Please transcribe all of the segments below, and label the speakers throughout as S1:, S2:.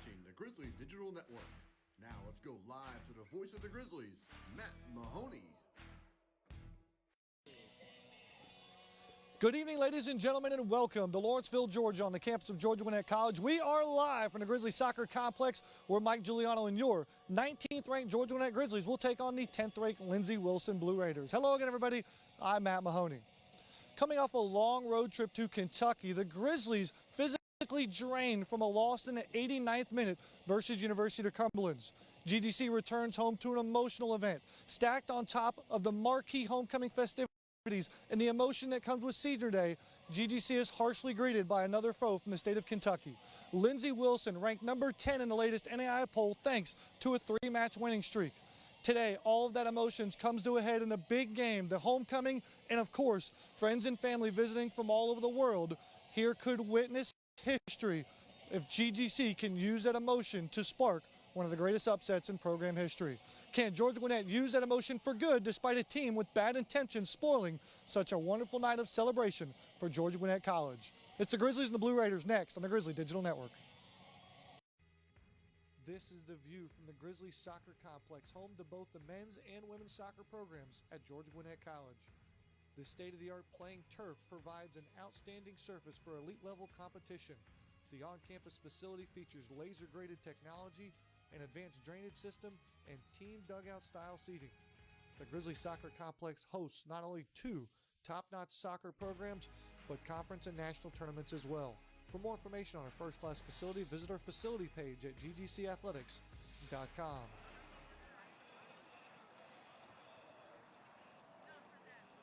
S1: watching the Grizzly Digital Network. Now let's go live to the voice of the Grizzlies, Matt Mahoney.
S2: Good evening, ladies and gentlemen, and welcome to Lawrenceville, Georgia, on the campus of Georgia Gwinnett College. We are live from the Grizzly Soccer Complex, where Mike Giuliano and your 19th-ranked Georgia Gwinnett Grizzlies will take on the 10th-ranked Lindsey Wilson Blue Raiders. Hello again, everybody. I'm Matt Mahoney. Coming off a long road trip to Kentucky, the Grizzlies physically drained from a loss in the 89th minute versus University of Cumberland's. GGC returns home to an emotional event, stacked on top of the marquee homecoming festivities and the emotion that comes with Senior Day. GGC is harshly greeted by another foe from the state of Kentucky. Lindsey Wilson ranked number 10 in the latest NAIA poll thanks to a 3-match winning streak. Today, all of that emotions comes to a head in the big game, the homecoming, and of course, friends and family visiting from all over the world here could witness history if GGC can use that emotion to spark one of the greatest upsets in program history. Can Georgia Gwinnett use that emotion for good despite a team with bad intentions spoiling such a wonderful night of celebration for Georgia Gwinnett College? It's the Grizzlies and the Blue Raiders next on the Grizzly Digital Network. This is the view from the Grizzly Soccer Complex, home to both the men's and women's soccer programs at Georgia Gwinnett College. This state-of-the-art playing turf provides an outstanding surface for elite-level competition. The on-campus facility features laser-graded technology, an advanced drainage system, and team dugout-style seating. The Grizzly Soccer Complex hosts not only 2 top-notch soccer programs, but conference and national tournaments as well. For more information on our first-class facility, visit our facility page at ggcathletics.com.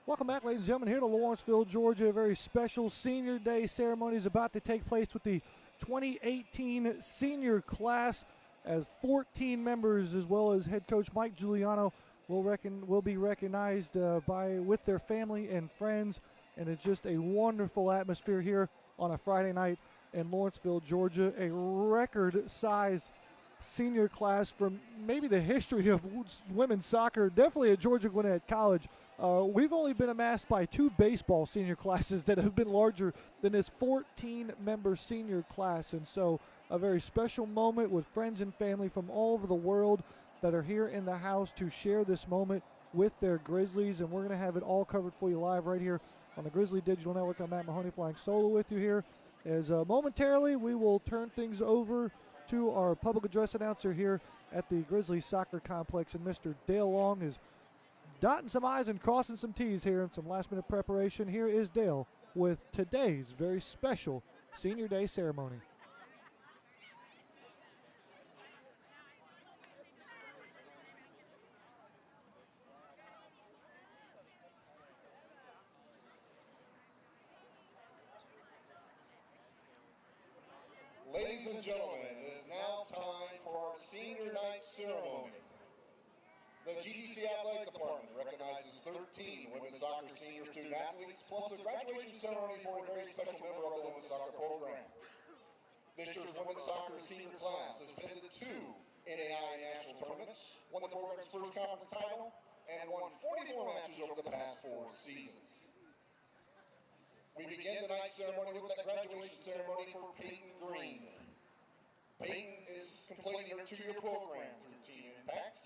S2: Welcome back, ladies and gentlemen, here to Lawrenceville, Georgia. A very special Senior Day ceremony is about to take place with the 2018 senior class, as 14 members, as well as head coach Mike Giuliano, will be recognized with their family and friends. And it's just a wonderful atmosphere here on a Friday night in Lawrenceville, Georgia. A record-size senior class from maybe the history of women's soccer, definitely at Georgia Gwinnett College. We've only been amassed by 2 baseball senior classes that have been larger than this 14-member senior class. And so a very special moment with friends and family from all over the world that are here in the house to share this moment with their Grizzlies. And we're going to have it all covered for you live right here on the Grizzly Digital Network. I'm Matt Mahoney, flying solo with you here. As momentarily we will turn things over to our public address announcer here at the Grizzly Soccer Complex, and Mr. Dale Long is dotting some I's and crossing some T's here in some last-minute preparation. Here is Dale with today's very special Senior Day ceremony.
S3: Ladies and gentlemen, it is now time for our Senior Night ceremony. The GGC Athletic Department recognizes 13 women's soccer senior student athletes, plus a graduation ceremony for a very special member of the women's soccer program. This year's women's soccer senior class has been to 2 NAIA national tournaments, won the program's first conference title, and won 44 matches over the past 4 seasons. We begin tonight's ceremony with that graduation ceremony for Peyton Green. Peyton is completing her 2-year program through Team Impact.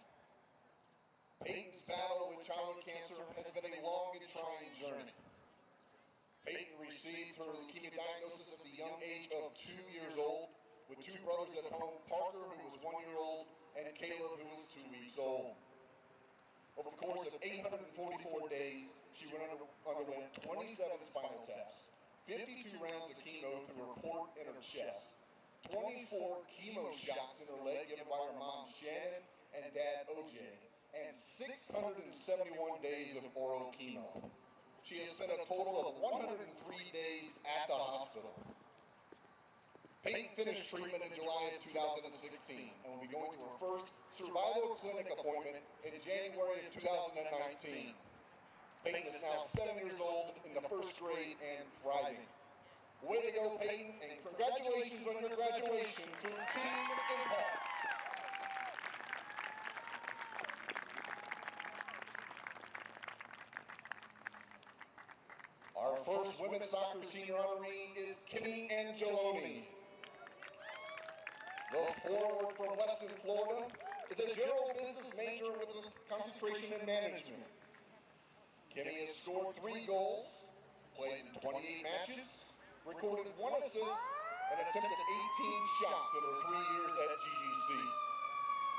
S3: Peyton's battle with childhood cancer has been a long and trying journey. Peyton received her leukemia diagnosis at the young age of 2 years old, with 2 brothers at home, Parker, who was 1 year old, and Caleb, who was 2 weeks old. Over the course of 844 days, she underwent 27 spinal tests, 52 rounds of chemo through her port and her chest, 24 chemo shots in her leg given by her mom Shannon and dad OJ, and 671 days of oral chemo. She has spent a total of 103 days at the hospital. Peyton finished treatment in July of 2016 and will be going to her first survival clinic appointment in January of 2019. Peyton is now 7 years old, in the 1st grade, and thriving. Way to go, Peyton, and congratulations on your graduation to Team Impact. Our first women's soccer senior honoree is Kimmy Angeloni. The forward from Western Florida is a general business major with a concentration in management. Kimmy has scored 3 goals, played in 28 matches, recorded 1 assist, and attempted 18 shots in her 3 years at GGC.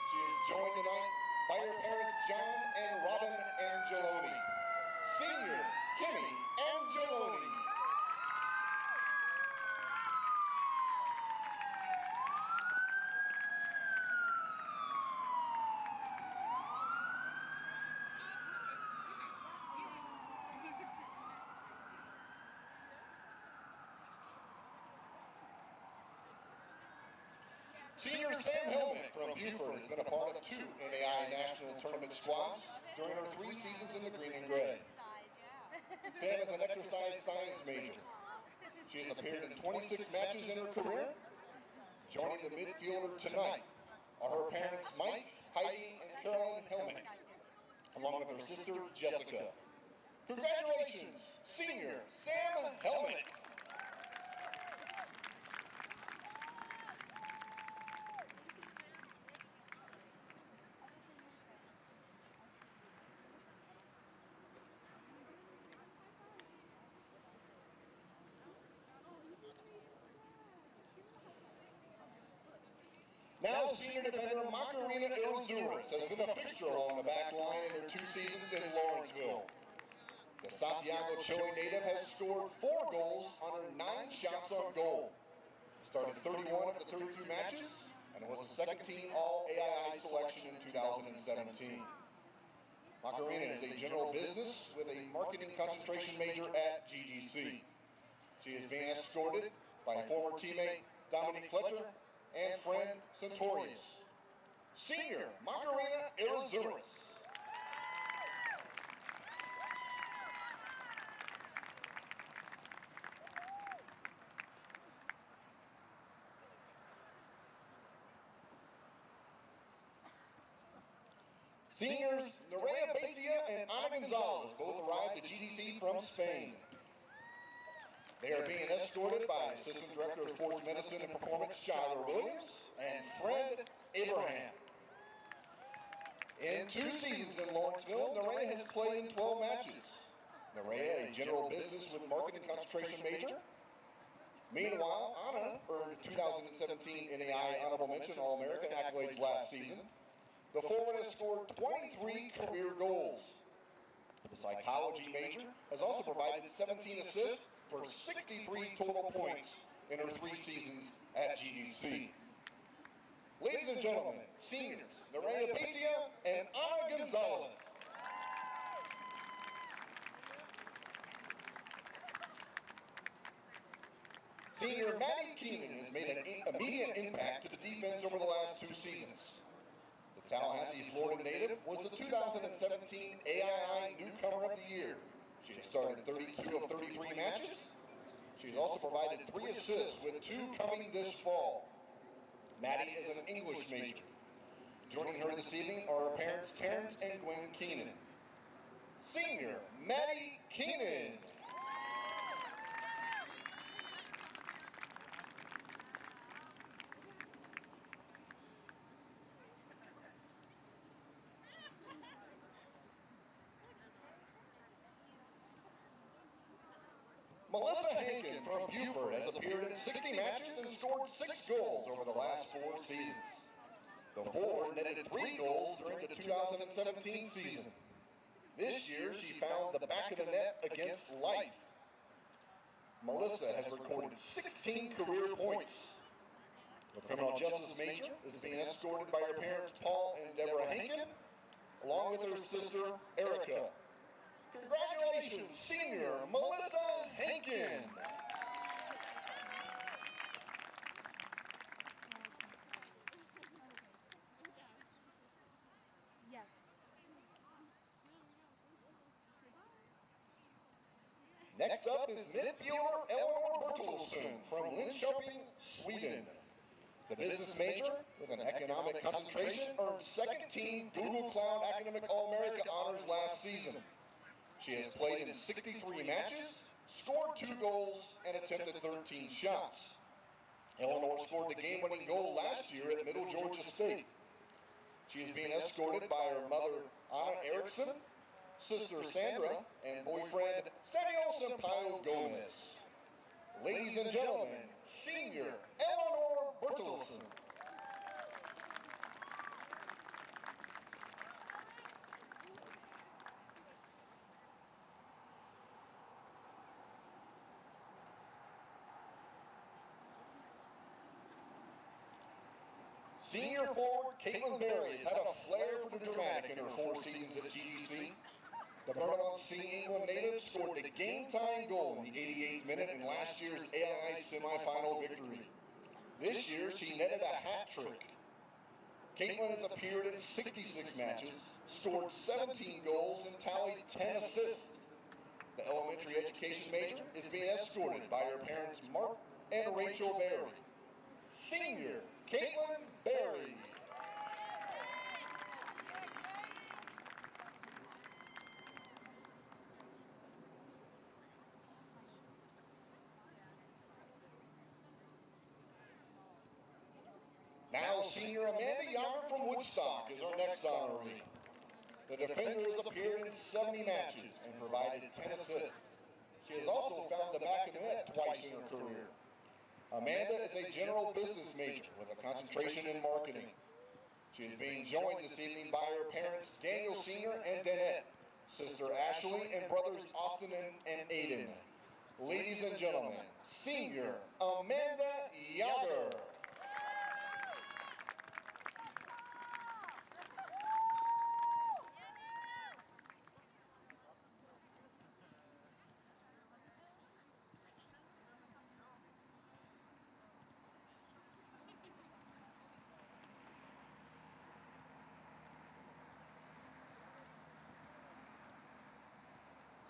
S3: She is joined tonight by her parents John and Robin Angeloni. Senior Kimmy Angeloni. Senior Sam Hillman from Buford has been a part of 2 NAIA National Tournament squads during her 3 seasons in the green and gray. Sam is an exercise science major. She has appeared in 26 matches in her career. Joining the midfielder tonight are her parents Mike, Heidi, and Carolyn Hillman, along with her sister Jessica. Congratulations, Senior Sam Hillman. Now, senior defender Macarena Ilzuris has been a fixture along the back line in her 2 seasons in Lawrenceville. The Santiago, Chile native has scored 4 goals on her 9 shots on goal. Started 31 of the 32 matches and was a second-team All-AII selection in 2017. Macarena is a general business with a marketing concentration major at GGC. She is being escorted by former teammate Dominique Fletcher and friend Centurius. Senior Macarena Ilzuris. Seniors NAIA and Ana Gonzalez both arrived at GGC from Spain. They are being escorted by Assistant Director of Sports Medicine and Performance, Shyler Williams, and Fred Abraham. In 2 seasons in Lawrenceville, NAIA has played in 12 matches. NAIA, a general business with marketing concentration major. Meanwhile, Anna earned 2017 NAIA Honorable Mention All-American accolades last season. The forward has scored 23 career goals. The psychology major has also provided 17 assists for 63 total points in her 3 seasons at GGC. Ladies and gentlemen, seniors, NAIA and Ana Gonzalez. Senior Maddie Keenan has made an immediate impact to the defense over the last 2 seasons. The Tallahassee, Florida native was the 2017 AII Newcomer of the Year. She has started 32 of 33 matches. She has also provided 3 assists, with 2 coming this fall. Maddie is an English major. Joining her this evening are her parents Terrence and Gwen Keenan. Senior Maddie Keenan. Melissa Hankin from Buford has appeared in 60 matches and scored 6 goals over the last 4 seasons. The forward netted 3 goals during the 2017 season. This year, she found the back of the net against Life. Melissa has recorded 16 career points. The criminal justice major is being escorted by her parents Paul and Deborah Hankin, along with her sister Erica. Congratulations, Senior Melissa Hankin.
S4: Yes.
S3: Next up is midfielder Eleanor Bertilsson from Linköping, Sweden. The business major, with an economic concentration, earned second-team Google Cloud Academic All-America honors last season. She has played in 63 matches, scored 2 goals, and attempted 13 shots. Eleanor scored the game-winning goal last year at Middle Georgia State. She is being escorted by her mother, Anna Erickson, sister Sandra, and boyfriend Samuel Sampaio Gomez. Ladies and gentlemen, senior Eleanor Bertelsen. Senior forward Caitlin Berry has had a flair for the dramatic in her 4 seasons at GGC. The Berlin-C England native scored the game-tying goal in the 88th minute in last year's AIA semifinal victory. This year, she netted a hat trick. Caitlin has appeared in 66 matches, scored 17 goals, and tallied 10 assists. The elementary education major is being escorted by her parents Mark and Rachel Berry. Senior Caitlin Berry. Now senior Amanda Yager from Woodstock is our next honoree. The defender has appeared in 70 matches and provided 10 assists. She has also found the back of the net twice in her career. Amanda is a general business major with a concentration in marketing. She is being joined this evening by her parents, Daniel Sr. and Danette, sister Ashley, and brothers Austin and Aiden. Ladies and gentlemen, senior Amanda Yager.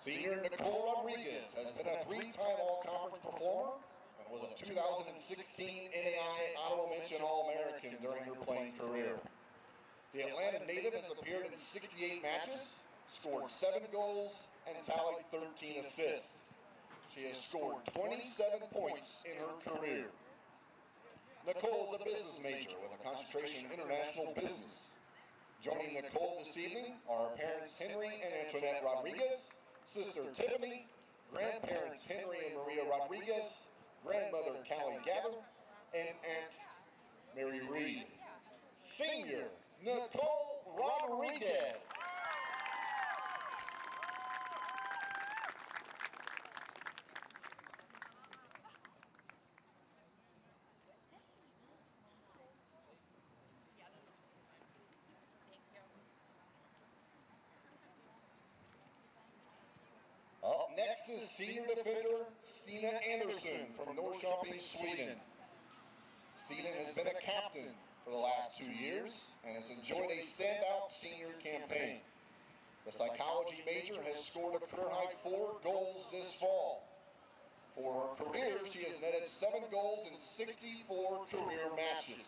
S3: Senior Nicole Rodriguez has been a 3-time All-Conference performer and was a 2016 NAIA Honorable Mention All-American during her playing career. The Atlanta native has appeared in 68 matches, scored 7 goals, and tallied 13 assists. She has scored 27 points in her career. Nicole is a business major with a concentration in international business. Joining Nicole this evening are her parents Henry and Antoinette Rodriguez, sister Tiffany, grandparents Henry and Maria Rodriguez, grandmother Callie Gather, and aunt Mary Reed. Senior Nicole Rodriguez. Up next is senior defender Stina Andersson from Norrköping, Sweden. Stina has been a captain for the last 2 years and has enjoyed a standout senior campaign. The psychology major has scored a career-high 4 goals this fall. For her career, she has netted 7 goals in 64 career matches.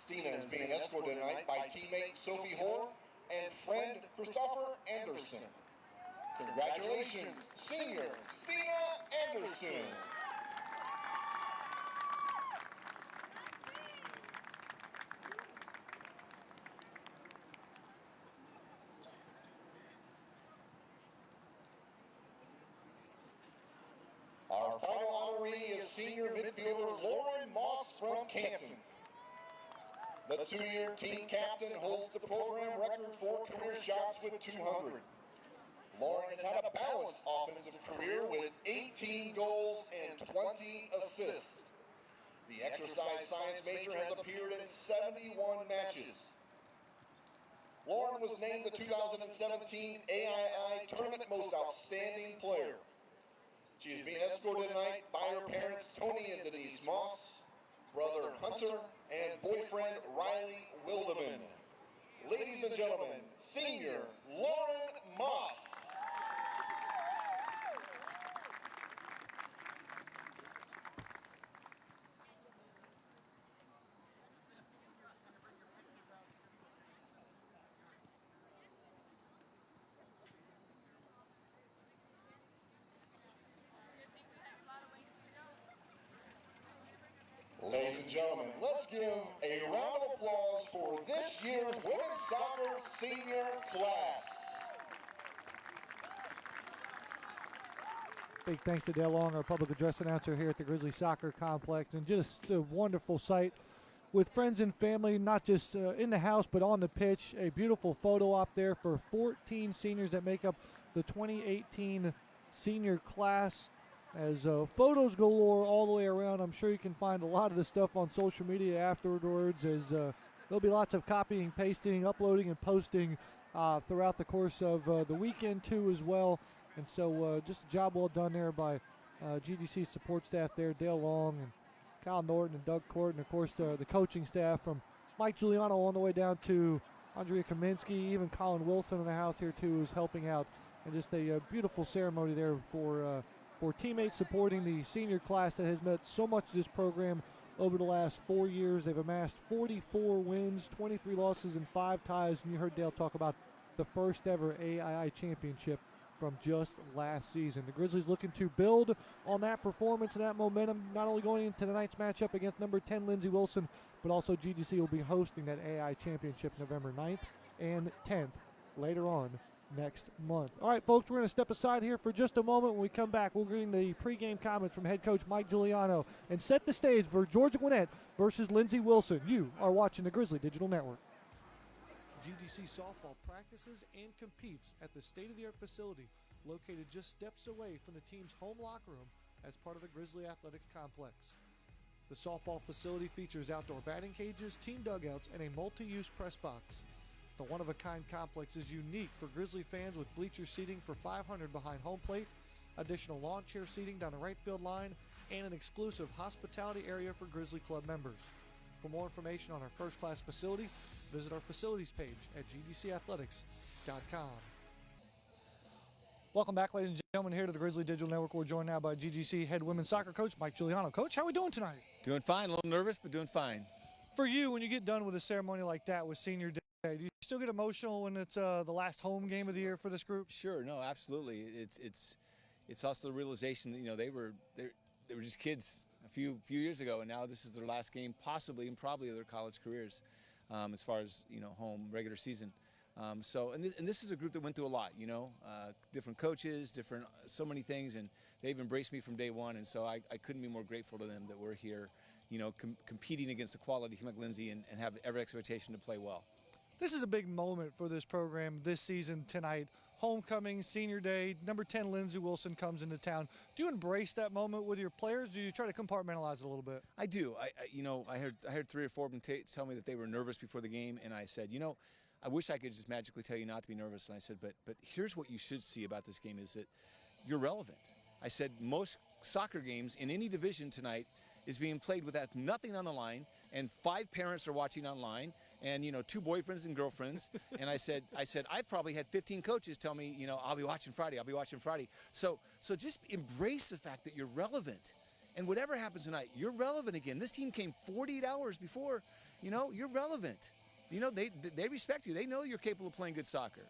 S3: Stina is being escorted tonight by teammate Sophie Hoare and friend Christopher Anderson. Congratulations, senior Stina Anderson. Our final honoree is senior midfielder Lauren Moss from Canton. The 2-year team captain holds the program record for career shots with 200. Lauren has had a balanced offensive career with 18 goals and 20 assists. The exercise science major has appeared in 71 matches. Lauren was named the 2017 AII Tournament Most Outstanding Player. She is being escorted tonight by her parents Tony and Denise Moss, brother Hunter, and boyfriend Riley Wildeman. Ladies and gentlemen, senior Lauren Moss. and gentlemen, let's give a round of applause for this year's women's soccer senior class.
S2: Big thanks to Dale Long, our public address announcer here at the Grizzly Soccer Complex, and just a wonderful sight with friends and family, not just in the house but on the pitch. A beautiful photo op there for 14 seniors that make up the 2018 senior class. As photos galore all the way around. I'm sure you can find a lot of the stuff on social media afterwards, as there'll be lots of copying, pasting, uploading, and posting throughout the course of the weekend too as well. And so just a job well done there by GGC support staff there, Dale Long and Kyle Norton and Doug Court, and of course the coaching staff from Mike Giuliano all the way down to Andrea Kaminsky, even Colin Wilson in the house here too is helping out. And just a beautiful ceremony there for teammates supporting the senior class that has met so much of this program over the last 4 years. They've amassed 44 wins, 23 losses, and 5 ties. And you heard Dale talk about the first ever AII championship from just last season. The Grizzlies looking to build on that performance and that momentum, not only going into tonight's matchup against number 10 Lindsey Wilson, but also GGC will be hosting that AII championship November 9th and 10th later on next month. All right, folks, we're going to step aside here for just a moment. When we come back, we'll bring the pregame comments from head coach Mike Giuliano and set the stage for Georgia Gwinnett versus Lindsey Wilson. You are watching the Grizzly Digital Network. GGC softball practices and competes at the state-of-the-art facility located just steps away from the team's home locker room as part of the Grizzly Athletics complex. The softball facility features outdoor batting cages, team dugouts, and a multi-use press box. The one-of-a-kind complex is unique for Grizzly fans with bleacher seating for 500 behind home plate, additional lawn chair seating down the right field line, and an exclusive hospitality area for Grizzly Club members. For more information on our first-class facility, visit our facilities page at ggcathletics.com. Welcome back, ladies and gentlemen, here to the Grizzly Digital Network. We're joined now by GGC head women's soccer coach Mike Giuliano. Coach, how are we doing tonight?
S4: Doing fine. A little nervous, but doing fine.
S2: For you, when you get done with a ceremony like that with Senior Day, do you still get emotional when it's the last home game of the year for this group?
S4: Sure. No, absolutely. It's also the realization that they were just kids a few years ago, and now this is their last game, possibly and probably of their college careers, as far as home regular season. And this is a group that went through a lot. Different coaches, so many things, and they've embraced me from day one. And so I couldn't be more grateful to them that we're here, competing against a quality team like Lindsey and have every expectation to play well.
S2: This is a big moment for this program this season tonight. Homecoming, Senior Day, number 10 Lindsey Wilson comes into town. Do you embrace that moment with your players? Or do you try to compartmentalize it a little bit?
S4: I do. I heard 3 or 4 of them tell me that they were nervous before the game, and I said, I wish I could just magically tell you not to be nervous. And I said, but here's what you should see about this game is that you're relevant. I said most soccer games in any division tonight is being played with nothing on the line, and 5 parents are watching online, and 2 boyfriends and girlfriends. And I said I've probably had 15 coaches tell me, I'll be watching Friday. So just embrace the fact that you're relevant, and whatever happens tonight, you're relevant again. This team came 48 hours before. You're relevant. They respect you. They know you're capable of playing good soccer.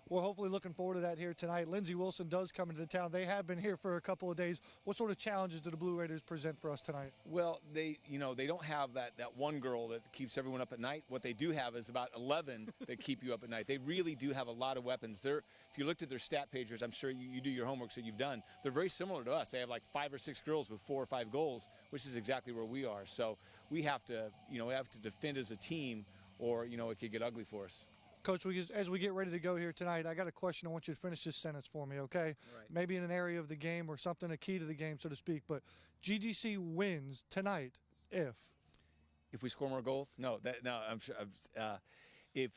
S2: We're hopefully looking forward to that here tonight. Lindsey Wilson does come into the town. They have been here for a couple of days. What sort of challenges do the Blue Raiders present for us tonight?
S4: Well, they don't have that one girl that keeps everyone up at night. What they do have is about 11 that keep you up at night. They really do have a lot of weapons. If you looked at their stat pagers, I'm sure you do your homework, so you've done. They're very similar to us. They have like 5 or 6 girls with 4 or 5 goals, which is exactly where we are. So we have to defend as a team, or it could get ugly for us.
S2: Coach, as we get ready to go here tonight, I got a question. I want you to finish this sentence for me, okay?
S4: Right.
S2: Maybe in an area of the game or something, a key to the game, so to speak. But GGC wins tonight if
S4: we score more goals? No. I'm sure. If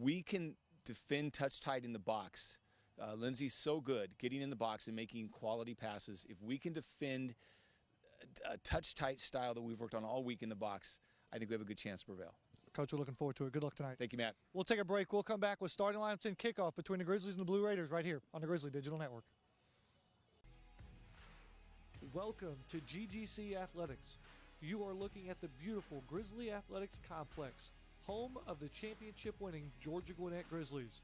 S4: we can defend touch tight in the box, Lindsey's so good getting in the box and making quality passes. If we can defend a touch tight style that we've worked on all week in the box, I think we have a good chance to prevail.
S2: Coach, we're looking forward to it. Good luck tonight.
S4: Thank you, Matt.
S2: We'll take a break. We'll come back with starting lineups and kickoff between the Grizzlies and the Blue Raiders right here on the Grizzly Digital Network. Welcome to GGC Athletics. You are looking at the beautiful Grizzly Athletics Complex, home of the championship-winning Georgia Gwinnett Grizzlies.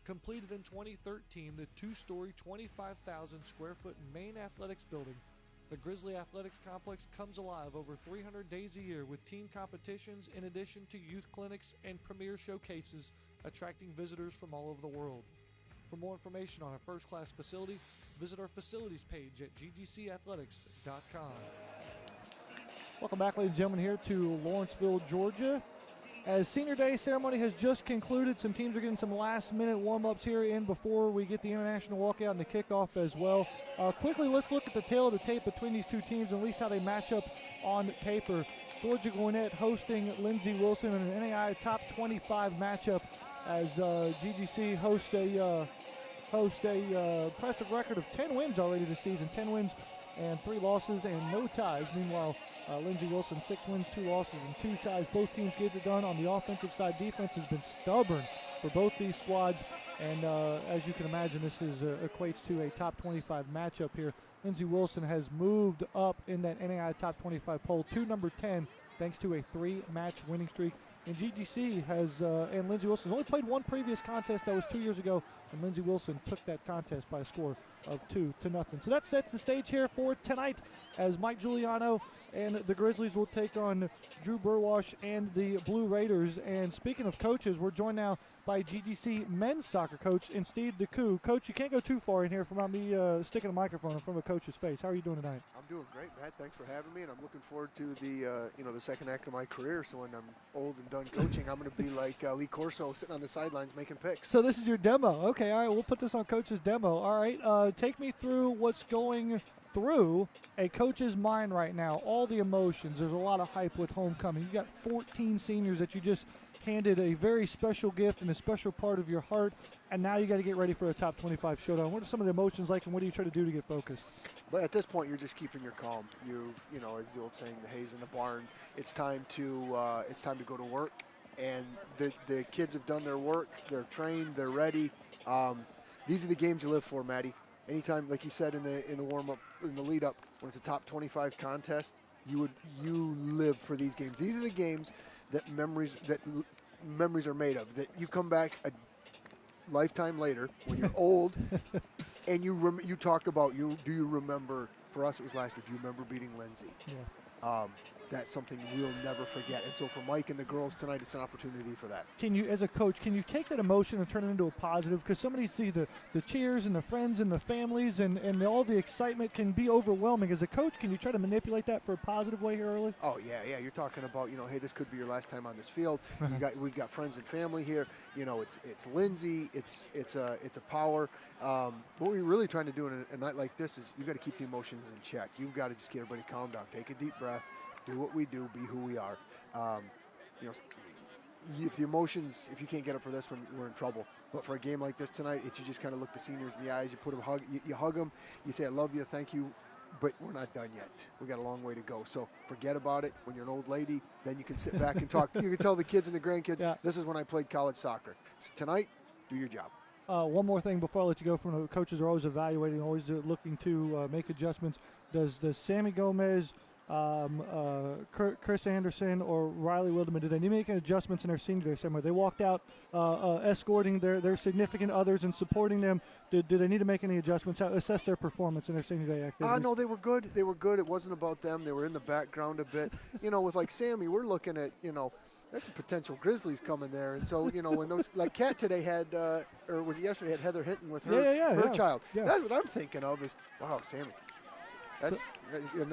S2: Completed in 2013, the 2-story, 25,000 square foot main athletics building The Grizzly Athletics Complex comes alive over 300 days a year with team competitions in addition to youth clinics and premier showcases attracting visitors from all over the world. For more information on our first-class facility, visit our facilities page at ggcathletics.com. Welcome back, ladies and gentlemen, here to Lawrenceville, Georgia. As Senior Day ceremony has just concluded, some teams are getting some last-minute warm-ups here in before we get the international walkout and the kickoff as well. Quickly, let's look at the tail of the tape between these two teams, and at least how they match up on paper. Georgia Gwinnett hosting Lindsey Wilson in an NAIA top 25 matchup as GGC hosts a impressive record of 10 wins already this season, 10 wins and 3 losses and no ties. Meanwhile, Lindsey Wilson, 6 wins, 2 losses, and 2 ties. Both teams get it done on the offensive side. Defense has been stubborn for both these squads, and as you can imagine, this equates to a top 25 matchup here. Lindsey Wilson has moved up in that NAIA top 25 poll to number 10 thanks to a 3-match winning streak. And GGC has, and Lindsey Wilson has only played one previous contest that was 2 years ago, and Lindsey Wilson took that contest by a score of 2-0. So that sets the stage here for tonight as Mike Giuliano and the Grizzlies will take on Drew Burwash and the Blue Raiders. And speaking of coaches, we're joined now by GGC men's soccer coach and Steve DeCou. Coach, you can't go too far in here without me sticking a microphone in front of a coach's face. How are you doing tonight?
S5: I'm doing great, Matt. Thanks for having me, and I'm looking forward to the second act of my career. So when I'm old and done coaching, I'm going to be like Lee Corso sitting on the sidelines making picks.
S2: So this is your demo. Okay, all right, we'll put this on Coach's demo. All right, take me through what's going through a coach's mind right now, all the emotions. There's a lot of hype with homecoming. You got 14 seniors that you just handed a very special gift and a special part of your heart, and now you got to get ready for a top 25 showdown. What are some of the emotions like, and what do you try to do to get focused?
S5: But at this point, you're just keeping your calm. You know, as the old saying, the hay's in the barn. It's time to go to work, and the kids have done their work. They're trained. They're ready. These are the games you live for, Maddie. Anytime, like you said in the warm up, in the lead up, when it's a top 25 contest, you live for these games. These are the games that memories are made of. That you come back a lifetime later when you're old, and you talk about do you remember? For us, it was last year. Do you remember beating Lindsey? Yeah. That's something we'll never forget. And so for Mike and the girls tonight, it's an opportunity for that.
S2: Can you, as a coach, can you take that emotion and turn it into a positive? Because somebody see the cheers and the friends and the families and all the excitement can be overwhelming. As a coach, can you try to manipulate that for a positive way here early?
S5: Oh, yeah. You're talking about, hey, this could be your last time on this field. We've got friends and family here. It's Lindsey. It's a power. What we're really trying to do in a night like this is you've got to keep the emotions in check. You've got to just get everybody calm down. Take a deep breath. Do what we do, be who we are. If the emotions, if you can't get up for this one, we're in trouble. But for a game like this tonight, you just kind of look the seniors in the eyes. You put them you hug them. You say, "I love you, thank you," but we're not done yet. We got a long way to go. So forget about it. When you're an old lady, then you can sit back and talk. You can tell the kids and the grandkids, This is when I played college soccer. So tonight, do your job.
S2: One more thing before I let you go. From the coaches are always evaluating, always looking to make adjustments. Does Sammy Gomez, Chris Anderson, or Riley Wilderman, did they need to make adjustments in their senior day somewhere? They walked out escorting their significant others and supporting them. Did they need to make any adjustments? Assess their performance in their senior day activities?
S5: No, they were good. They were good. It wasn't about them. They were in the background a bit. With like Sammy, we're looking at, there's some potential Grizzlies coming there. And so, when those, like Kat today had, or was it yesterday, had Heather Hinton with her child. Yeah. That's what I'm thinking of is, wow, Sammy. That's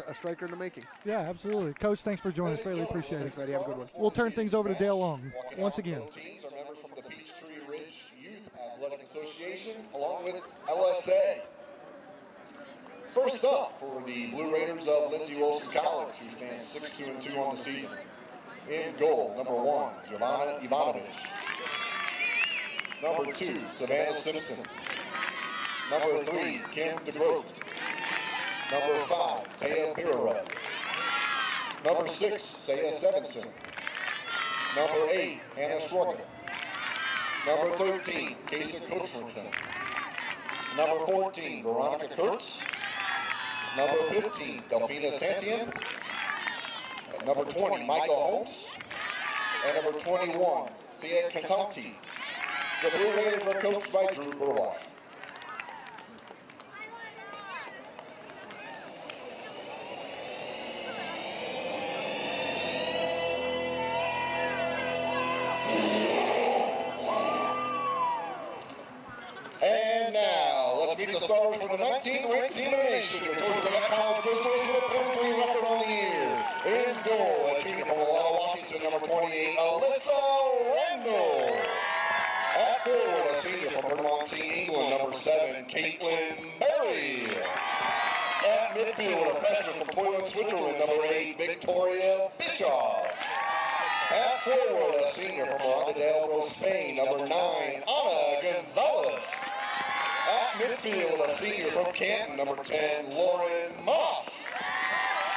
S5: a striker in the making.
S2: Yeah, absolutely. Coach, thanks for joining us. Greatly appreciate it.
S5: Thanks, Matty. Have a good one.
S2: We'll turn things over to Dale Long once again.
S3: Teams are members from the Peachtree Ridge Youth Athletic Association, along with LSA. First up for the Blue Raiders of Lindsey Wilson College, who stands 6-2-2 on the season. In goal, number 1, Giovanna Ivanovich. Number 2, Savannah Simpson. Number 3, Kim DeGroat. Number 5, Taya Birarud. Number 6, Saya Stevenson. Number 8, Hannah Schwarger. Number 13, Kaysa Cochranson. Number 14, Veronica Kurtz. Number 15, Delphina Santian. Number 20, Michael Holmes. And number 21, Sia Cantanti. The Blue Raiders are coached by Drew Burwash. starters for the 19th ranked team in the nation, the Georgia Gwinnett College Grizzlies with a 10-3 record on the year. In goal, a junior from Walla, Washington, number 28, Alyssa Randall. At forward, a senior from Bermondsey, England, number 7, Caitlin Berry. At midfield, a freshman from Toyland, Switzerland, number 8, Victoria Bischoff. At forward, a senior from Miranda del Ebro, Spain, number 9, Ana Gonzalez. At midfield, a senior from Canton, number 10, Lauren Moss.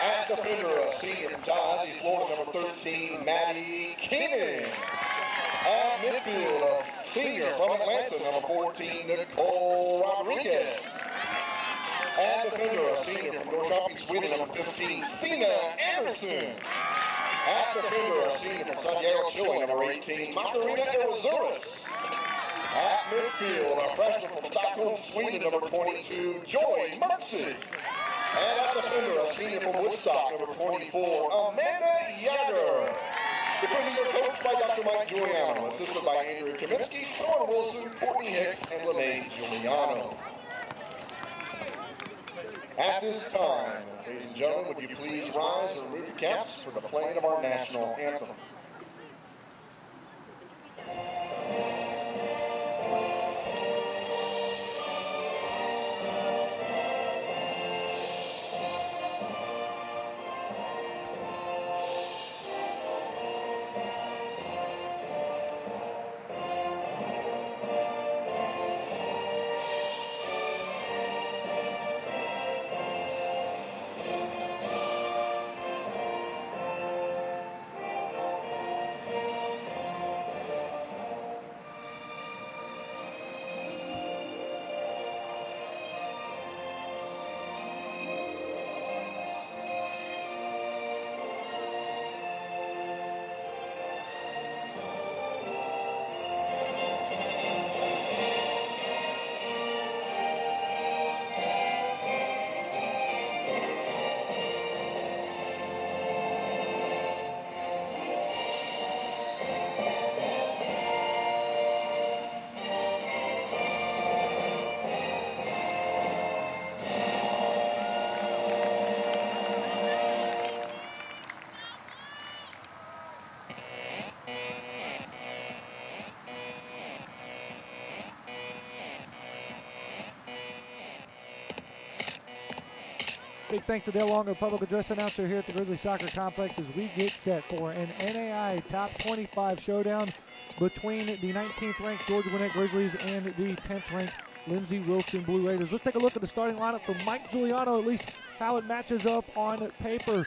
S3: At defender, a senior from Tallahassee, Florida, number 13, Maddie Keenan. At midfield, a senior from Atlanta, number 14, Nicole Rodriguez. At defender, a senior from Norrköping, Sweden, number 15, Stina Anderson. At defender, a senior from Santiago, Chile, number 18, Macarena Erzuris. At midfield, a freshman from Stockholm, Sweden, number 22, Joy Mertzy. And at defender, a senior from Woodstock, number 24, Amanda Yager. The Grizzlies are coached by Dr. Mike Giuliano, assisted by Andrew Kaminsky, Thor Wilson, Courtney Hicks, and Lene Giuliano. At this time, ladies and gentlemen, would you please rise and remove your caps for the playing of our national anthem.
S2: Big thanks to Dale Longer, public address announcer here at the Grizzly Soccer Complex, as we get set for an NAIA Top 25 showdown between the 19th ranked Georgia Gwinnett Grizzlies and the 10th ranked Lindsey Wilson Blue Raiders. Let's take a look at the starting lineup from Mike Giuliano, at least how it matches up on paper.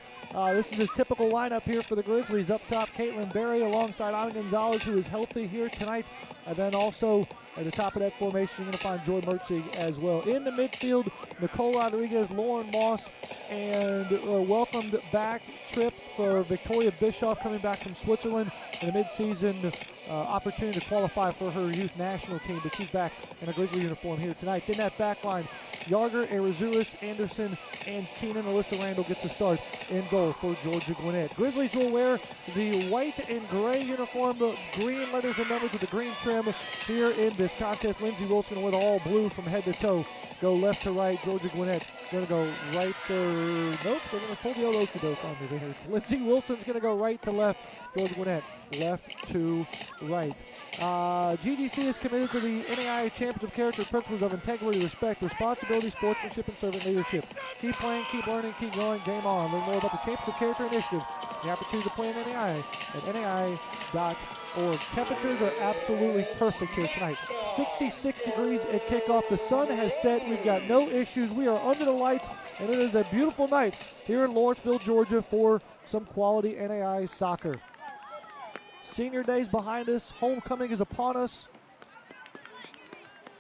S2: This is his typical lineup here for the Grizzlies. Up top, Caitlin Berry alongside Ana Gonzalez, who is healthy here tonight. And then also at the top of that formation, you're going to find Joy Mertzig as well. In the midfield, Nicole Rodriguez, Lauren Moss, and a welcomed back trip for Victoria Bischoff coming back from Switzerland in a mid-season opportunity to qualify for her youth national team, but she's back in a Grizzly uniform here tonight. Then that back line, Yarger, Erzuris, Anderson, and Keenan. Alyssa Randall gets a start in goal for Georgia Gwinnett. Grizzlies will wear the white and gray uniform, the green letters and numbers with the green trim here in this contest. Lindsey Wilson with all blue from head to toe. Go left to right. Georgia Gwinnett going to go right to, nope, they're going to pull the old okey doke on me there. Lindsey Wilson's going to go right to left. Georgia Gwinnett left to right. GGC is committed to the NAIA Championship Character Principles of Integrity, Respect, Responsibility, Sportsmanship, and Servant Leadership. Keep playing, keep learning, keep going, game on. Learn more about the Championship Character Initiative, the opportunity to play in NAIA at NAIA.org. Temperatures are absolutely perfect here tonight. 66 degrees at kickoff. The sun has set. We've got no issues. We are under the lights, and it is a beautiful night here in Lawrenceville, Georgia for some quality NAIA soccer. Senior Day's behind us. Homecoming is upon us.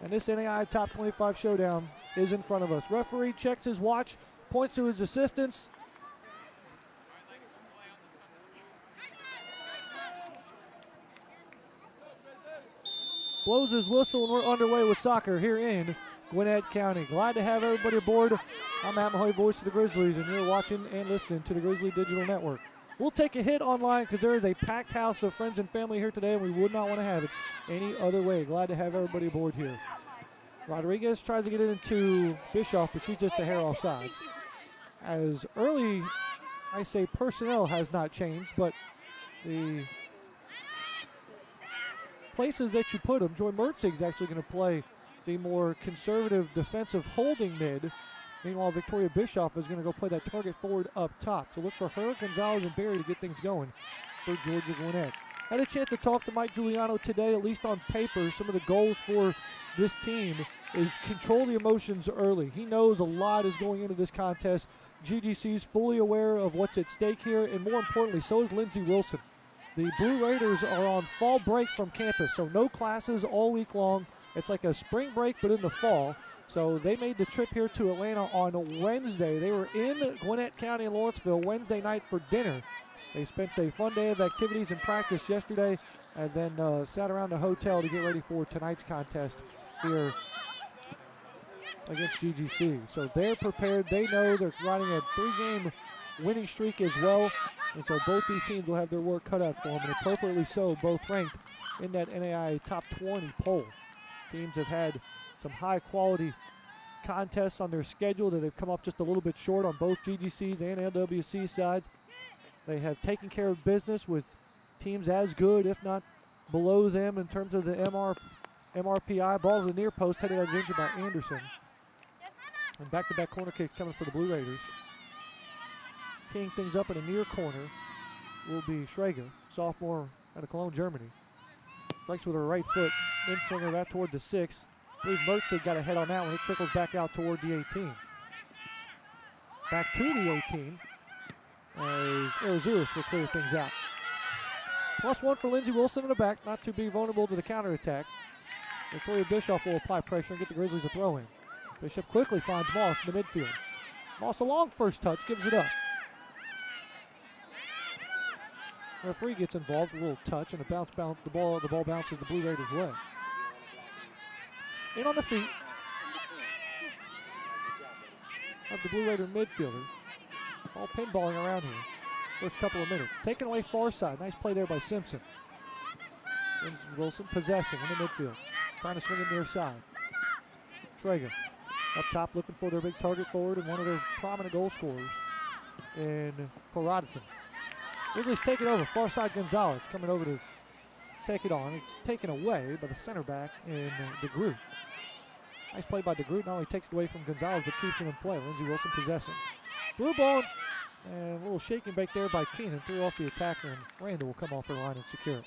S2: And this NAIA Top 25 showdown is in front of us. Referee checks his watch, points to his assistants. Blows his whistle, and we're underway with soccer here in Gwinnett County. Glad to have everybody aboard. I'm Matt Mahoy, voice of the Grizzlies, and you're watching and listening to the Grizzly Digital Network. We'll take a hit online because there is a packed house of friends and family here today, and we would not want to have it any other way. Glad to have everybody aboard here. Rodriguez tries to get it into Bischoff, but she's just a hair off sides. As early, I say personnel has not changed, but the places that you put them, Joy Mertzig's actually going to play the more conservative defensive holding mid. Meanwhile, Victoria Bischoff is going to go play that target forward up top. So look for her, Gonzalez, and Berry to get things going for Georgia Gwinnett. Had a chance to talk to Mike Giuliano today, at least on paper. Some of the goals for this team is control the emotions early. He knows a lot is going into this contest. GGC is fully aware of what's at stake here, and more importantly, so is Lindsey Wilson. The Blue Raiders are on fall break from campus, so no classes all week long. It's like a spring break, but in the fall. So they made the trip here to Atlanta on Wednesday. They were in Gwinnett County and Lawrenceville Wednesday night for dinner. They spent a fun day of activities and practice yesterday, and then sat around the hotel to get ready for tonight's contest here against GGC. So they're prepared. They know they're riding a 3-game winning streak as well. And so both these teams will have their work cut out for them, and appropriately so, both ranked in that NAIA top 20 poll. Teams have had some high-quality contests on their schedule that have come up just a little bit short on both GGC's and LWC sides. They have taken care of business with teams as good, if not below them, in terms of the MRPI. Ball to the near post, headed out of danger by Anderson. And back-to-back corner kicks coming for the Blue Raiders. Teeing things up in a near corner will be Schrager, sophomore out of Cologne, Germany. Strikes with her right foot, in swinger back toward the 6. I believe Mertz got a head on that one. It trickles back out toward the 18. Back to the 18 as Arizurus will clear things out. +1 for Lindsey Wilson in the back, not to be vulnerable to the counterattack. Victoria Bischoff will apply pressure and get the Grizzlies a throw in. Bishop quickly finds Moss in the midfield. Moss, a long first touch, gives it up. Referee gets involved, a little touch, and the ball bounces the Blue Raiders' way. In on the feet of the Blue Raider midfielder. All pinballing around here. First couple of minutes. Taken away far side. Nice play there by Simpson. Wilson possessing in the midfield. Trying to swing it near side. Traeger up top looking for their big target forward and one of their prominent goal scorers in Koradison. Grizzlies take it over. Far side Gonzalez coming over to take it on. It's taken away by the center back in DeGroot. Nice play by DeGroot. Not only takes it away from Gonzalez, but keeps him in play. Lindsey Wilson possessing. Blue ball and a little shaking back there by Keenan. Threw off the attacker, and Randall will come off her line and secure it.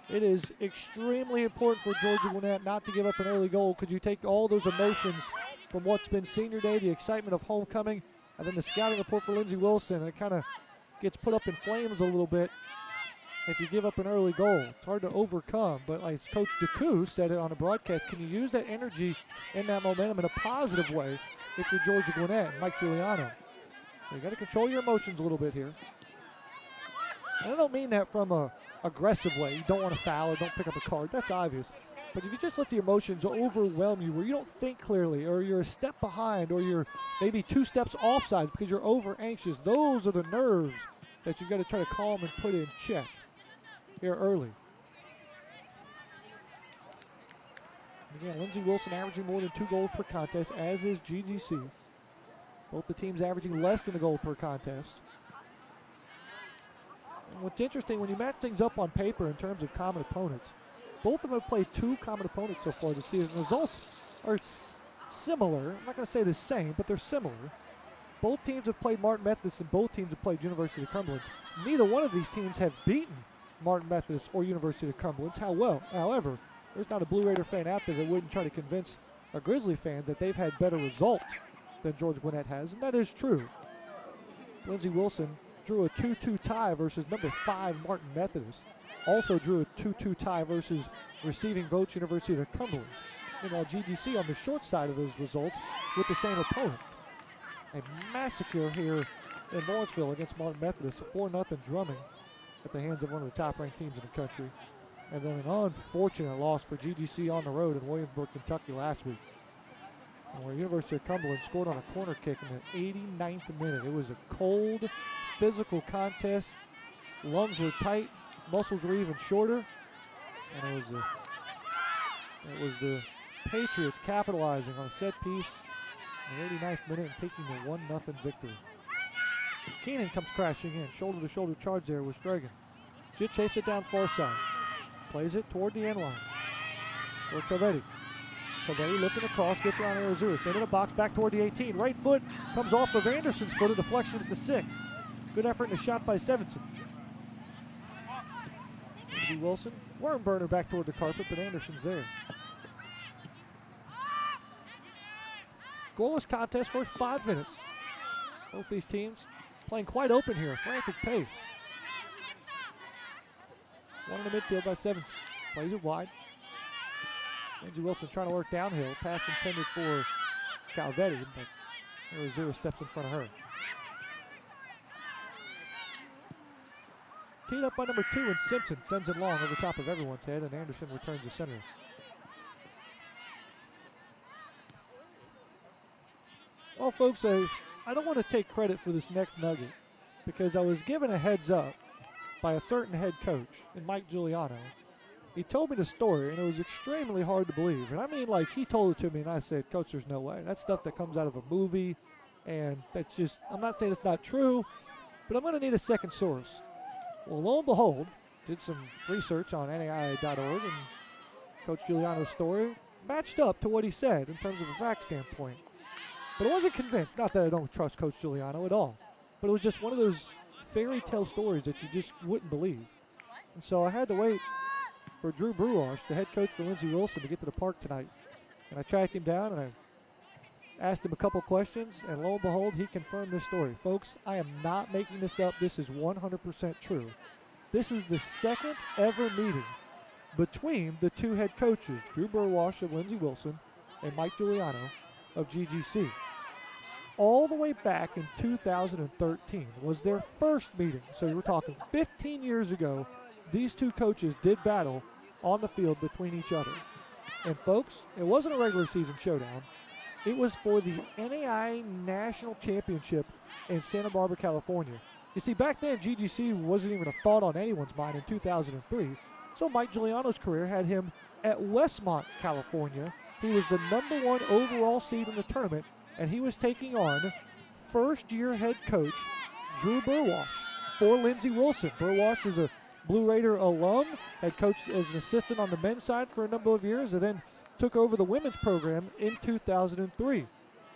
S2: It is extremely important for Georgia Gwinnett not to give up an early goal. Could you take all those emotions from what's been senior day, the excitement of homecoming, and then the scouting report for Lindsey Wilson? It kind of gets put up in flames a little bit if you give up an early goal. It's hard to overcome, but as Coach DeCoux said it on the broadcast, can you use that energy and that momentum in a positive way if you're Georgia Gwinnett and Mike Giuliano? You got to control your emotions a little bit here. And I don't mean that from a aggressive way. You don't want to foul or don't pick up a card. That's obvious. But if you just let the emotions overwhelm you where you don't think clearly or you're a step behind or you're maybe 2 steps offside because you're over anxious, those are the nerves that you've got to try to calm and put in check here early. Again, Lindsey Wilson averaging more than 2 goals per contest, as is GGC. Both the teams averaging less than a goal per contest. And what's interesting, when you match things up on paper in terms of common opponents, both of them have played 2 common opponents so far this season. The results are similar. I'm not going to say the same, but they're similar. Both teams have played Martin Methodist and both teams have played University of Cumberland. Neither one of these teams have beaten Martin Methodist or University of Cumberland. However, there's not a Blue Raider fan out there that wouldn't try to convince a Grizzly fan that they've had better results than Georgia Gwinnett has, and that is true. Lindsey Wilson drew a 2-2 tie versus number 5 Martin Methodist. Also drew a 2-2 tie versus receiving votes University of Cumberland. Meanwhile, GGC on the short side of those results with the same opponent. A massacre here in Lawrenceville against Martin Methodist, a 4-0 drumming at the hands of one of the top-ranked teams in the country. And then an unfortunate loss for GGC on the road in Williamsburg, Kentucky last week, where University of Cumberland scored on a corner kick in the 89th minute. It was a cold, physical contest. Lungs were tight, muscles were even shorter, and it was the Patriots capitalizing on a set piece in the 89th minute and taking the 1-0 victory. Keenan comes crashing in. Shoulder-to-shoulder charge there with Stragan. Just chase it down far side. Plays it toward the end line. Or Calvetti. Calvetti looking across, gets around Arizurus. Into the box, back toward the 18. Right foot comes off of Anderson's foot, a deflection at the 6. Good effort and a shot by Sevenson. Lindsey Wilson. Worm burner back toward the carpet, but Anderson's there. Goalless contest, first 5 minutes. Both these teams playing quite open here, frantic pace. One in the midfield by Sevenson. Plays it wide. Lindsey Wilson trying to work downhill. Pass intended for Calvetti, but Arizura steps in front of her. Teed up by number 2, and Simpson sends it long over top of everyone's head, and Anderson returns to center. Well, folks, I don't want to take credit for this next nugget because I was given a heads up by a certain head coach, and Mike Giuliano. He told me the story, and it was extremely hard to believe. And I mean, like, he told it to me, and I said, Coach, there's no way. That's stuff that comes out of a movie, and that's just, I'm not saying it's not true, but I'm going to need a second source. Well, lo and behold, did some research on NAIA.org, and Coach Giuliano's story matched up to what he said in terms of a fact standpoint. But I wasn't convinced. Not that I don't trust Coach Giuliano at all, but it was just one of those fairy tale stories that you just wouldn't believe. And so I had to wait for Drew Bruwash, the head coach for Lindsey Wilson, to get to the park tonight. And I tracked him down, and I asked him a couple questions, and lo and behold, he confirmed this story. Folks, I am not making this up. This is 100% true. This is the second ever meeting between the two head coaches, Drew Bruwash of Lindsey Wilson and Mike Giuliano of GGC. All the way back in 2013 was their first meeting. So you were talking 15 years ago, these two coaches did battle on the field between each other. And folks, it wasn't a regular season showdown. It was for the NAIA National Championship in Santa Barbara, California. You see, back then, GGC wasn't even a thought on anyone's mind in 2003. So Mike Giuliano's career had him at Westmont, California. He was the #1 overall seed in the tournament, and he was taking on first-year head coach Drew Bruwash for Lindsey Wilson. Bruwash is a Blue Raider alum, had coached as an assistant on the men's side for a number of years, and then took over the women's program in 2003.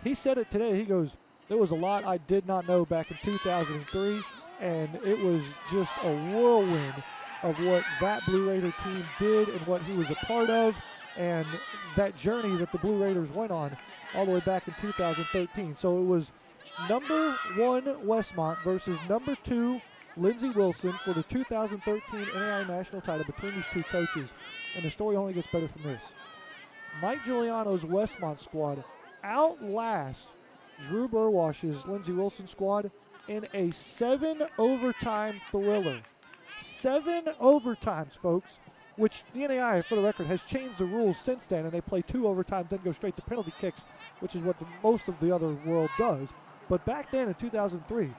S2: He said it today. He goes, there was a lot I did not know back in 2003, and it was just a whirlwind of what that Blue Raider team did and what he was a part of, and that journey that the Blue Raiders went on all the way back in 2013. So it was #1 Westmont versus #2 Lindsey Wilson for the 2013 NAIA National title between these two coaches. And the story only gets better from this. Mike Giuliano's Westmont squad outlasts Drew Bruwash's Lindsey Wilson squad in a 7-overtime thriller. 7 overtimes, folks, which the NAIA, for the record, has changed the rules since then, and they play 2 overtimes, then go straight to penalty kicks, which is what most of the other world does. But back then in 2003,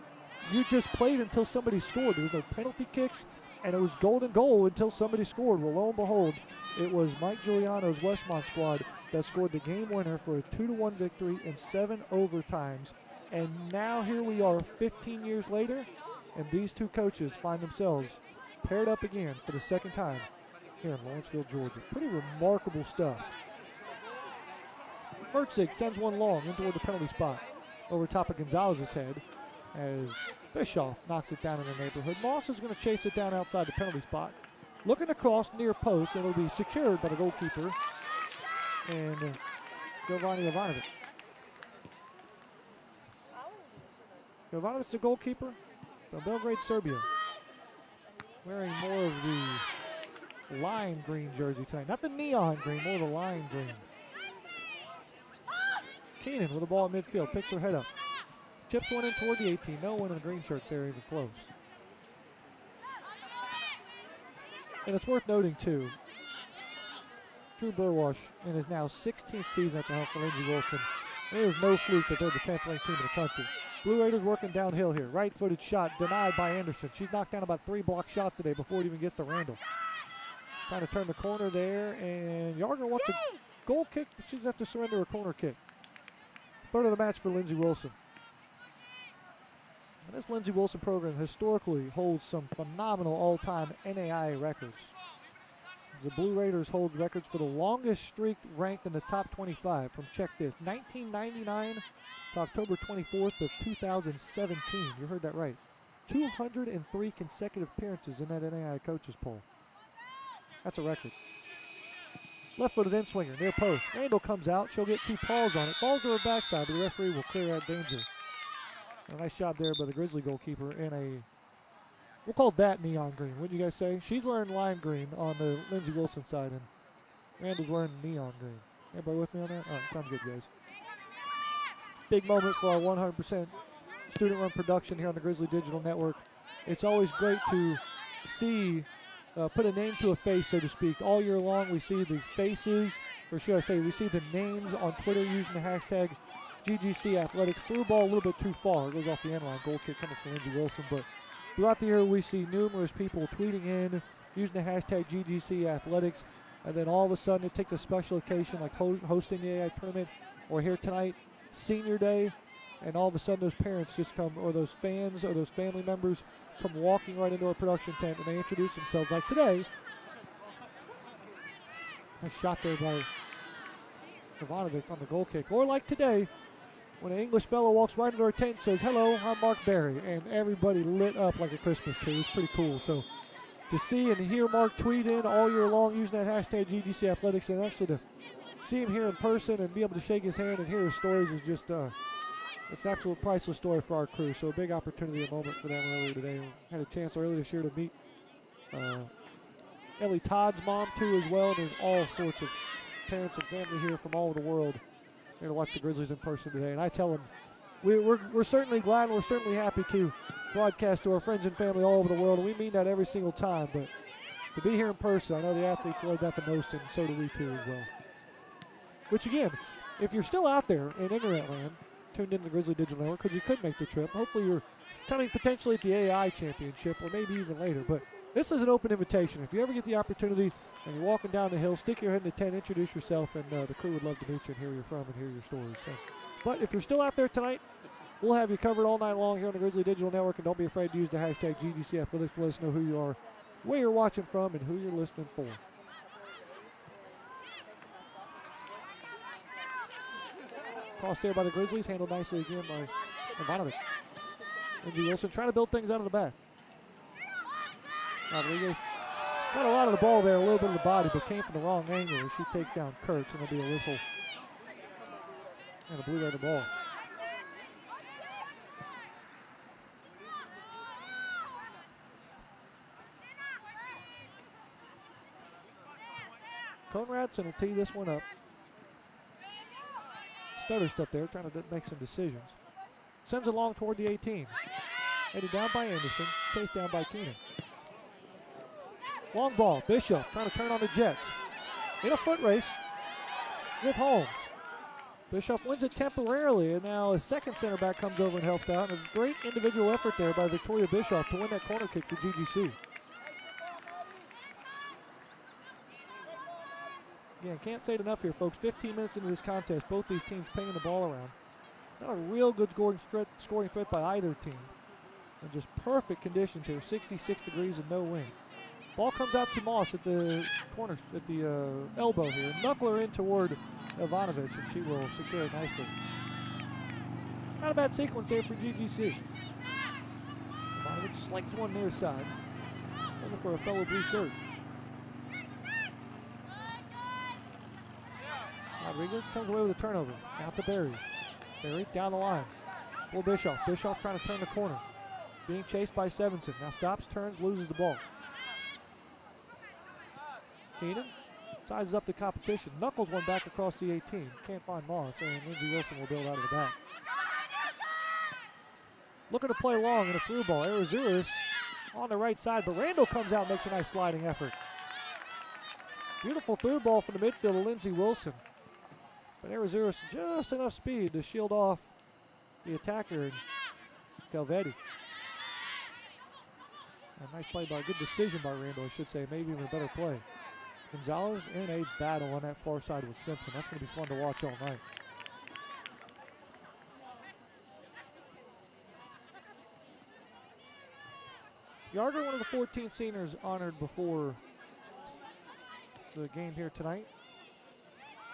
S2: you just played until somebody scored. There was no penalty kicks, and it was golden goal until somebody scored. Well, lo and behold, it was Mike Giuliano's Westmont squad that scored the game winner for a 2-1 victory in 7 overtimes. And now here we are 15 years later, and these two coaches find themselves paired up again for the second time here in Lawrenceville, Georgia. Pretty remarkable stuff. Mertzig sends one long in toward the penalty spot over top of Gonzalez's head as Bischoff knocks it down in the neighborhood. Moss is going to chase it down outside the penalty spot. Looking across near post, and it'll be secured by the goalkeeper and Giovanni Ivanovic. Jovanovic, the goalkeeper from Belgrade, Serbia, wearing more of the lime green jersey tonight. Not the neon green, more the lime green. Keenan with the ball at midfield, picks her head up. Chips one in toward the 18. No one in the green shirts there even close. And it's worth noting, too, Drew Bruwash in his now 16th season at the helm for Lindsey Wilson. There is no fluke that they're the 10th ranked team in the country. Blue Raiders working downhill here. Right-footed shot denied by Anderson. She's knocked down about 3 block shots today before it even gets to Randall. Trying to turn the corner there, and Yarger wants goal kick, but she's have to surrender a corner kick. Third of the match for Lindsey Wilson. And this Lindsey Wilson program historically holds some phenomenal all-time NAIA records. The Blue Raiders hold records for the longest streak ranked in the top 25 from, check this, 1999 to October 24th of 2017. You heard that right. 203 consecutive appearances in that NAIA coaches poll. That's a record. Left-footed in-swinger, near post. Randall comes out. She'll get 2 paws on it. Falls to her backside, but the referee will clear out danger. A nice job there by the Grizzly goalkeeper in a, we'll call that neon green. Wouldn't you guys say? She's wearing lime green on the Lindsey Wilson side, and Randall's wearing neon green. Everybody with me on that? All right, sounds good, guys. Big moment for our 100% student-run production here on the Grizzly Digital Network. It's always great to see, put a name to a face, so to speak. All year long, we see the faces, or should I say, we see the names on Twitter using the hashtag GGC Athletics. Threw the ball a little bit too far. It goes off the end line. Goal kick coming from Lindsey Wilson. But throughout the year, we see numerous people tweeting in, using the hashtag GGC Athletics. And then all of a sudden, it takes a special occasion like hosting the AI tournament, or here tonight, Senior Day. And all of a sudden, those parents just come, or those fans, or those family members come walking right into our production tent, and they introduce themselves. Like today, nice shot there by Ivanovic on the goal kick. Or like today, when an English fellow walks right into our tent and says, "Hello, I'm Mark Barry," and everybody lit up like a Christmas tree. It was pretty cool. So to see and hear Mark tweet in all year long using that hashtag GGC Athletics, and actually to see him here in person and be able to shake his hand and hear his stories is just it's an absolute priceless story for our crew. So a big opportunity, a moment for them earlier today. We had a chance earlier this year to meet Ellie Todd's mom too as well, and there's all sorts of parents and family here from all over the world here to watch the Grizzlies in person today. And I tell them we're certainly glad and we're certainly happy to broadcast to our friends and family all over the world, and we mean that every single time. But to be here in person, I know the athletes love that the most, and so do we too as well. Which again, if you're still out there in internet land, tuned into the Grizzly Digital Network, because you could make the trip. Hopefully you're coming potentially at the AI Championship or maybe even later. But this is an open invitation. If you ever get the opportunity and you're walking down the hill, stick your head in the tent, introduce yourself, and the crew would love to meet you and hear you're from and hear your stories. So, but if you're still out there tonight, we'll have you covered all night long here on the Grizzly Digital Network, and don't be afraid to use the hashtag GGC Athletics to let us know who you are, where you're watching from, and who you're listening for. Cross there by the Grizzlies, handled nicely again by Ivanovic. Lindsey Wilson trying to build things out of the back. Rodriguez got a lot of the ball there, a little bit of the body, but came from the wrong angle as she takes down Kurtz, and it'll be a whistle and a Blue Raider ball. Conradson will tee this one up. Stutter step there, trying to make some decisions. Sends it long toward the 18. Headed down by Anderson, chased down by Keenan. Long ball, Bishop trying to turn on the Jets. In a foot race with Holmes. Bishop wins it temporarily, and now a second center back comes over and helps out. And a great individual effort there by Victoria Bishop to win that corner kick for GGC. Again, can't say it enough here, folks. 15 minutes into this contest, both these teams pinging the ball around. Not a real good scoring threat by either team. And just perfect conditions here, 66 degrees and no wind. Ball comes out to Moss at the corner, at the elbow here. Knuckler in toward Ivanovic, and she will secure it nicely. Not a bad sequence there for GGC. Ivanovic slings one near side. Looking for a fellow blue shirt. Rodriguez comes away with a turnover. Out to Barry. Barry down the line. Pull Bischoff. Bischoff trying to turn the corner. Being chased by Sevenson. Now stops, turns, loses the ball. Keenan sizes up the competition. Knuckles one back across the 18. Can't find Moss, and Lindsey Wilson will build out of the back. Looking to play long in a through ball. Arazuris on the right side, but Randall comes out and makes a nice sliding effort. Beautiful through ball from the midfielder, Lindsey Wilson. But Arazuris just enough speed to shield off the attacker, Galvetti. A nice play by, good decision by Randall, I should say. Maybe even a better play. Gonzalez in a battle on that far side with Simpson. That's going to be fun to watch all night. Yarger, one of the 14 seniors honored before the game here tonight.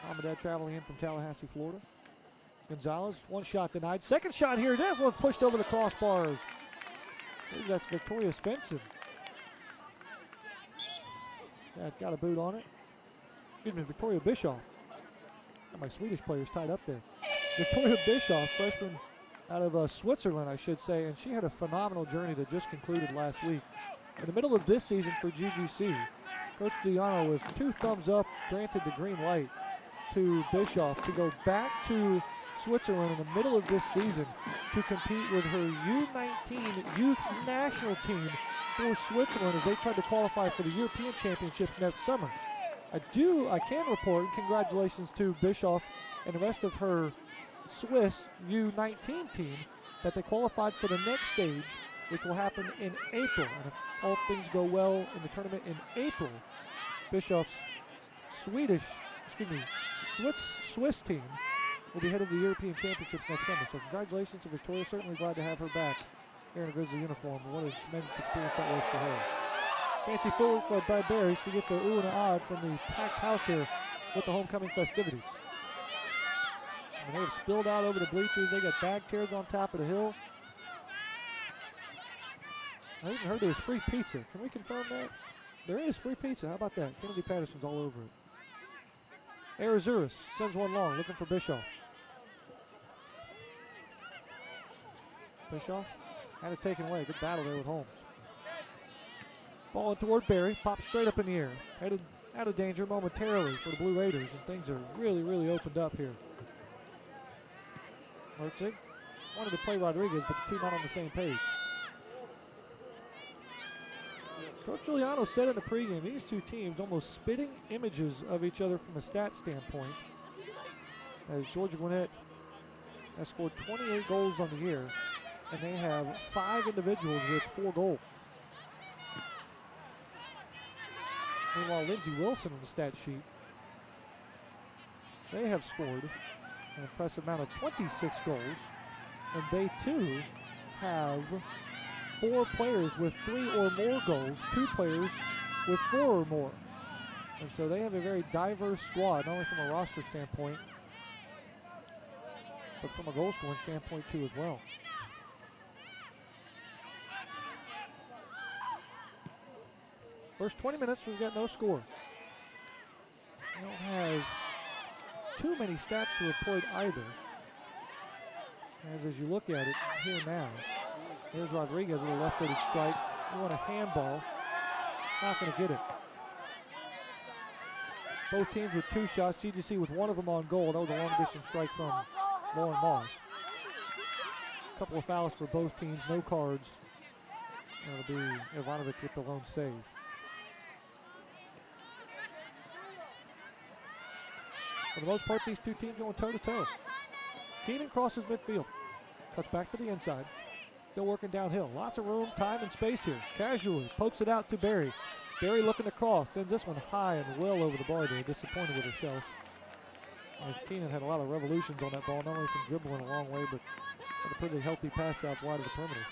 S2: Mom and Dad traveling in from Tallahassee, Florida. Gonzalez, one shot denied. Second shot here, that one pushed over the crossbars. I believe that's Victoria Svensson. Yeah, got a boot on it. Excuse me, Victoria Bischoff. Got my Swedish players tied up there. Victoria Bischoff, freshman out of Switzerland, I should say, and she had a phenomenal journey that just concluded last week. In the middle of this season for GGC, Coach Giuliano with 2 thumbs up granted the green light to Bischoff to go back to Switzerland in the middle of this season to compete with her U19 youth national team for Switzerland as they tried to qualify for the European Championships next summer. I can report congratulations to Bischoff and the rest of her Swiss U19 team that they qualified for the next stage, which will happen in April. And if all things go well in the tournament in April, Bischoff's Swiss team will be headed to the European Championships next summer. So congratulations to Victoria. Certainly glad to have her back here in a Grizzly uniform. What a tremendous experience that was for her. Fancy forward for Barry. She gets a ooh and a odd from the packed house here with the homecoming festivities. And they have spilled out over the bleachers. They got bag chairs on top of the hill. I even heard there was free pizza. Can we confirm that? There is free pizza. How about that? Kennedy Patterson's all over it. Arazuris sends one long, looking for Bischoff. Bischoff had it taken away. Good battle there with Holmes. Ball toward Barry. Pops straight up in the air. Headed out of danger momentarily for the Blue Raiders, and things are really, really opened up here. Mertzig wanted to play Rodriguez, but the two not on the same page. Coach Giuliano said in the pregame, these two teams almost spitting images of each other from a stat standpoint, as Georgia Gwinnett has scored 28 goals on the year, and they have 5 individuals with 4 goals. Meanwhile, Lindsey Wilson on the stat sheet, they have scored an impressive amount of 26 goals, and they too have 4 players with 3 or more goals, 2 players with 4 or more. And so they have a very diverse squad, not only from a roster standpoint, but from a goal scoring standpoint too as well. First 20 minutes, we've got no score. We don't have too many stats to report either. As you look at it here now, there's Rodriguez with a left-footed strike. We want a handball. Not going to get it. Both teams with 2 shots. GGC with 1 of them on goal. That was a long-distance strike from Lauren Moss. A couple of fouls for both teams. No cards. It'll be Ivanovic with the lone save. For the most part, these two teams going toe-to-toe. Keenan crosses midfield. Cuts back to the inside. Still working downhill. Lots of room, time, and space here. Casually pokes it out to Barry. Barry looking to cross. Sends this one high and well over the bar there. Disappointed with herself. As Keenan had a lot of revolutions on that ball, not only from dribbling a long way, but had a pretty healthy pass out wide of the perimeter.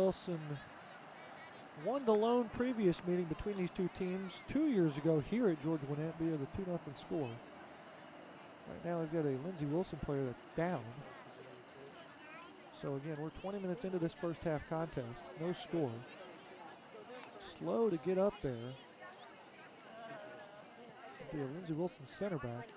S2: Wilson won the lone previous meeting between these two teams 2 years ago here at Georgia Gwinnett via the 2-0 score. Right now we've got a Lindsey Wilson player that's down. So again, we're 20 minutes into this first half contest. No score. Slow to get up there. It'll be a Lindsey Wilson center back.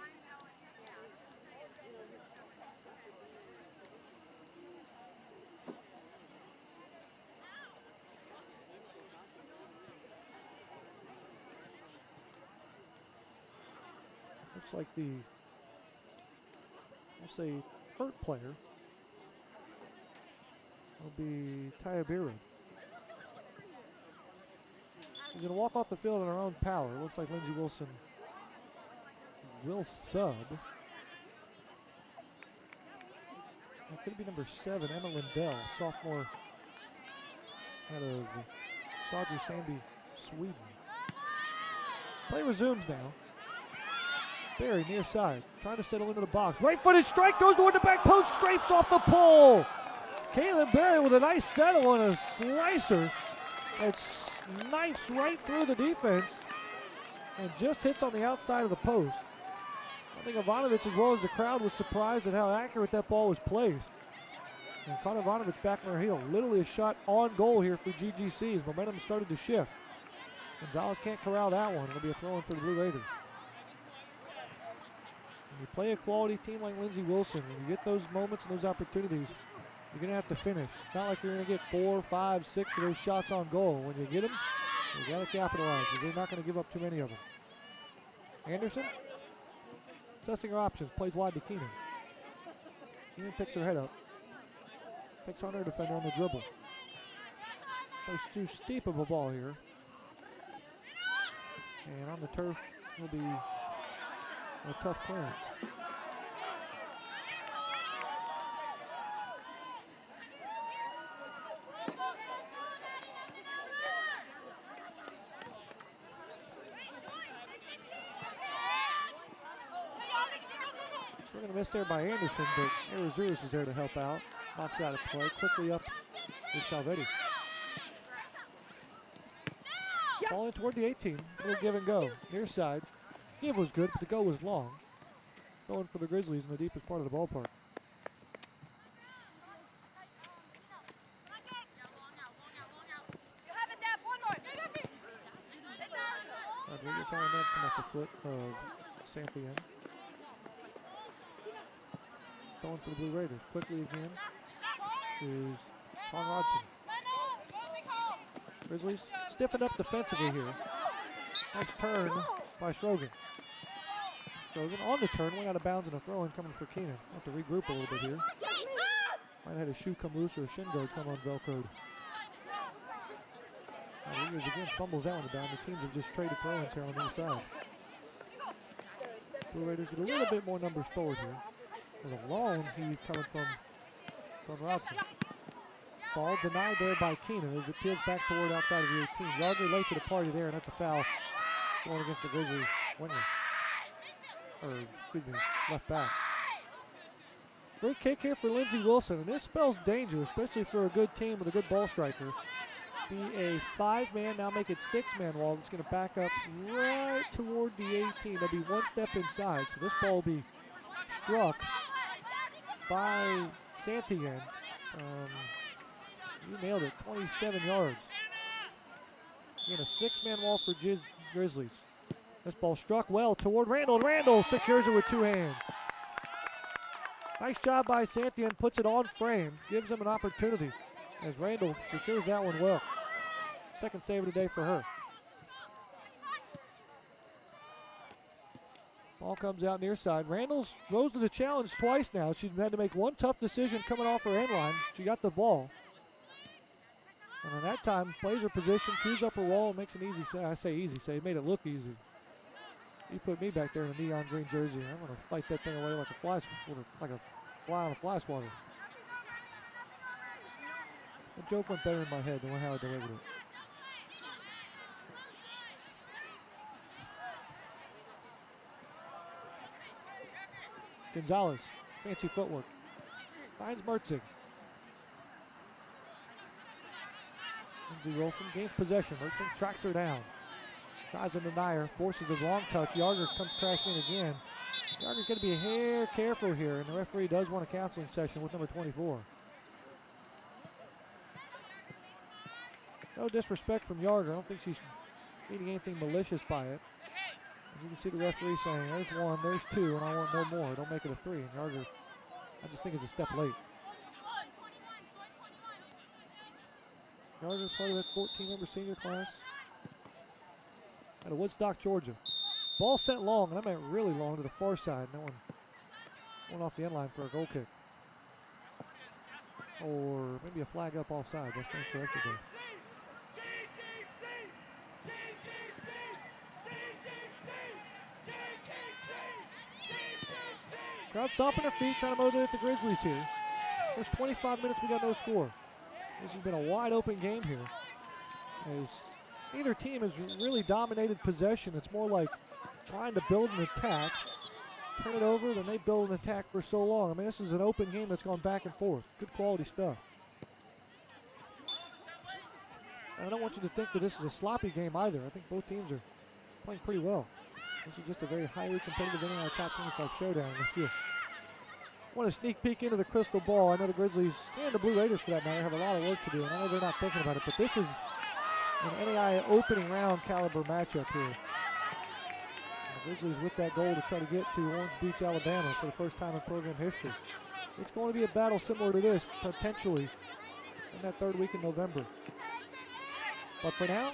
S2: Looks like the, we'll say, hurt player will be Tayabira. He's going to walk off the field on her own power. Looks like Lindsey Wilson will sub. That could be number 7, Emma Lindell, sophomore out of Saudry Sandby, Sweden. Play resumes now. Barry near side, trying to settle into the box. Right-footed strike, goes toward the back post, scrapes off the pole. Caitlin Barry with a nice settle on a slicer. It knifes right through the defense and just hits on the outside of the post. I think Ivanovic, as well as the crowd, was surprised at how accurate that ball was placed. And caught Ivanovic back on her heel. Literally a shot on goal here for GGC as momentum started to shift. Gonzalez can't corral that one. It'll be a throw-in for the Blue Raiders. When you play a quality team like Lindsey Wilson, when you get those moments and those opportunities, you're going to have to finish. It's not like you're going to get 4, 5, 6 of those shots on goal. When you get them, you got to capitalize because they're not going to give up too many of them. Anderson, assessing her options, plays wide to Keenan. Keenan picks her head up. Picks on her defender on the dribble. Plays too steep of a ball here. And on the turf will be a tough clearance. Swing and a miss there by Anderson, but Arizurus is there to help out. Knocks out of play. Quickly up is Calvetti. Ball in toward the 18. Little give and go. Near side. Give was good, but the go was long. Going for the Grizzlies in the deepest part of the ballpark. Rodriguez having that come off the foot of Sampian. Going for the Blue Raiders. Quickly again is Conradson. Grizzlies stiffened up defensively here. Nice turn by Strogan. Strogan on the turn, went out of bounds and a throw-in coming for Keenan. Have to regroup a little bit here. Might have had a shoe come loose or a shin guard come unvelcroed. Rodriguez again fumbles out on the bound. The teams have just traded throw-ins here on the inside. Blue Raiders get a little bit more numbers forward here. There's a long heave coming from Conradson. Ball denied there by Keenan as it peels back toward outside of the 18. Yardley late to the party there, and that's a foul going against the Grizzly winger. Or, excuse me, left back. Great kick here for Lindsey Wilson, and this spells danger, especially for a good team with a good ball striker. Be a 5-man, now make it 6-man wall that's going to back up right toward the 18. They'll be one step inside, so this ball will be struck by Santian. You nailed it, 27 yards. Again, a 6-man wall for Grizzlies. This ball struck well toward Randall. Randall secures it with 2 hands. Nice job by Santian, puts it on frame, gives him an opportunity as Randall secures that one well. Second save of the day for her. Ball comes out near side. Randall's rose to the challenge twice now. She had to make one tough decision coming off her end line. She got the ball. And on that time, plays her position, cues up her wall, and makes an easy save. I say easy save, made it look easy. You put me back there in a neon green jersey, I'm going to fight that thing away like a fly on a fly swatter. The joke went better in my head than how I delivered it. Gonzalez, fancy footwork. Finds Mertzig. Lindsey Wilson gains possession. Mertzig tracks her down. Tries to deny her, forces a long touch. Yarger comes crashing in again. Yarger's going to be a hair careful here, and the referee does want a counseling session with number 24. No disrespect from Yarger. I don't think she's meaning anything malicious by it. And you can see the referee saying, there's 1, there's 2, and I want no more. Don't make it a 3. And Yarger, I just think, is a step late. Yarger, part of that 14-member senior class out of Woodstock, Georgia. Ball sent long, and I meant really long to the far side. That one went off the end line for a goal kick. or maybe a flag up offside. That's not corrected there. Crowd stomping their feet, trying to motivate the Grizzlies here. First 25 minutes, we got no score. This has been a wide open game here, as neither team has really dominated possession. It's more like trying to build an attack, turn it over, then they build an attack for so long. I mean, this is an open game that's gone back and forth. Good quality stuff. And I don't want you to think that this is a sloppy game either. I think both teams are playing pretty well. This is just a very highly competitive NAIA top 25 showdown. If you want to sneak peek into the crystal ball, I know the Grizzlies and the Blue Raiders, for that matter, have a lot of work to do, and I know they're not thinking about it, but this is an NAIA opening round caliber matchup here. The Grizzlies with that goal to try to get to Orange Beach, Alabama for the first time in program history. It's going to be a battle similar to this, potentially, in that third week in November. But for now,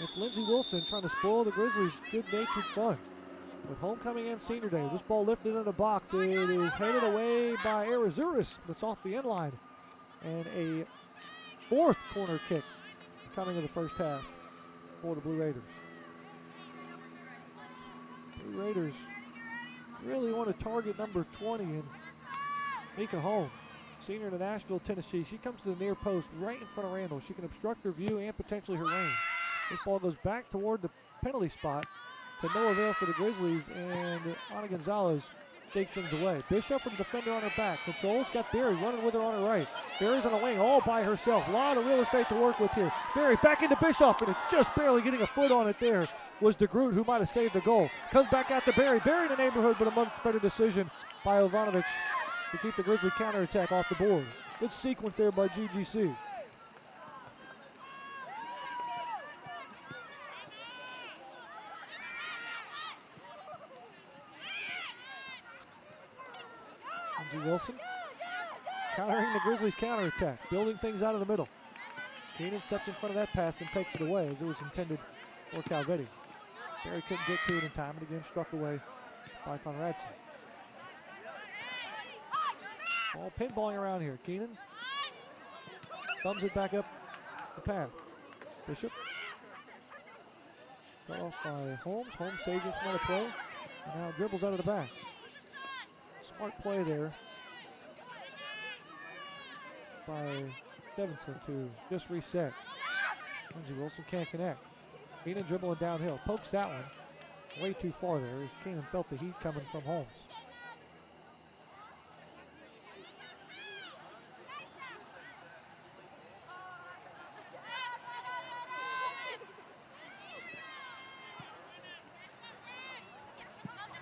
S2: it's Lindsey Wilson trying to spoil the Grizzlies' good-natured fun. With homecoming and senior day, this ball lifted in the box. It is headed away by Arizuris. That's off the end line. And a fourth corner kick coming in the first half for the Blue Raiders. Blue Raiders really want to target number 20 and Mika Holm, senior to Nashville, Tennessee. She comes to the near post right in front of Randall. She can obstruct her view and potentially her range. This ball goes back toward the penalty spot to no avail for the Grizzlies, and Ana Gonzalez takes things away. Bishop with the defender on her back. Controls, got Berry running with her on her right. Berry's on the wing all by herself. A lot of real estate to work with here. Berry back into Bishop, and just barely getting a foot on it there was DeGroot, who might have saved the goal. Comes back out to Berry. Berry in the neighborhood, but a much better decision by Ovanovich to keep the Grizzly counterattack off the board. Good sequence there by GGC. Lindsey Wilson countering the Grizzlies' counterattack, building things out of the middle. Keenan steps in front of that pass and takes it away as it was intended for Calvetti. Berry couldn't get to it in time, and again struck away by Conradson. Ball pinballing around here. Keenan thumbs it back up the pad. Bishop cut off by Holmes. Holmes saves it from out of play, and now dribbles out of the back. Smart play there by Devinson to just reset. Lindsey Wilson can't connect. Keenan dribbling downhill. Pokes that one way too far there as Keenan felt the heat coming from Holmes.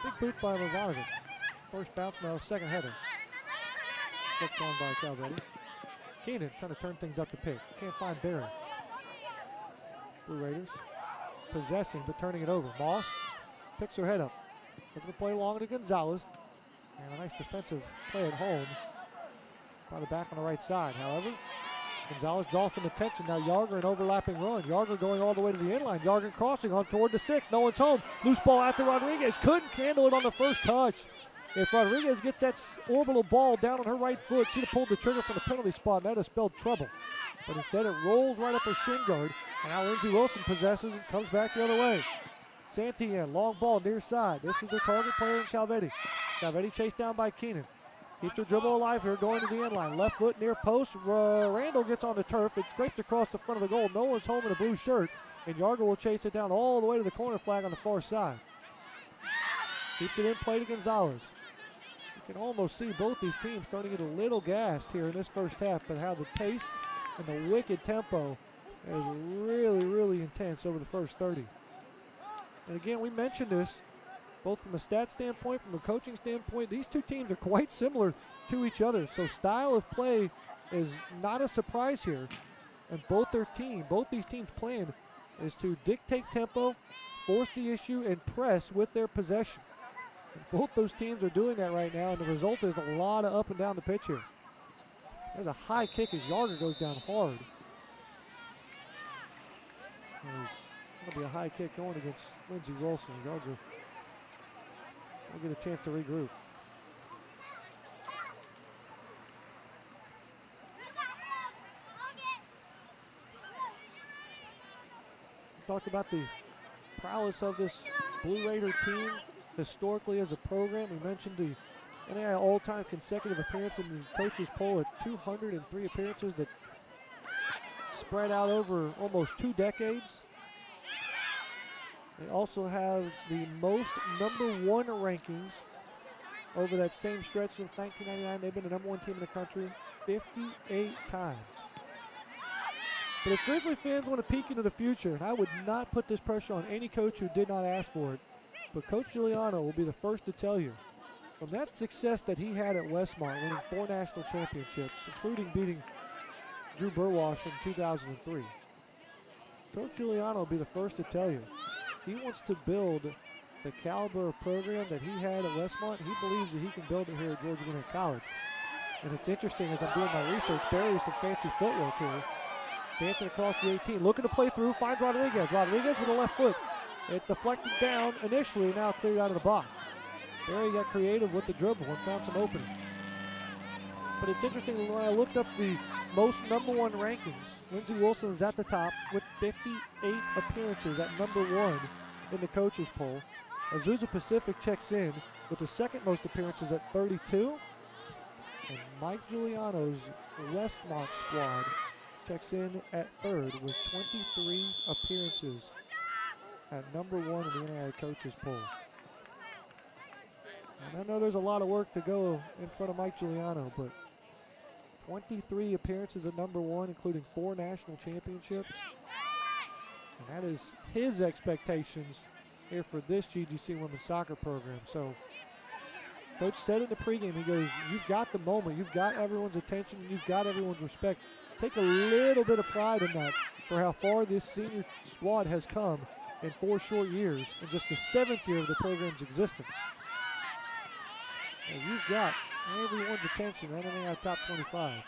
S2: Big boot by Ivanovic. First bounce, now second header. Looked on by Calvetti. Keenan trying to turn things up the pick. Can't find Barry. Blue Raiders possessing but turning it over. Moss picks her head up. Looking to play long to Gonzalez. And a nice defensive play at home by the back on the right side. However, Gonzalez draws some attention. Now Yarger an overlapping run. Yarger going all the way to the inline. Yarger crossing on toward the 6. No one's home. Loose ball out to Rodriguez. Couldn't handle it on the first touch. If Rodriguez gets that orbital ball down on her right foot, she'd have pulled the trigger from the penalty spot, and that would have spelled trouble. But instead, it rolls right up her shin guard, and now Lindsey Wilson possesses and comes back the other way. Santillan, long ball near side. This is their target player in Calvetti. Calvetti chased down by Keenan. Keeps her dribble alive here, going to the end line. Left foot near post. Randall gets on the turf. It scraped across the front of the goal. No one's home in a blue shirt, and Yarger will chase it down all the way to the corner flag on the far side. Keeps it in play to Gonzalez. You can almost see both these teams starting to get a little gassed here in this first half, but how the pace and the wicked tempo is really, really intense over the first 30. And again, we mentioned this, both from a stat standpoint, from a coaching standpoint, these two teams are quite similar to each other. So style of play is not a surprise here. And both these teams' plan is to dictate tempo, force the issue, and press with their possession. Both those teams are doing that right now, and the result is a lot of up and down the pitch here. There's a high kick as Yarger goes down hard. There's going to be a high kick going against Lindsey Wilson. Yarger will get a chance to regroup. talked about the prowess of this Blue Raider team historically as a program. We mentioned the NAIA all-time consecutive appearance in the coaches poll at 203 appearances that spread out over almost 2 decades. They also have the most #1 rankings over that same stretch since 1999. They've been the #1 team in the country 58 times. But if Grizzly fans want to peek into the future, and I would not put this pressure on any coach who did not ask for it, but Coach Giuliano will be the first to tell you, from that success that he had at Westmont, winning 4 national championships, including beating Drew Burwash in 2003, Coach Giuliano will be the first to tell you he wants to build the caliber of program that he had at Westmont. He believes that he can build it here at Georgia Gwinnett College. And it's interesting, as I'm doing my research, Barry's some fancy footwork here. Dancing across the 18, looking to play through, finds Rodriguez. Rodriguez with a left foot. It deflected down initially, now cleared out of the box. Barry got creative with the dribble and found some opening. But it's interesting, when I looked up the most #1 rankings, Lindsey Wilson is at the top with 58 appearances at #1 in the coaches poll. Azusa Pacific checks in with the second most appearances at 32. And Mike Giuliano's Westmont squad checks in at 3rd with 23 appearances at #1 in the NAIA coaches poll. And I know there's a lot of work to go in front of Mike Giuliano, but 23 appearances at #1, including 4 national championships. And that is his expectations here for this GGC women's soccer program. So Coach said in the pregame, he goes, you've got the moment, you've got everyone's attention, you've got everyone's respect. Take a little bit of pride in that for how far this senior squad has come in 4 short years, in just the 7th year of the program's existence. And you've got everyone's attention at NAIA Top 25.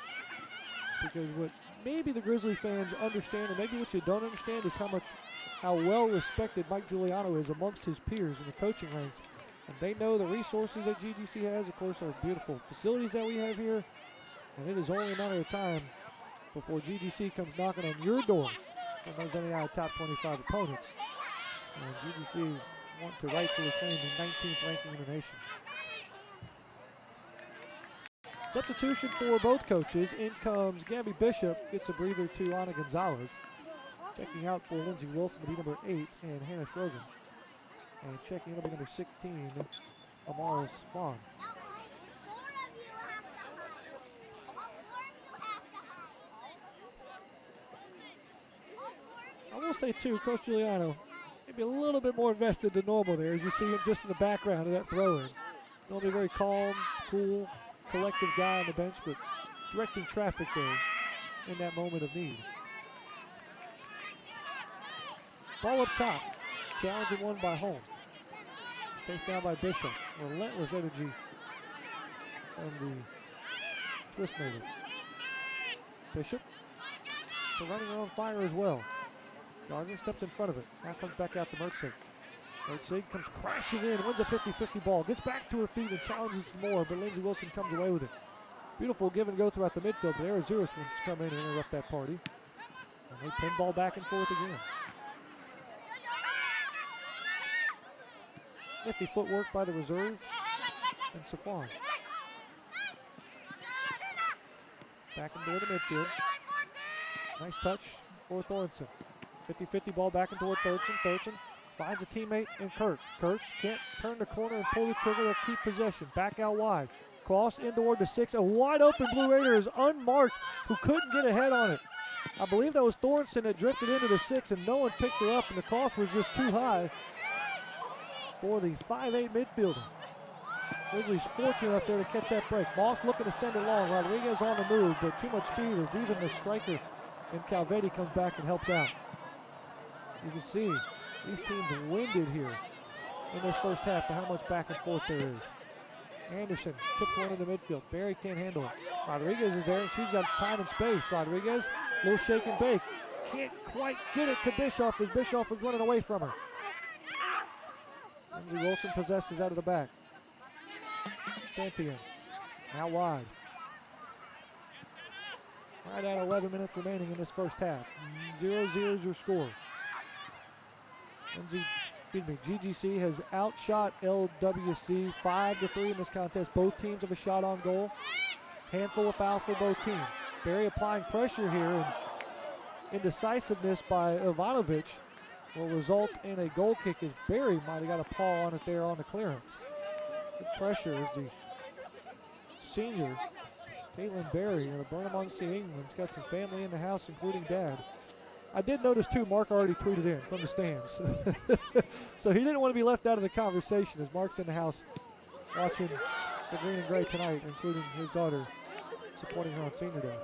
S2: Because what maybe the Grizzly fans understand, and maybe what you don't understand, is how well respected Mike Giuliano is amongst his peers in the coaching ranks. And they know the resources that GGC has, of course, our beautiful facilities that we have here. And it is only a matter of time before GGC comes knocking on your door from those NAIA Top 25 opponents. And GGC want to rightfully claim the 19th ranking in the nation. Substitution for both coaches. In comes Gabby Bishop, gets a breather to Ana Gonzalez. Checking out for Lindsey Wilson to be number 8 and Hannah Schrogen. And checking in to be number 16, Amara Swan. I will say, too, Coach Giuliano maybe a little bit more invested than normal there, as you see him just in the background of that throw-in. Normally very calm, cool, collective guy on the bench, but directing traffic there in that moment of need. Ball up top, challenging one by Holm. Takes down by Bishop. Relentless energy from the Twist native. Bishop, running her own fire as well. Gardner steps in front of it. Now comes back out to Mertzig. Mertzig comes crashing in, wins a 50-50 ball, gets back to her feet and challenges some more, but Lindsey Wilson comes away with it. Beautiful give and go throughout the midfield, but Arizurus wants to come in and interrupt that party. And they pinball back and forth again. Nifty footwork by the reserve and Safon. Back and toward the midfield. Nice touch for Thornton. 50-50 ball back and toward Thurchin. Thurchin finds a teammate in Kirk. Kirk can't turn the corner and pull the trigger or keep possession. Back out wide. Cross in toward the 6. A wide open Blue Raider is unmarked, who couldn't get a head on it. I believe that was Thornton that drifted into the 6 and no one picked her up, and the cross was just too high for the 5'8 midfielder. Grizzlies fortunate enough there to catch that break. Moss looking to send it long. Rodriguez on the move, but too much speed as even the striker in Calvetti comes back and helps out. You can see these teams are winded here in this first half for how much back and forth there is. Anderson tips one in the midfield. Barry can't handle it. Rodriguez is there, and she's got time and space. Rodriguez, little shake and bake. Can't quite get it to Bischoff as Bischoff was running away from her. Lindsey Wilson possesses out of the back. Sampion now wide. Right at 11 minutes remaining in this first half. 0-0 is your score. GGC has outshot LWC 5-3 in this contest. Both teams have a shot on goal. Handful of fouls for both teams. Berry applying pressure here, and indecisiveness by Ivanovic will result in a goal kick as Berry might have got a paw on it there on the clearance. Good pressure as the senior, Caitlin Berry, going to Burnham-on-Sea, England's got some family in the house, including dad. I did notice, too, Mark already tweeted in from the stands. So he didn't want to be left out of the conversation as Mark's in the house watching the green and gray tonight, including his daughter supporting her on Senior Day.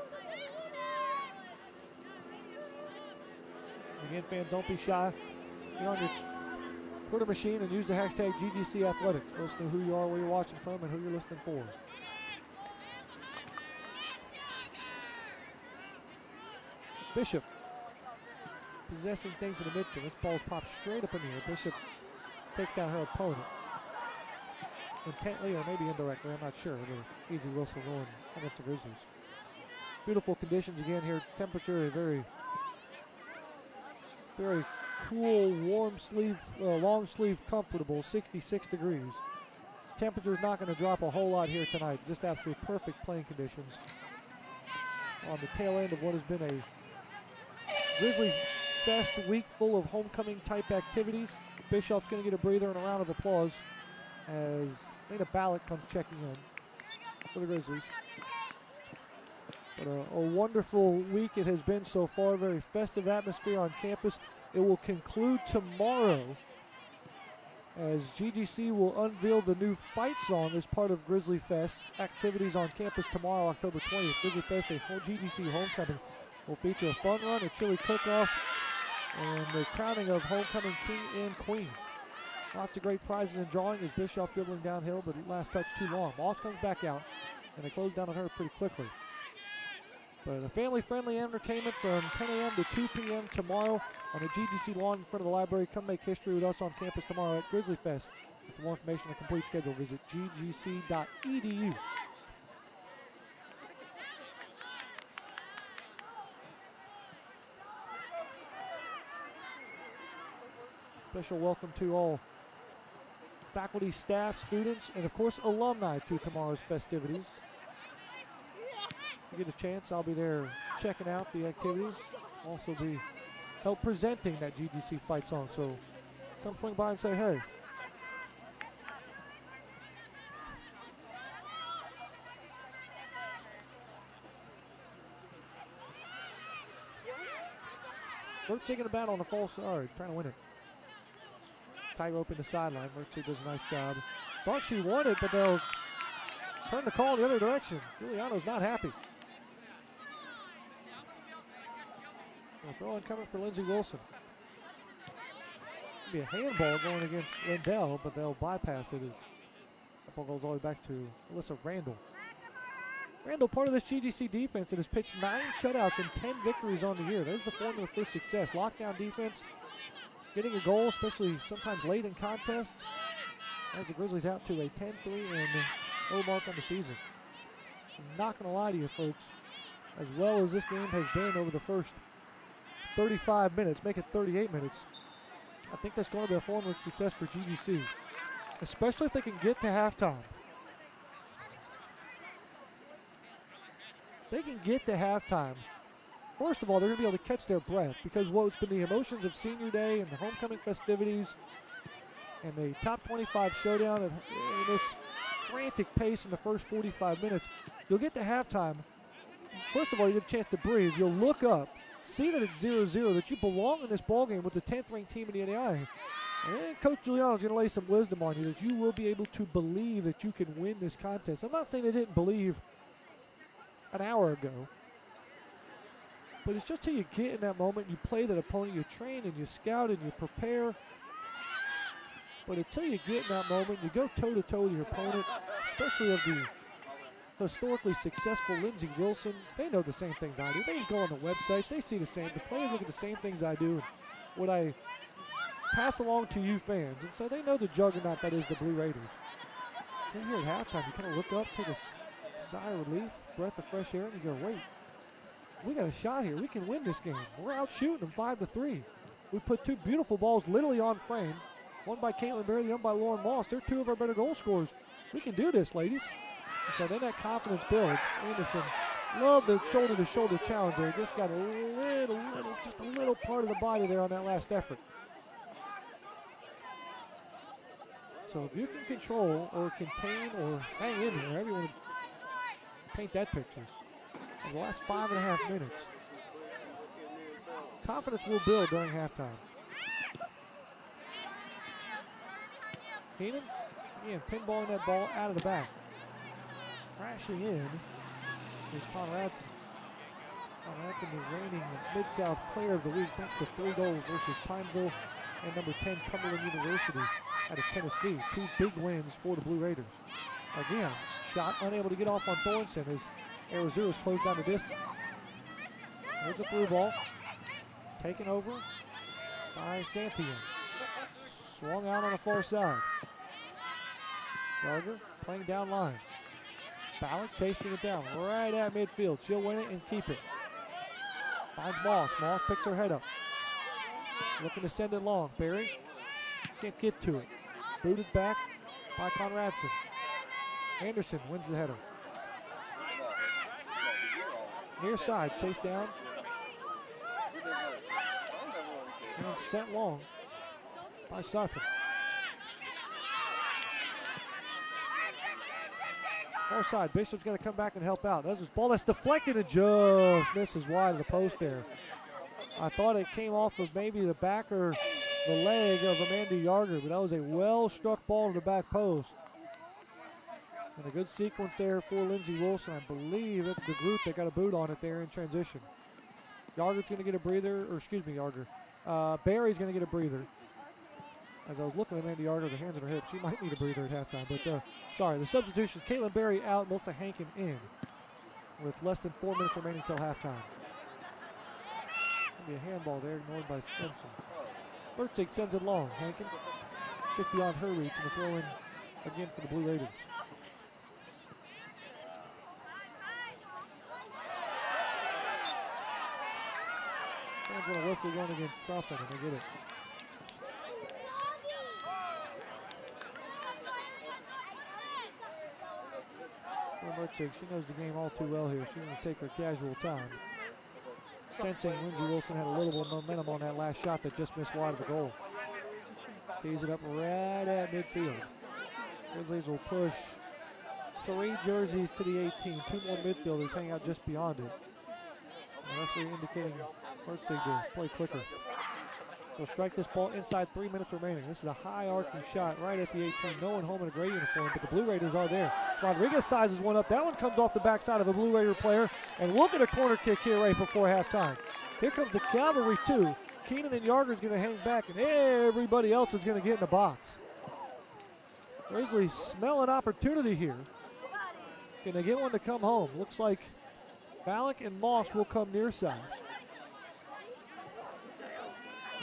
S2: Again, fans, don't be shy. Get on your Twitter machine and use the hashtag GGC Athletics. Let us know who you are, where you're watching from, and who you're listening for. Bishop possessing things in the midfield. This ball's popped straight up in the air. Bishop takes down her opponent. Intently or maybe indirectly, I'm not sure. But easy whistle going against the Grizzlies. Beautiful conditions again here. Temperature very, very cool, warm sleeve, long sleeve, comfortable, 66 degrees. Temperature's not going to drop a whole lot here tonight. Just absolutely perfect playing conditions. On the tail end of what has been a Grizzly Fest week full of homecoming type activities. Bischoff's going to get a breather and a round of applause as Lena Ballot comes checking in for the Grizzlies. But a wonderful week it has been so far. Very festive atmosphere on campus. It will conclude tomorrow as GGC will unveil the new fight song as part of Grizzly Fest activities on campus tomorrow, October 20th. Grizzly Fest, a GGC homecoming, will feature a fun run, a chili cook-off, and the crowning of homecoming king and queen. Lots of great prizes and drawing as Bischoff dribbling downhill, but last touch too long. Moss comes back out, and they close down on her pretty quickly. But a family-friendly entertainment from 10 a.m. to 2 p.m. tomorrow on the GGC lawn in front of the library. Come make history with us on campus tomorrow at Grizzly Fest. For more information on the complete schedule, visit ggc.edu. Special welcome to all faculty, staff, students, and of course alumni to tomorrow's festivities. If you get a chance, I'll be there checking out the activities. Also be help presenting that GGC fight song, so come swing by and say hey. Bert taking a bat on the false side, trying to win it. Tiger open the sideline. Mertz does a nice job. Thought she won it, but they'll turn the call in the other direction. Giuliano's not happy. Throw in coming for Lindsey Wilson. Be a handball going against Lindell, but they'll bypass it as the ball goes all the way back to Alyssa Randall. Randall, part of this GGC defense that has pitched 9 shutouts and 10 victories on the year. There's the formula for success. Lockdown defense, getting a goal, especially sometimes late in contests, as the Grizzlies out to a 10-3 and low mark on the season. I'm not going to lie to you, folks. As well as this game has been over the first 35 minutes, make it 38 minutes, I think that's going to be a formula of success for GGC, especially if they can get to halftime. They can get to halftime. First of all, they're going to be able to catch their breath because what's been the emotions of Senior Day and the homecoming festivities and the top 25 showdown at this frantic pace in the first 45 minutes, you'll get to halftime. First of all, you get a chance to breathe. You'll look up, see that it's 0-0, that you belong in this ballgame with the 10th ranked team in the NAIA. And Coach Giuliano's going to lay some wisdom on you that you will be able to believe that you can win this contest. I'm not saying they didn't believe an hour ago, but it's just till you get in that moment, you play that opponent, you train and you scout and you prepare. But until you get in that moment, you go toe-to-toe with your opponent, especially of the historically successful Lindsey Wilson. They know the same things I do. They go on the website. They see the same. The players look at the same things I do. What I pass along to you fans. And so they know the juggernaut that is the Blue Raiders. Then here at halftime, you kind of look up, take a sigh of relief, breath of fresh air, and you go, wait, we got a shot here. We can win this game. We're out shooting them 5-3. We put two beautiful balls literally on frame. One by Caitlin Berry, the other by Lauren Moss. They're two of our better goal scorers. We can do this, ladies. So then that confidence builds. Anderson loved the shoulder-to-shoulder challenge there. Just got just a little part of the body there on that last effort. So if you can control or contain or hang in there, however you want to paint that picture, in the last 5.5 minutes, confidence will build during halftime. Keenan, again, pinballing that ball out of the back. Crashing in is Conradson. Conradson, the reigning Mid-South Player of the Week, thanks to 3 goals versus Pineville and number 10 Cumberland University out of Tennessee. 2 big wins for the Blue Raiders. Again, shot unable to get off on Thornton as Arizona's closed down the distance. Here's a through ball. Taken over by Santian. Swung out on the far side. Gardner playing down line. Ballack chasing it down right at midfield. She'll win it and keep it. Finds Moss. Moss picks her head up. Looking to send it long. Berry can't get to it. Booted back by Conradson. Anderson wins the header. Near side, chased down. And sent long by Sutphin. Far side, Bishop's going to come back and help out. That's his ball that's deflected and just misses wide of the post there. I thought it came off of maybe the back or the leg of Amanda Yarger, but that was a well-struck ball to the back post. And a good sequence there for Lindsey Wilson. I believe it's the group that got a boot on it there in transition. Yarger's going to get a breather, or excuse me, Yarger. Barry's going to get a breather. As I was looking at Amanda Yarger, with her hands on her hips, she might need a breather at halftime. But sorry, the substitutions: Caitlin Berry out, Melissa Hankin in, with less than 4 minutes remaining till halftime. Be a handball there, ignored by Stinson. Lertig sends it long. Hankin just beyond her reach, and a throw in again for the Blue Raiders. Fans want to whistle one against Sutphin, and they get it. Lertig, she knows the game all too well here. She's going to take her casual time. Sensing Lindsey Wilson had a little bit of momentum on that last shot that just missed wide of the goal. Tees it up right at midfield. Grizzlies will push 3 jerseys to the 18. 2 more midfielders hang out just beyond it. The referee indicating Hertzig to play quicker. They'll strike this ball inside 3 minutes remaining. This is a high arcing shot right at the 18. No one home in a gray uniform, but the Blue Raiders are there. Rodriguez sizes one up. That one comes off the backside of a Blue Raider player. And we'll get a corner kick here right before halftime. Here comes the Cavalry too. Keenan and Yarger's going to hang back, and everybody else is going to get in the box. Grizzlies smell an opportunity here. Can they get one to come home? Looks like Ballack and Moss will come near side.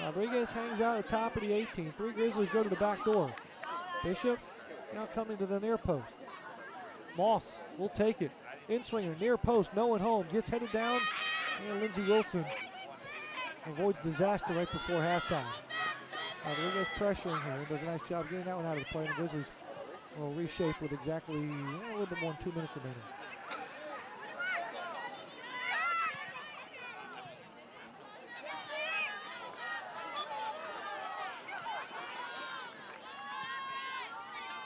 S2: Rodriguez hangs out at the top of the 18. 3 Grizzlies go to the back door. Bishop now coming to the near post. Moss will take it. In-swinger, near post, no one home. Gets headed down, and Lindsey Wilson avoids disaster right before halftime. Rodriguez pressuring here. Does a nice job getting that one out of the play. And the Grizzlies will reshape with exactly a little bit more than 2 minutes remaining.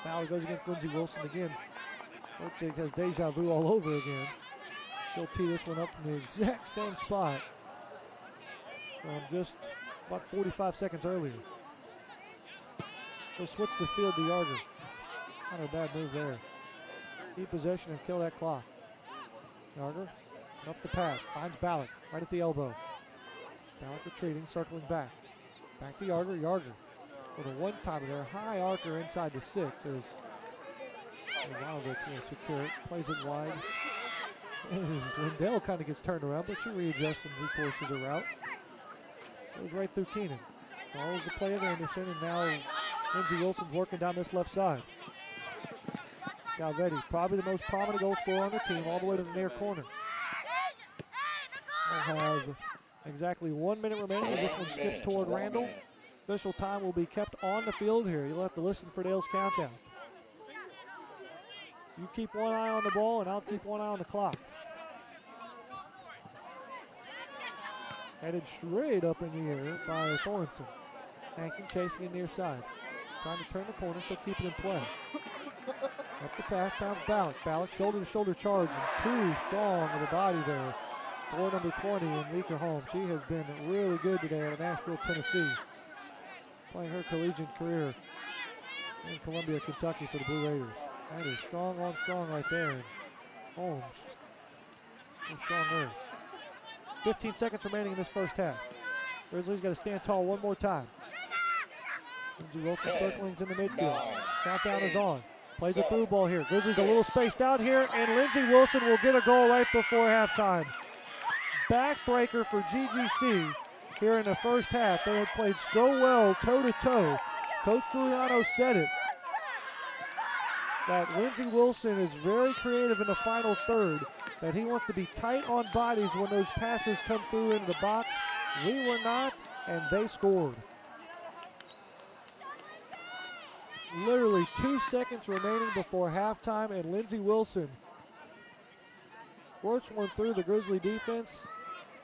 S2: Ballard goes against Lindsey Wilson again. Hertzig has deja vu all over again. She'll tee this one up from the exact same spot from just about 45 seconds earlier. He'll switch the field to Yarger. Not a bad move there. Keep possession and kill that clock. Yarger up the path, finds Ballack right at the elbow. Ballack retreating, circling back. Back to Yarger. Yarger with a one-timer there, high arcer inside the 6 as Wildwood will secure it, plays it wide. As Lindell kind of gets turned around, but she readjusts and recourses her route. Goes right through Keenan. Follows the play of Anderson, and now Lindsey Wilson's working down this left side. Galvetti, probably the most prominent goal scorer on the team, all the way to the near corner. We'll have Exactly 1 minute remaining as this one skips toward Randall. Official time will be kept on the field here. You'll have to listen for Dale's countdown. You keep one eye on the ball, and I'll keep one eye on the clock. Headed straight up in the air by Thornton. Hankin chasing it near side. Trying to turn the corner, so keep it in play. Up the pass, found Ballack. Ballack shoulder-to-shoulder charge, and too strong of a body there for number 20 in Mika Holmes. She has been really good today out of Nashville, Tennessee. Playing her collegiate career in Columbia, Kentucky for the Blue Raiders. That is strong on strong right there. And Holmes, no strong there. 15 seconds remaining in this first half. Grizzlies got to stand tall one more time. Lindsey Wilson circling's in the midfield. Countdown is on. Plays a through ball here. Grizzlies a little spaced out here, and Lindsey Wilson will get a goal right before halftime. Backbreaker for GGC here in the first half. They had played so well toe-to-toe. Coach Giuliano said it, that Lindsey Wilson is very creative in the final third, that he wants to be tight on bodies when those passes come through into the box. We were not, and they scored. Literally 2 seconds remaining before halftime, and Lindsey Wilson works one through the Grizzly defense.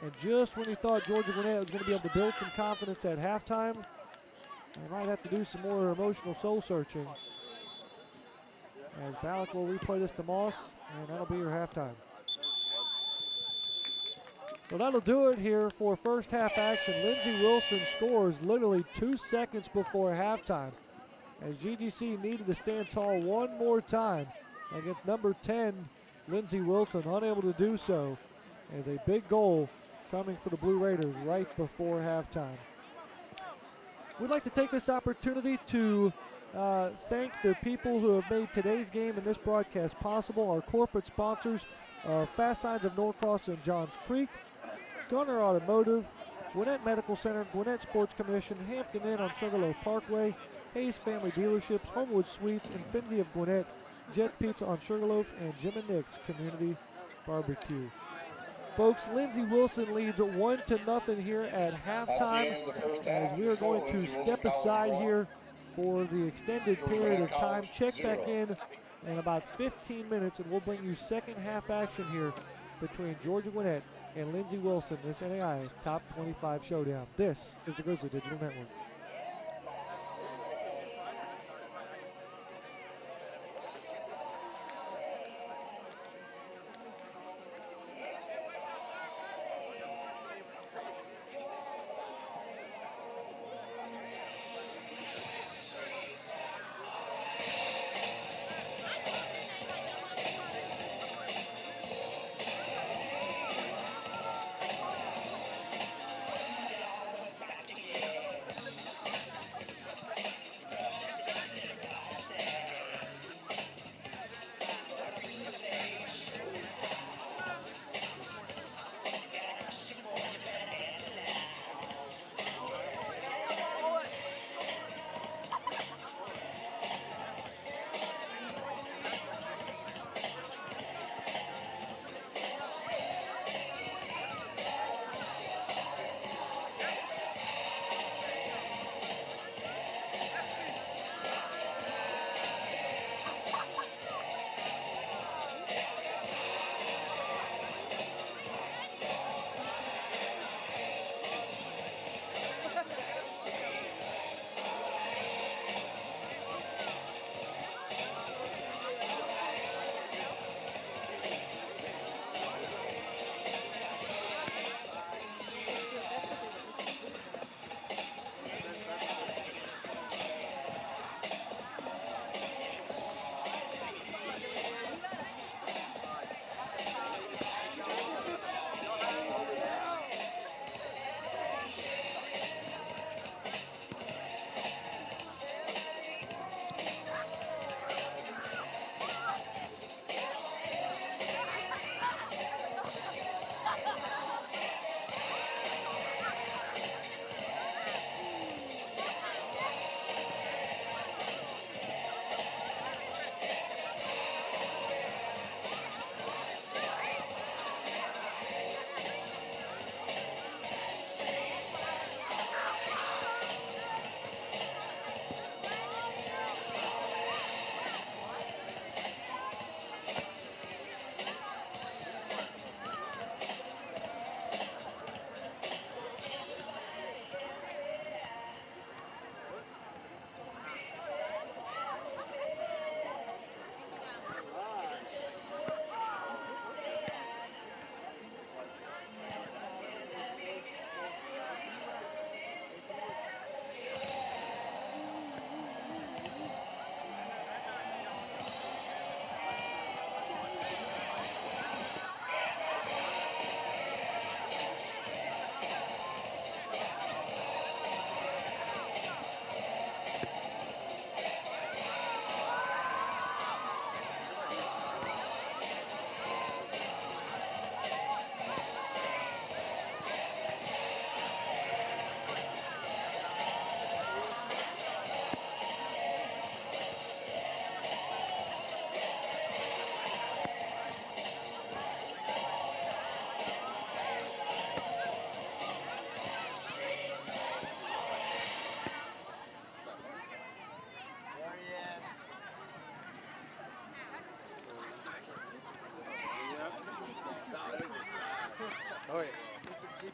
S2: And just when he thought Georgia Gwinnett was going to be able to build some confidence at halftime, they might have to do some more emotional soul searching. As Ballack will replay this to Moss, and that'll be your halftime. Well, that'll do it here for first half action. Lindsey Wilson scores literally 2 seconds before halftime, as GGC needed to stand tall one more time against number 10, Lindsey Wilson, unable to do so. As a big goal coming for the Blue Raiders right before halftime. We'd like to take this opportunity to thank the people who have made today's game and this broadcast possible. Our corporate sponsors, Fast Signs of Norcross and Johns Creek, Gunner Automotive, Gwinnett Medical Center, Gwinnett Sports Commission, Hampton Inn on Sugarloaf Parkway, Hayes Family Dealerships, Homewood Suites, Infinity of Gwinnett, Jet Pizza on Sugarloaf, and Jim and Nick's Community Barbecue. Folks, Lindsey Wilson leads 1-0 here at halftime, as we are going to step aside here for the extended period of time. Check back in about 15 minutes, and we'll bring you second half action here between Georgia Gwinnett and Lindsey Wilson, this NAIA Top 25 Showdown. This is the Grizzly Digital Network.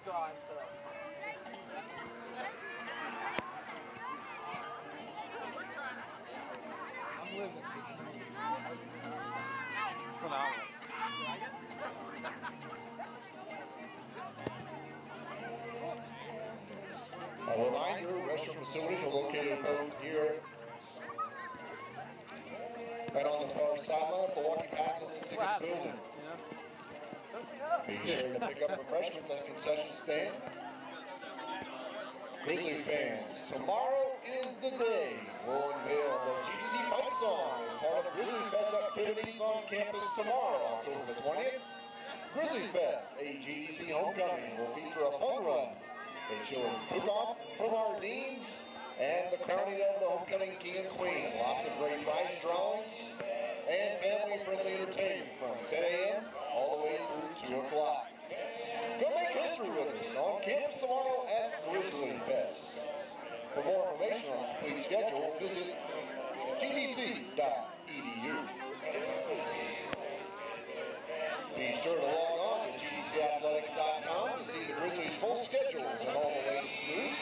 S6: God, so. I'm living. It's phenomenal.
S3: A reminder, restroom facilities are located both here and on the far sideline, walking past the tickets building. Be sure to pick up refreshments at the concession stand. Grizzly fans, tomorrow is the day we'll unveil the GGC fight song as part of Grizzly Fest activities on campus tomorrow, October the 20th. Grizzly Fest, a GGC homecoming, will feature a fun run, a children cook-off from our deans, and the crowning of the homecoming king and queen. Lots of great prize drawings and family-friendly entertainment from 10 a.m. all the way through 2 o'clock. Go make history with us on campus tomorrow at Grizzly Fest. For more information on complete schedule, visit gdc.edu. Be sure to log on to gdcathletics.com to see the Grizzlies' full schedule and all the latest news.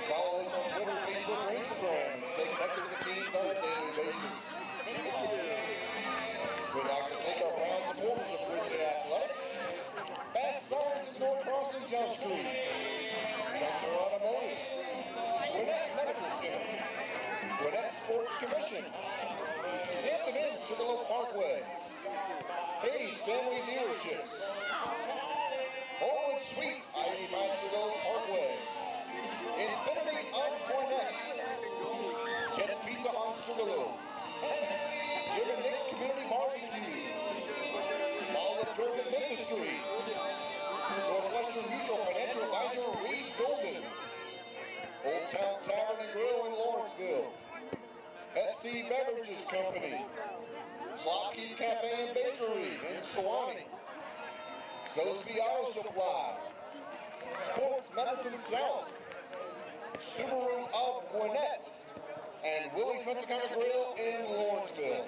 S3: Follow us on Twitter, Facebook, or Instagram and stay connected with the teams on a daily basis. We'd like to thank our proud supporters of Grizzly Athletics. Fast Signs in North Crossing, John Street. Spencer Automotive. Gwinnett Medical Center. Gwinnett Sports Commission. Hampton Inn, Sugarloaf Parkway. Hayes Family Dealerships. Old Suites, 85 Sugarloaf Parkway. Infinity on Gwinnett. Jet's Pizza on Sugarloaf. Jim and Nick's Community Barbecue. Mall of Jordan Dentistry. Northwestern Mutual Financial Advisor Reed Golden. Old Town Tavern and Grill in Lawrenceville. Pepsi Beverages Company. Slotsky's Cafe and Bakery in Sewanee. Sosby Auto Supply. Sports Medicine South. Subaru of Gwinnett. And Willie's Mexicana Grill in Lawrenceville.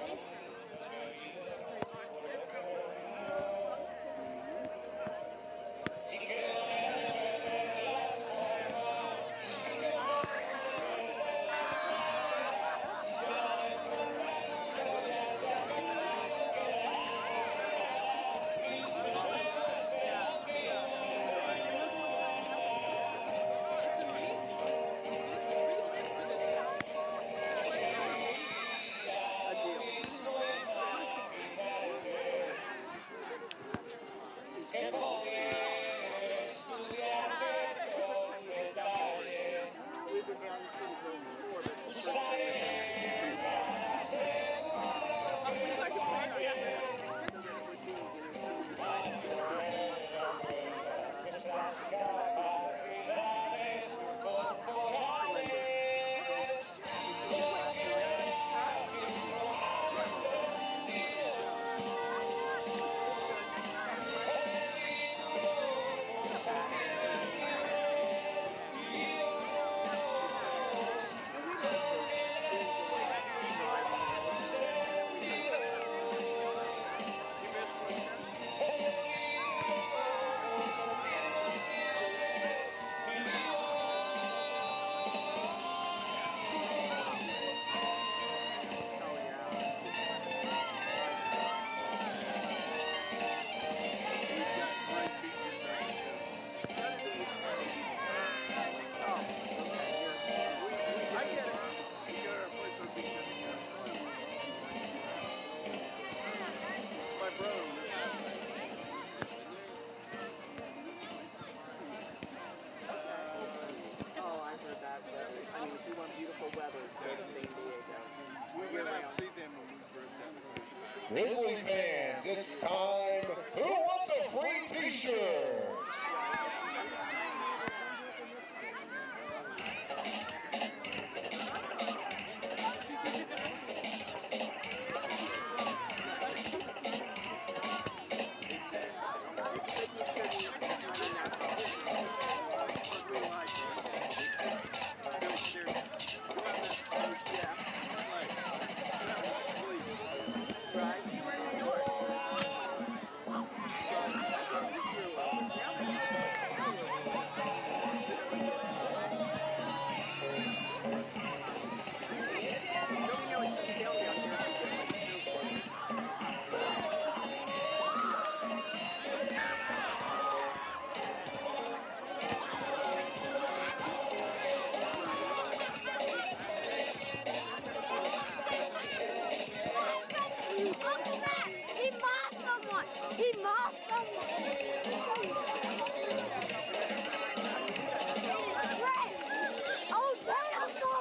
S3: Grizzly fans, it's time. Who wants a free t-shirt?
S7: someone. He mocked someone. Oh, damn, someone.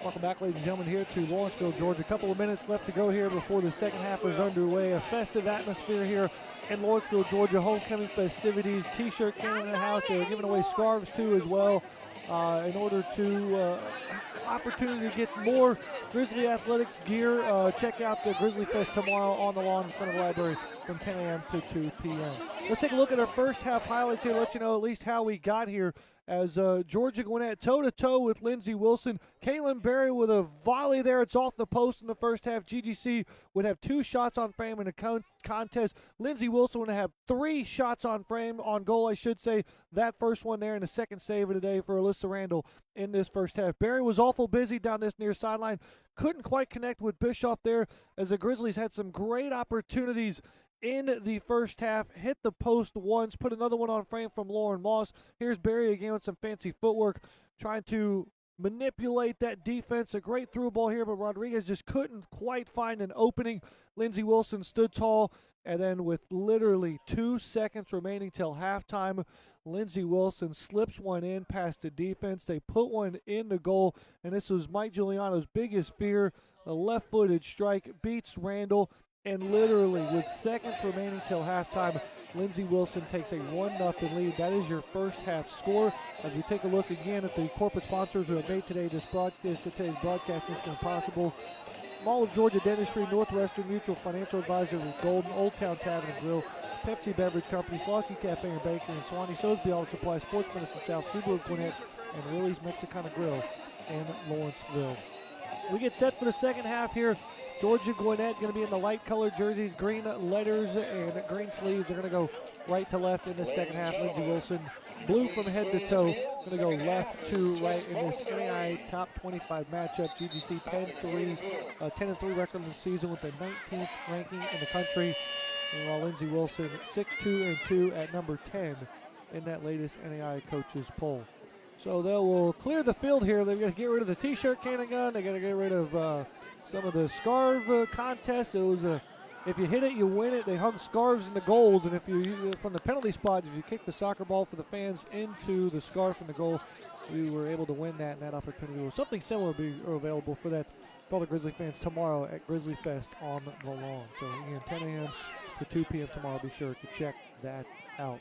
S2: Welcome back, ladies and gentlemen, here to Lawrenceville, Georgia. A couple of minutes left to go here before the second half is underway. A festive atmosphere here in Lawrenceville, Georgia. Homecoming festivities, T-shirt cannon in the house. They are giving away scarves too as well in order to opportunity to get more Grizzly Athletics gear. Check out the Grizzly Fest tomorrow on the lawn in front of the library from 10 a.m. to 2 p.m. Let's take a look at our first half highlights here, let you know at least how we got here as Georgia going at toe-to-toe with Lindsey Wilson. Caitlin Berry with a volley there. It's off the post in the first half. GGC would have 2 shots on frame in the contest. Lindsey Wilson would have 3 shots on frame, on goal, I should say. That first one there in the second save of the day for Alyssa Randall in this first half. Berry was awful busy down this near sideline. Couldn't quite connect with Bischoff there as the Grizzlies had some great opportunities in the first half. Hit the post once, put another one on frame from Lauren Moss. Here's Berry again with some fancy footwork, trying to manipulate that defense. A great through ball here, but Rodriguez just couldn't quite find an opening. Lindsey Wilson stood tall, and then with literally 2 seconds remaining till halftime, Lindsey Wilson slips one in past the defense. They put one in the goal, and this was Mike Giuliano's biggest fear. A left-footed strike beats Randall, and literally with seconds remaining till halftime, Lindsey Wilson takes a 1-0 lead. That is your first half score. As we take a look again at the corporate sponsors who have made today's broadcast possible: Mall of Georgia Dentistry, Northwestern Mutual Financial Advisory, Golden, Old Town Tavern and Grill, Pepsi Beverage Company, Sloshy Cafe and Bakery, and Swanee Sosby Auto Supply, Sports Medicine South, Subaru Gwinnett, and Willie's Mexicana Grill in Lawrenceville. We get set for the second half here. Georgia Gwinnett going to be in the light colored jerseys, green letters and green sleeves. They're going to go right to left in this second half. Lindsey Wilson, blue from head to toe, going to go left to right in this NAIA top 25 matchup. GGC 10-3 record in the season with the 19th ranking in the country. And while Lindsey Wilson 6-2-2 at number 10 in that latest NAIA coaches poll. So they will clear the field here. They've got to get rid of the T-shirt cannon gun. They got to get rid of some of the scarf contest. It was if you hit it, you win it. They hung scarves in the goals, and if you from the penalty spot, if you kick the soccer ball for the fans into the scarf in the goal, you were able to win that. And that opportunity was something similar will be available for all the Grizzly fans tomorrow at Grizzly Fest on the lawn. So again, 10 a.m. to 2 p.m. tomorrow. Be sure to check that out.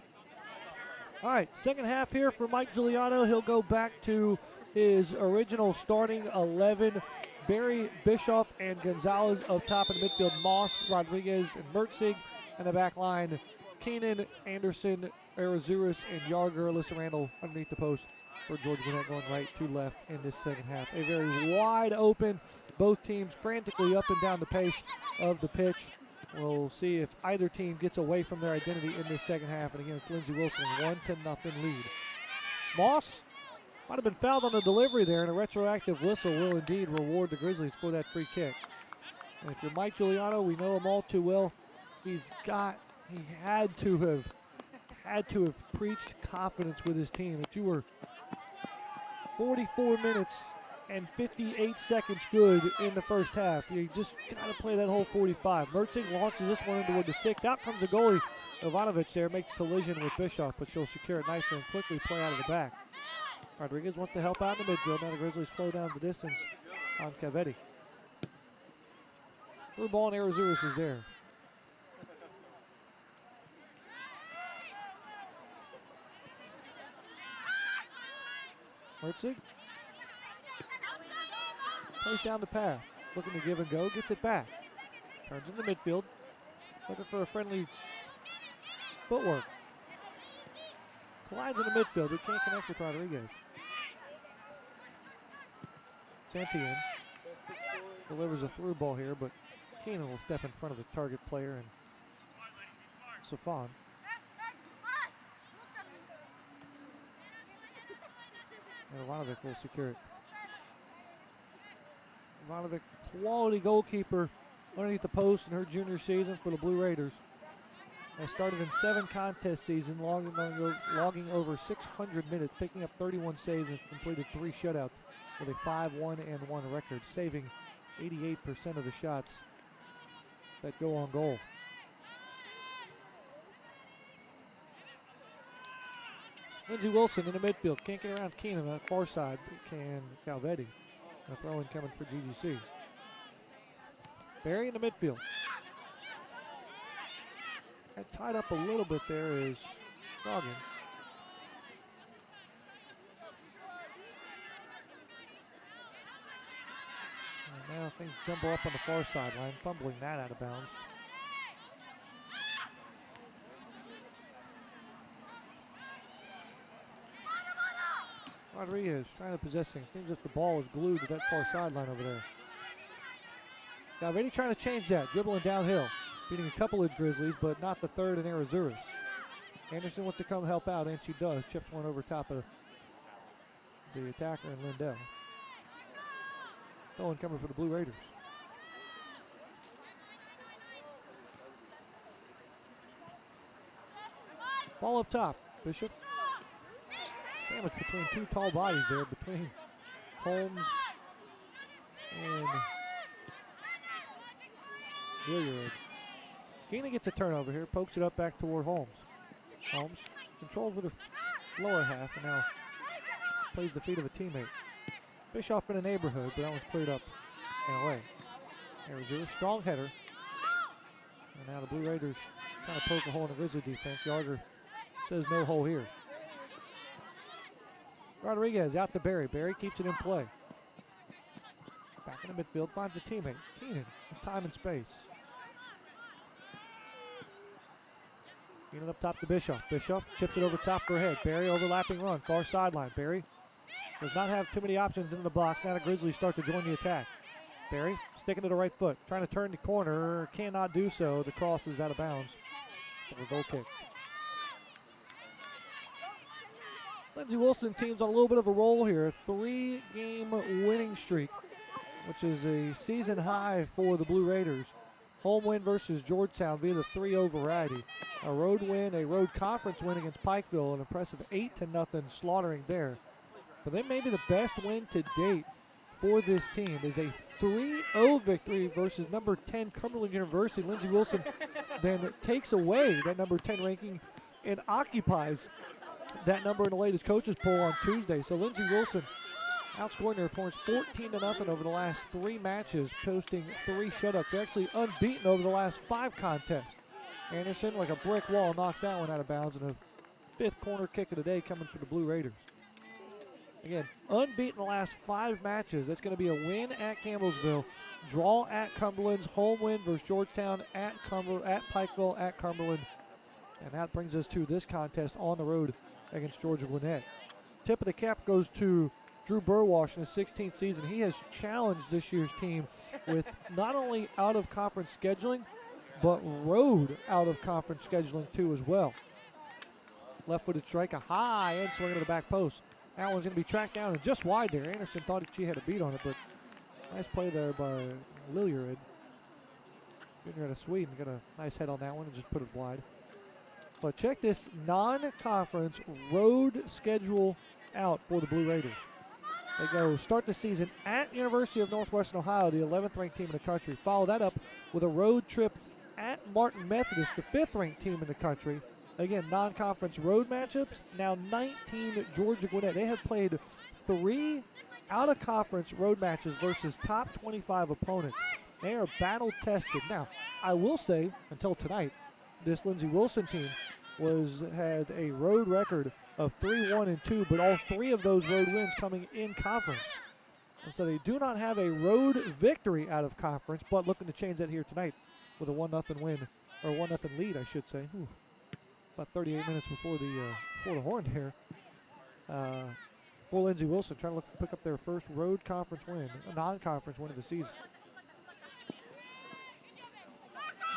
S2: All right, second half here for Mike Giuliano. He'll go back to his original starting 11. Barry, Bischoff, and Gonzalez up top in the midfield. Moss, Rodriguez, and Mertzig. And the back line, Keenan, Anderson, Arazuris, and Yarger. Alyssa Randall underneath the post for Georgia Gwinnett going right to left in this second half. A very wide open, both teams frantically up and down the pace of the pitch. We'll see if either team gets away from their identity in this second half. And again, it's Lindsey Wilson, 1-0 lead. Moss might have been fouled on the delivery there, and a retroactive whistle will indeed reward the Grizzlies for that free kick. And if you're Mike Giuliano, we know him all too well. He had to have preached confidence with his team. That you were 44 minutes and 58 seconds good in the first half. You just got to play that whole 45. Mertzig launches this one into the 6. Out comes the goalie. Ivanovic there makes collision with Bischoff, but she'll secure it nicely and quickly play out of the back. Rodriguez wants to help out in the midfield. Now the Grizzlies slow down the distance on Cavetti. Through ball and Arazuris is there. Mertzig plays down the path, looking to give and go, gets it back. Turns in the midfield, looking for a friendly footwork. Collides in the midfield, but can't connect with Rodriguez. Santian delivers a through ball here, but Keenan will step in front of the target player and Safon. And Ivanovic will secure it. Ivanovic, quality goalkeeper underneath the post in her junior season for the Blue Raiders. Has started in 7 contest seasons, logging over 600 minutes, picking up 31 saves and completed 3 shutouts with a 5-1-1 record, saving 88% of the shots that go on goal. Lindsey Wilson in the midfield, can't get around Keenan on that far side, but can Calvetti. A throw-in coming for GGC. Barry in the midfield. Got tied up a little bit there is Goggin. And now things jumble up on the far sideline, fumbling that out of bounds. Rodriguez trying to possess things. Seems like the ball is glued to that far sideline over there. Galvani trying to change that, dribbling downhill. Beating a couple of Grizzlies, but not the third in Arazuris. Anderson wants to come help out, and she does. Chips one over top of the attacker and Lindell. Owen coming for the Blue Raiders. Ball up top. Bishop. Sandwich between 2 tall bodies there, between Holmes and Gilliard. Keenan gets a turnover here, pokes it up back toward Holmes. Holmes controls with the lower half and now plays the feet of a teammate. Bischoff in the neighborhood, but that one's cleared up and away. There's a strong header. And now the Blue Raiders kind of poke a hole in the Grizzly defense. Yarger says no hole here. Rodriguez out to Barry. Barry keeps it in play. Back in the midfield, finds a teammate. Keenan, time and space. Keenan up top to Bischoff. Bischoff chips it over top for a head. Barry overlapping run, far sideline. Barry does not have too many options in the box. Now the Grizzlies start to join the attack. Barry sticking to the right foot, trying to turn the corner, cannot do so. The cross is out of bounds for a goal kick. Lindsey Wilson team's on a little bit of a roll here. 3-game winning streak, which is a season high for the Blue Raiders. Home win versus Georgetown via the 3-0 variety. A road win, a road conference win against Pikeville, an impressive 8-0 slaughtering there. But then maybe the best win to date for this team is a 3-0 victory versus number 10 Cumberland University. Lindsey Wilson then takes away that number 10 ranking and occupies that number in the latest coaches poll on Tuesday. So Lindsey Wilson outscoring their opponents 14-0 over the last 3 matches, posting 3 shutouts. They're actually unbeaten over the last 5 contests. Anderson, like a brick wall, knocks that one out of bounds, and a 5th corner kick of the day coming for the Blue Raiders. Again, unbeaten the last 5 matches. That's going to be a win at Campbellsville, draw at Cumberland's, home win versus Georgetown, at Pikeville, at Cumberland. And that brings us to this contest on the road against Georgia Gwinnett. Tip of the cap goes to Drew Burwash in his 16th season. He has challenged this year's team with not only out-of-conference scheduling, but road out-of-conference scheduling too as well. Left-footed strike, a high end swing to the back post. That one's going to be tracked down and just wide there. Anderson thought she had a beat on it, but nice play there by Lilliard. Junior out of Sweden got a nice head on that one and just put it wide. But check this non-conference road schedule out for the Blue Raiders. They go start the season at University of Northwestern Ohio, the 11th ranked team in the country. Follow that up with a road trip at Martin Methodist, the 5th ranked team in the country. Again, non-conference road matchups. Now 19 Georgia Gwinnett. They have played 3 out-of-conference road matches versus top 25 opponents. They are battle-tested. Now, I will say, until tonight, this Lindsey Wilson team had a road record of 3-1-2, but all 3 of those road wins coming in conference. And so they do not have a road victory out of conference, but looking to change that here tonight with a 1-0 win, or 1-0 lead, I should say. About 38 minutes before the horn here. For Lindsey Wilson trying to look to pick up their first road conference win, a non-conference win of the season.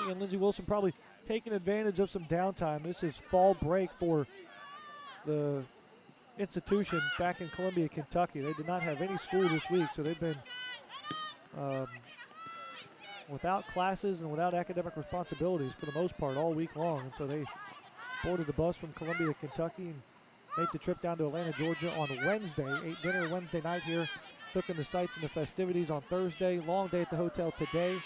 S2: And Lindsey Wilson probably taking advantage of some downtime. This is fall break for the institution back in Columbia, Kentucky. They did not have any school this week, so they've been without classes and without academic responsibilities for the most part all week long. And so they boarded the bus from Columbia, Kentucky, and made the trip down to Atlanta, Georgia on Wednesday. Ate dinner Wednesday night here, took in the sights and the festivities on Thursday. Long day at the hotel today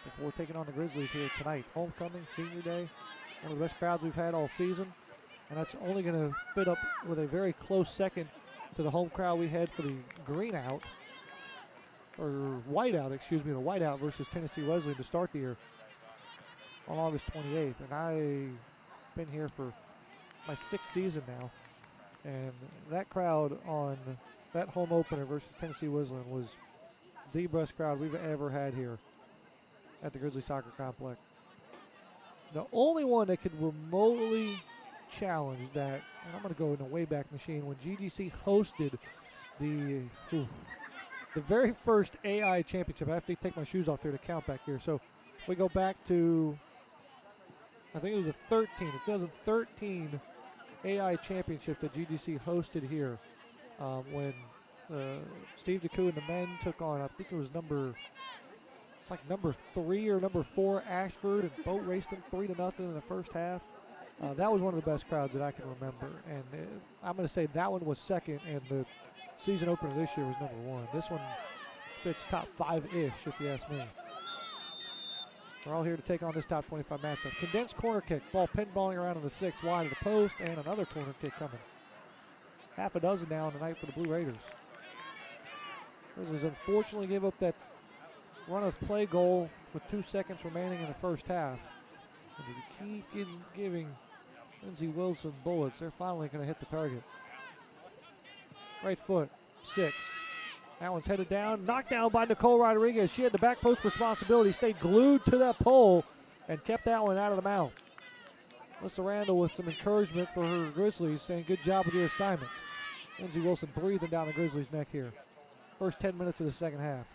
S2: before taking on the Grizzlies here tonight. Homecoming, senior day, one of the best crowds we've had all season. And that's only going to fit up with a very close second to the home crowd we had for the green out, or white out, excuse me, the white out versus Tennessee Wesleyan to start the year on August 28th. And I've been here for my 6th season now. And that crowd on that home opener versus Tennessee Wesleyan was the best crowd we've ever had here at the Grizzly Soccer Complex. The only one that could remotely challenge that, and I'm going to go in the Wayback Machine, when GGC hosted the very first AI championship. I have to take my shoes off here to count back here. So if we go back to, I think it was a 2013 AI championship that GGC hosted here when Steve DeCou and the men took on, I think it was number 3 or number 4 Ashford, and boat raced them 3-0 in the first half. That was one of the best crowds that I can remember, and I'm going to say that one was second, and the season opener this year was number 1. This one fits top 5-ish, if you ask me. We're all here to take on this top 25 matchup. Condensed corner kick. Ball pinballing around on the 6 wide of the post, and another corner kick coming. Half a dozen now on the night for the Blue Raiders. Grizzlies unfortunately gave up that run of play goal with 2 seconds remaining in the first half. And if you keep giving Lindsey Wilson bullets, they're finally going to hit the target. Right foot, 6. That one's headed down, knocked down by Nicole Rodriguez. She had the back post responsibility, stayed glued to that pole, and kept that one out of the mouth. Melissa Randall with some encouragement for her Grizzlies, saying good job with your assignments. Lindsey Wilson breathing down the Grizzlies' neck here. First 10 minutes of the second half.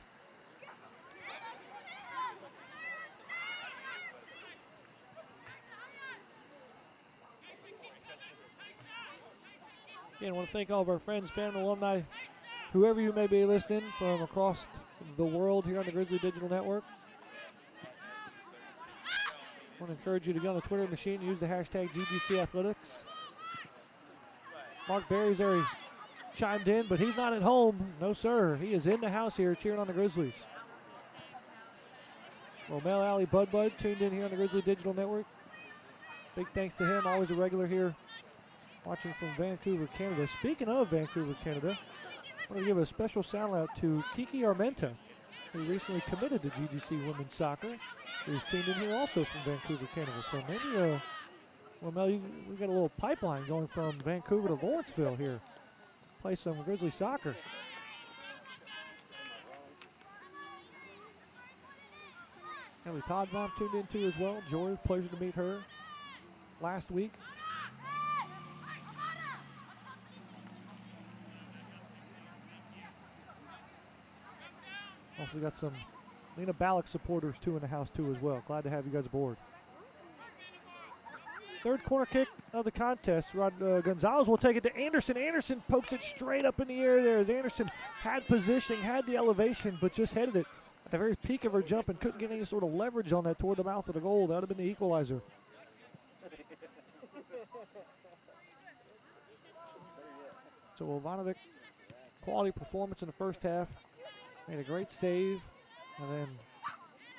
S2: Again, I want to thank all of our friends, family, alumni, whoever you may be listening from across the world here on the Grizzly Digital Network. I want to encourage you to go on the Twitter machine and use the hashtag GGC Athletics. Mark Berry's there, he chimed in, but he's not at home. No, sir. He is in the house here cheering on the Grizzlies. Romel Alley Bud tuned in here on the Grizzly Digital Network. Big thanks to him, always a regular here watching from Vancouver, Canada. Speaking of Vancouver, Canada, I want to give a special shout out to Kiki Armenta, who recently committed to GGC Women's Soccer, who's tuned in here also from Vancouver, Canada. So maybe, well, Mel, we got a little pipeline going from Vancouver to Lawrenceville here. Play some Grizzly soccer. Ellie Toddbaum tuned in too as well. Joy, pleasure to meet her last week. Also got some Lena Ballack supporters too in the house too as well. Glad to have you guys aboard. Third corner kick of the contest. Gonzalez will take it to Anderson. Anderson pokes it straight up in the air there as Anderson had positioning, had the elevation, but just headed it at the very peak of her jump and couldn't get any sort of leverage on that toward the mouth of the goal. That would have been the equalizer. So Ivanovic, quality performance in the first half. Made a great save and then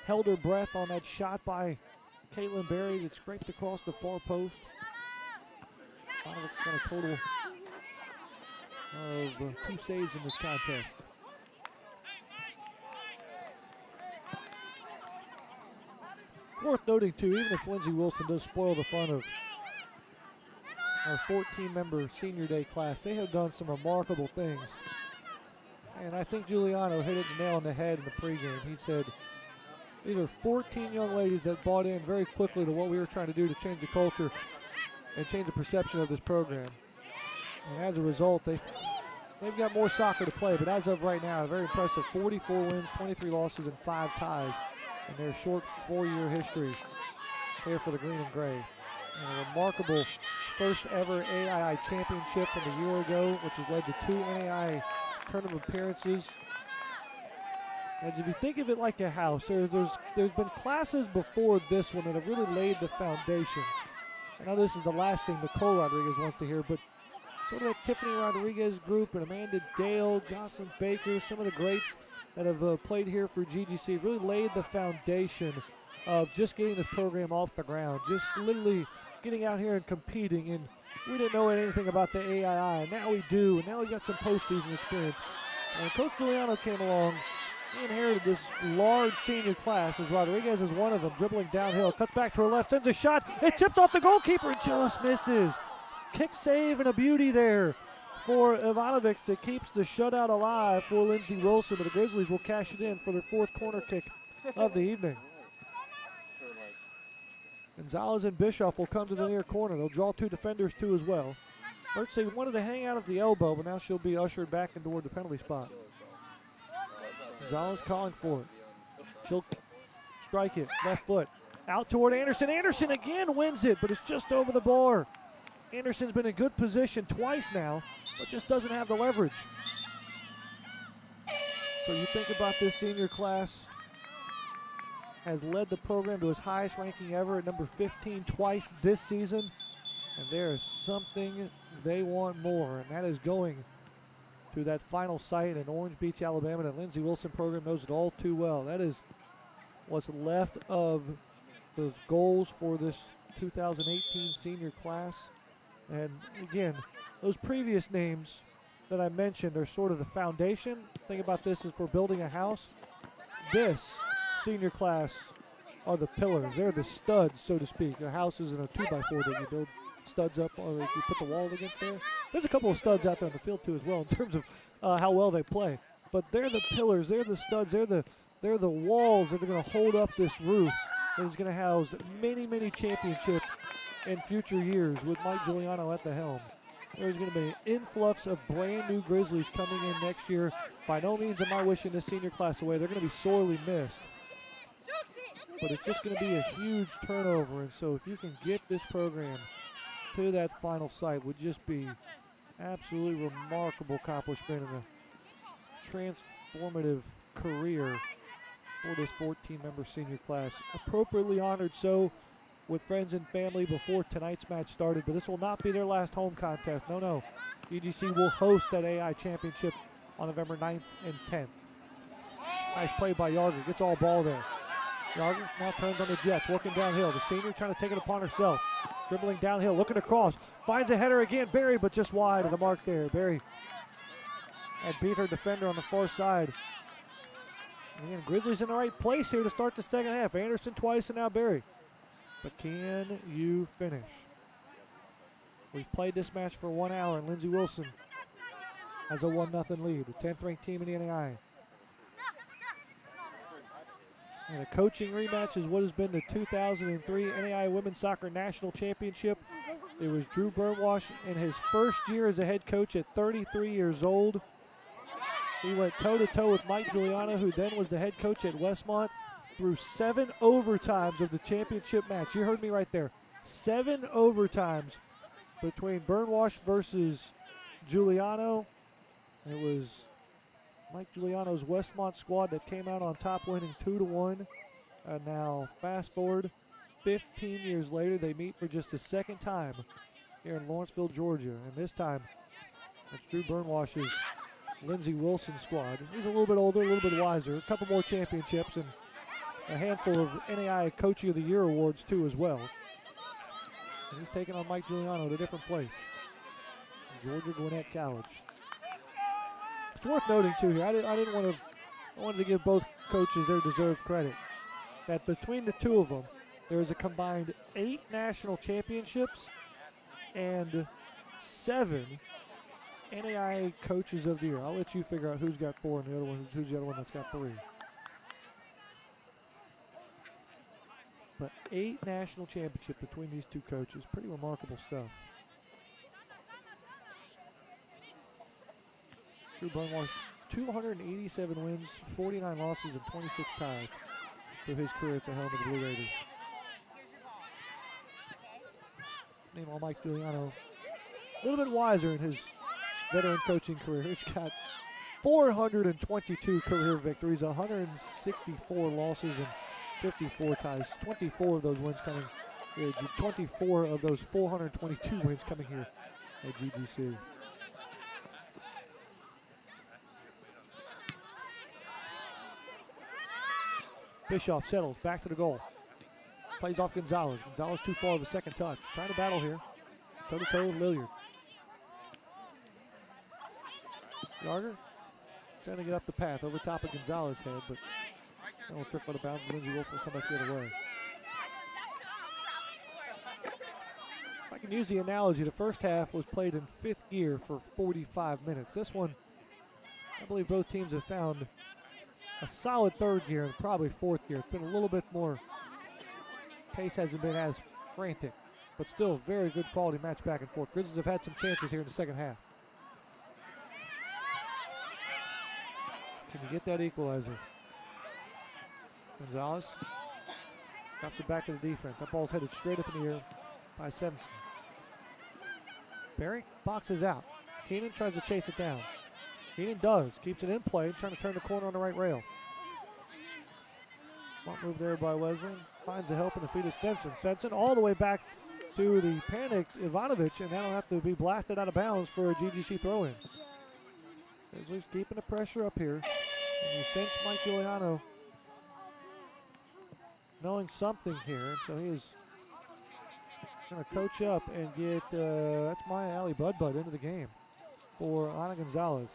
S2: held her breath on that shot by Caitlin Berries. It scraped across the far post. Ivanovic's got a total of 2 saves in this contest. Worth noting too, even if Lindsey Wilson does spoil the fun of our 14-member senior day class, they have done some remarkable things. And I think Giuliano hit it the nail on the head in the pregame. He said, these are 14 young ladies that bought in very quickly to what we were trying to do to change the culture and change the perception of this program. And as a result, they've got more soccer to play. But as of right now, a very impressive 44 wins, 23 losses, and 5 ties in their short 4-year history here for the Green and Gray. And a remarkable first ever AII championship from a year ago, which has led to 2 NAIA tournament appearances. And if you think of it like a house, there's been classes before this one that have really laid the foundation. I know this is the last thing Nicole Rodriguez wants to hear, but sort of that Tiffany Rodriguez group and Amanda Dale, Jocelyn Baker, some of the greats that have played here for GGC really laid the foundation of just getting this program off the ground, just literally getting out here and competing. And we didn't know anything about the AII, and now we do, and now we've got some postseason experience. And Coach Giuliano came along, he inherited this large senior class, as Rodriguez is one of them, dribbling downhill, cuts back to her left, sends a shot, it tipped off the goalkeeper, and just misses. Kick save and a beauty there for Ivanovic that keeps the shutout alive for Lindsey Wilson, but the Grizzlies will cash it in for their 4th corner kick of the evening. Gonzalez and Bischoff will come to the near corner. They'll draw 2 defenders too as well. Mertzey wanted to hang out at the elbow, but now she'll be ushered back in toward the penalty spot. Gonzalez calling for it. She'll strike it, left foot. Out toward Anderson. Anderson again wins it, but it's just over the bar. Anderson's been in good position twice now, but just doesn't have the leverage. So you think about this senior class, has led the program to its highest ranking ever at number 15 twice this season. And there is something they want more, and that is going to that final site in Orange Beach, Alabama. The Lindsey Wilson program knows it all too well. That is what's left of those goals for this 2018 senior class. And again, those previous names that I mentioned are sort of the foundation. Think about this as for building a house. This senior class are the pillars. They're the studs, so to speak. A house isn't a 2x4 that you build studs up or you put the wall against there. There's a couple of studs out there on the field too as well in terms of how well they play. But they're the pillars. They're the studs. They're the walls that are going to hold up this roof that is going to house many, many championship in future years with Mike Giuliano at the helm. There's going to be an influx of brand new Grizzlies coming in next year. By no means am I wishing this senior class away. They're going to be sorely missed. But it's just going to be a huge turnover. And so if you can get this program to that final site, would just be absolutely remarkable accomplishment and a transformative career for this 14-member senior class. Appropriately honored so with friends and family before tonight's match started, but this will not be their last home contest. No. GGC will host that AI championship on November 9th and 10th. Nice play by Yarger. Gets all ball there. Yarger now turns on the Jets, working downhill. The senior trying to take it upon herself. Dribbling downhill, looking across. Finds a header again. Barry, but just wide of the mark there. Barry had beat her defender on the far side. And again, Grizzlies in the right place here to start the second half. Anderson twice and now Barry. But can you finish? We've played this match for 1 hour, and Lindsey Wilson has a 1-0 lead. The 10th ranked team in the NAIA. And a coaching rematch is what has been the 2003 NAIA Women's Soccer National Championship. It was Drew Burnwash in his first year as a head coach at 33 years old. He went toe-to-toe with Mike Giuliano, who then was the head coach at Westmont, through 7 overtimes of the championship match. You heard me right there. 7 overtimes between Burnwash versus Giuliano. It was Mike Giuliano's Westmont squad that came out on top, winning 2-1. And now, fast forward, 15 years later, they meet for just the second time here in Lawrenceville, Georgia. And this time, it's Drew Burnwash's Lindsey Wilson squad. He's a little bit older, a little bit wiser. A couple more championships and a handful of NAIA Coaching of the Year awards, too, as well. And he's taking on Mike Giuliano at a different place, Georgia Gwinnett College. It's worth noting, too, here, I wanted to give both coaches their deserved credit, that between the two of them, there is a combined 8 national championships and 7 NAIA Coaches of the Year. I'll let you figure out who's got 4 and the other one, who's the other one that's got 3. But 8 national championships between these two coaches. Pretty remarkable stuff. Drew Burnwash, 287 wins, 49 losses, and 26 ties through his career at the helm of the Blue Raiders. Meanwhile, Mike Giuliano, a little bit wiser in his veteran coaching career. He's got 422 career victories, 164 losses, and 54 ties. 24 of those wins coming here. 24 of those 422 wins coming here at GGC. Bischoff settles back to the goal. Plays off Gonzalez. Gonzalez too far of a second touch. Trying to battle here. Toe-to-toe with Lilliard. Yarger trying to get up the path over top of Gonzalez's head, but that will trip out of bounds. Lindsey Wilson will come back the other way. If I can use the analogy, the first half was played in 5th gear for 45 minutes. This one, I believe both teams have found a solid 3rd gear and probably 4th gear. It's been a little bit more, pace hasn't been as frantic, but still a very good quality match back and forth. Grizzlies have had some chances here in the second half. Can you get that equalizer? Gonzalez drops it back to the defense. That ball's headed straight up in the air by Simpson. Barry boxes out. Keenan tries to chase it down. Keenan does. Keeps it in play, trying to turn the corner on the right rail. Smart move there by Wesley. Finds the help in the feet of Svensson. Svensson all the way back to the panicked Ivanovic, and that'll have to be blasted out of bounds for a GGC throw-in. Grizzlies keeping the pressure up here. And you sense Mike Giuliano knowing something here. So he is going to coach up and get, that's Maya Ali Bud into the game for Ana Gonzalez.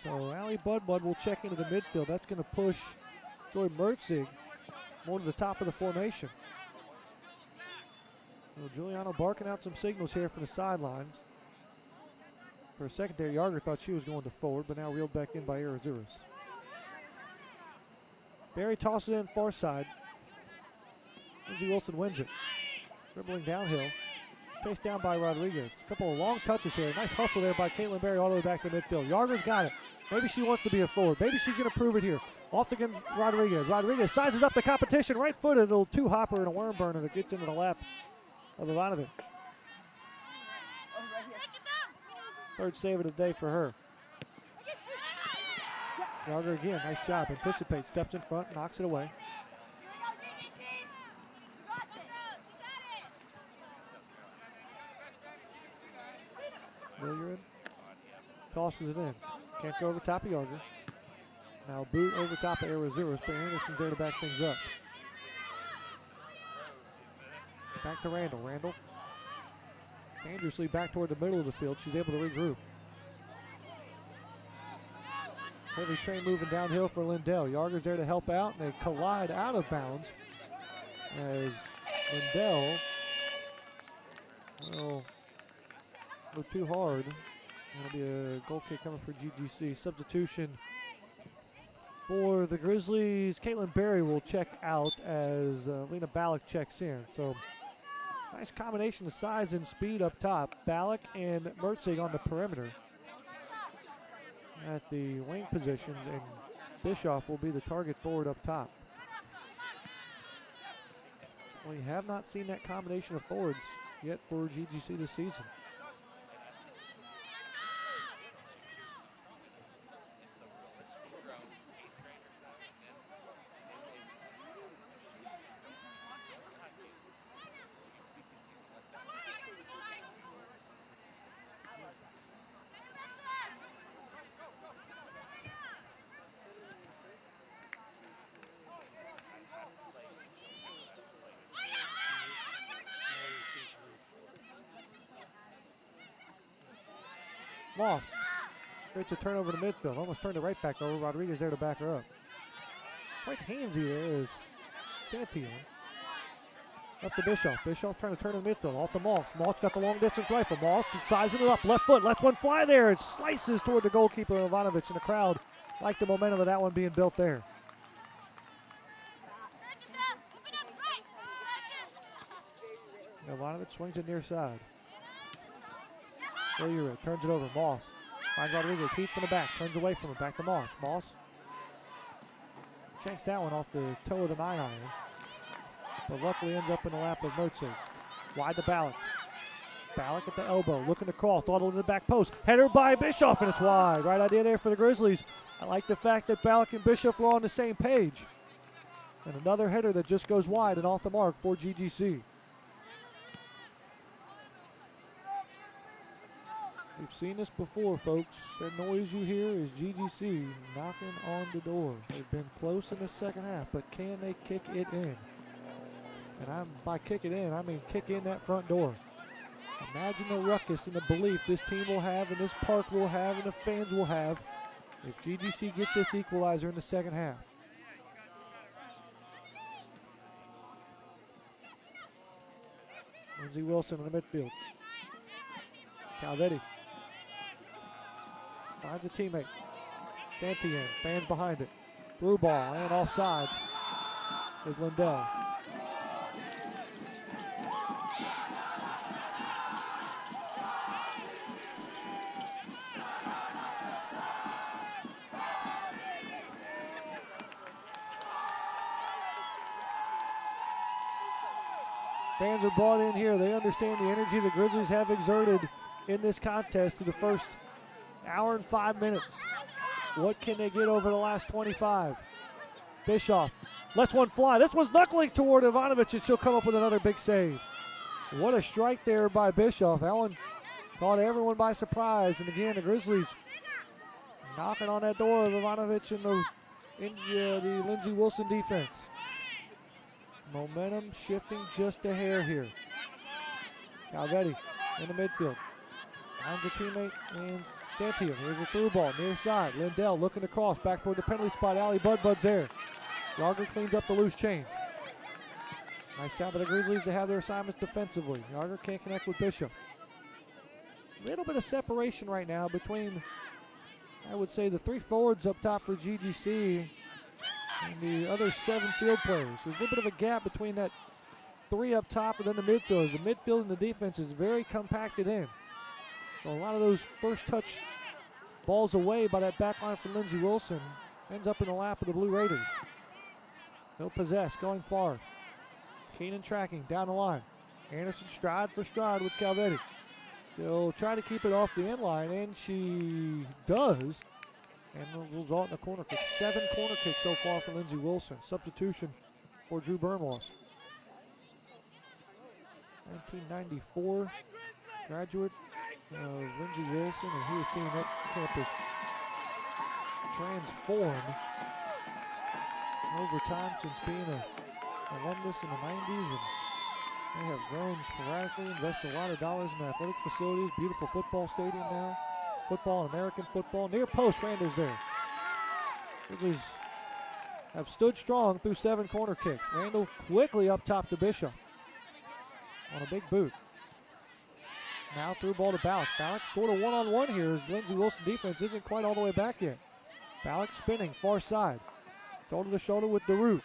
S2: So Ali Bud will check into the midfield. That's going to push Joy Mertzig more to the top of the formation. So Giuliano barking out some signals here from the sidelines. For a second there, Yarger thought she was going to forward, but now reeled back in by Arazuris. Barry tosses it in far side. Lindsey Wilson wins it. Dribbling downhill. Chased down by Rodriguez. A couple of long touches here. Nice hustle there by Caitlin Berry all the way back to midfield. Yarger's got it. Maybe she wants to be a forward. Maybe she's going to prove it here. Off against Rodriguez. Rodriguez sizes up the competition. Right-footed. A little two-hopper and a worm burner that gets into the lap of Ivanovic. Third save of the day for her. Yarger again. Nice job. Anticipates. Steps in front. Knocks it away. Milliard tosses it in. Can't go over top of Yarger. Now boot over top of Arazuris, but Anderson's there to back things up. Back to Randall. Randall dangerously back toward the middle of the field. She's able to regroup. Heavy train moving downhill for Lindell. Yarger's there to help out, and they collide out of bounds as Lindell will go too hard. That'll be a goal kick coming for GGC. Substitution for the Grizzlies. Caitlin Berry will check out as Lena Ballack checks in. So nice combination of size and speed up top. Ballack and Mertzig on the perimeter at the wing positions, and Bischoff will be the target forward up top. We have not seen that combination of forwards yet for GGC this season. Moss creates a turnover to midfield. Almost turned it right back over. Rodriguez there to back her up. Quite handsy there is Santillan. Up to Bischoff. Bischoff trying to turn in midfield. Off to Moss. Moss got the long distance rifle. Moss sizing it up. Left foot. Lets one fly there. It slices toward the goalkeeper Ivanovic, and the crowd liked the momentum of that one being built there. Ivanovic swings it near side. Hilliard turns it over. Moss finds Rodriguez. Heat from the back. Turns away from him. Back to Moss. Moss shanks that one off the toe of the 9-iron. But luckily ends up in the lap of Mertzig. Wide to Ballack. Ballack at the elbow. Looking to crawl. Throttle to the back post. Header by Bischoff, and it's wide. Right idea there for the Grizzlies. I like the fact that Ballack and Bischoff were on the same page. And another header that just goes wide and off the mark for GGC. We've seen this before, folks. That noise you hear is GGC knocking on the door. They've been close in the second half, but can they kick it in? And by kick it in, I mean kick in that front door. Imagine the ruckus and the belief this team will have, and this park will have, and the fans will have if GGC gets this equalizer in the second half. Lindsey Wilson in the midfield. Calvetti finds a teammate. Santillan, fans behind it. Through ball and offsides is Lindell. Fans are brought in here. They understand the energy the Grizzlies have exerted in this contest through the first hour and 5 minutes. What can they get over the last 25? Bischoff lets one fly. This one's knuckling toward Ivanovic, and she'll come up with another big save. What a strike there by Bischoff. That one caught everyone by surprise. And again, the Grizzlies knocking on that door of Ivanovic and the Lindsey Wilson defense. Momentum shifting just a hair here. Calvetti in the midfield. Finds a teammate in Santiam. Here's a through ball near side. Lindell looking to cross back toward the penalty spot. Ali Bud's there. Yarger cleans up the loose change. Nice job by the Grizzlies to have their assignments defensively. Yarger can't connect with Bishop. A little bit of separation right now between, I would say, the 3 forwards up top for GGC and the other 7 field players. There's a little bit of a gap between that 3 up top and then the midfielders. The midfield and the defense is very compacted in. So a lot of those first touch balls away by that back line for Lindsey Wilson ends up in the lap of the Blue Raiders. They'll possess, going far. Keenan tracking down the line. Anderson stride for stride with Calvetti. They'll try to keep it off the end line, and she does. And will result in a corner kick. 7 corner kicks so far for Lindsey Wilson. Substitution for Drew Burnmore. 1994 graduate Lindsey Wilson, and he has seen that campus transform over time since being an alumnus in the 90s, and they have grown sporadically, invested a lot of dollars in athletic facilities, beautiful football stadium now, football, American football. Near post, Randall's there. Grizzlies have stood strong through 7 corner kicks. Randall quickly up top to Bishop on a big boot. Now through ball to Ballack. Ballack sort of one-on-one here as Lindsey Wilson defense isn't quite all the way back yet. Ballack spinning far side. Shoulder to shoulder with DeRoot.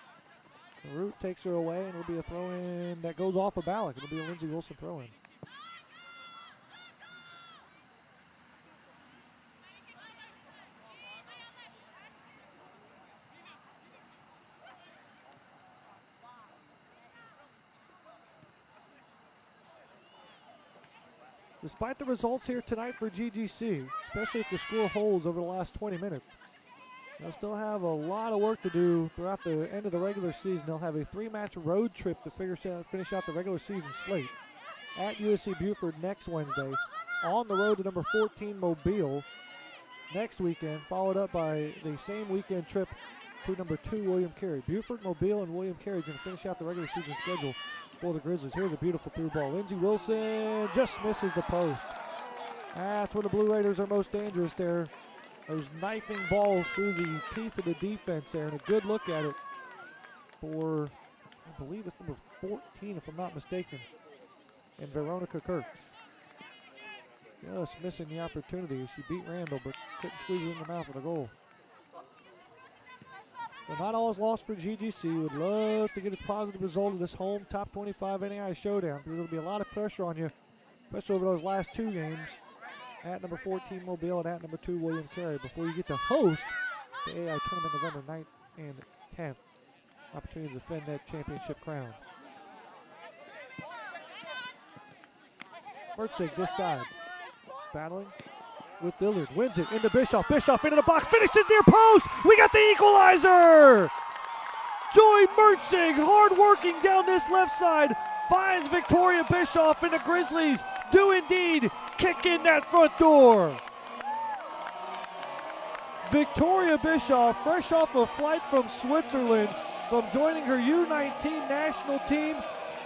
S2: DeRoot takes her away, and it'll be a throw-in that goes off of Ballack. It'll be a Lindsey Wilson throw-in. Despite the results here tonight for GGC, especially if the score holds over the last 20 minutes, they'll still have a lot of work to do throughout the end of the regular season. They'll have a 3-match road trip to finish out the regular season slate at USC Buford next Wednesday, on the road to number 14 Mobile next weekend, followed up by the same weekend trip to number 2 William Carey. Buford, Mobile, and William Carey going to finish out the regular season schedule for the Grizzlies. Here's a beautiful through ball. Lindsey Wilson just misses the post. That's when the Blue Raiders are most dangerous there. Those knifing balls through the teeth of the defense there, and a good look at it for, I believe it's number 14 if I'm not mistaken, and Veronica Kirks. Just missing the opportunity. She beat Randall but couldn't squeeze it in the mouth of the goal. But not all is lost for GGC. Would love to get a positive result of this home top 25 NAIA showdown, because there'll be a lot of pressure on you, especially over those last 2 games at number 14 Mobile and at number 2 William Carey before you get to host the AI tournament November 9th and 10th. Opportunity to defend that championship crown. Mertzig this side, battling with Dillard, wins it into Bischoff. Bischoff into the box, finishes near post. We got the equalizer. Joy Mertzig, hard working down this left side, finds Victoria Bischoff, and the Grizzlies do indeed kick in that front door. Victoria Bischoff, fresh off a flight from Switzerland, from joining her U19 national team,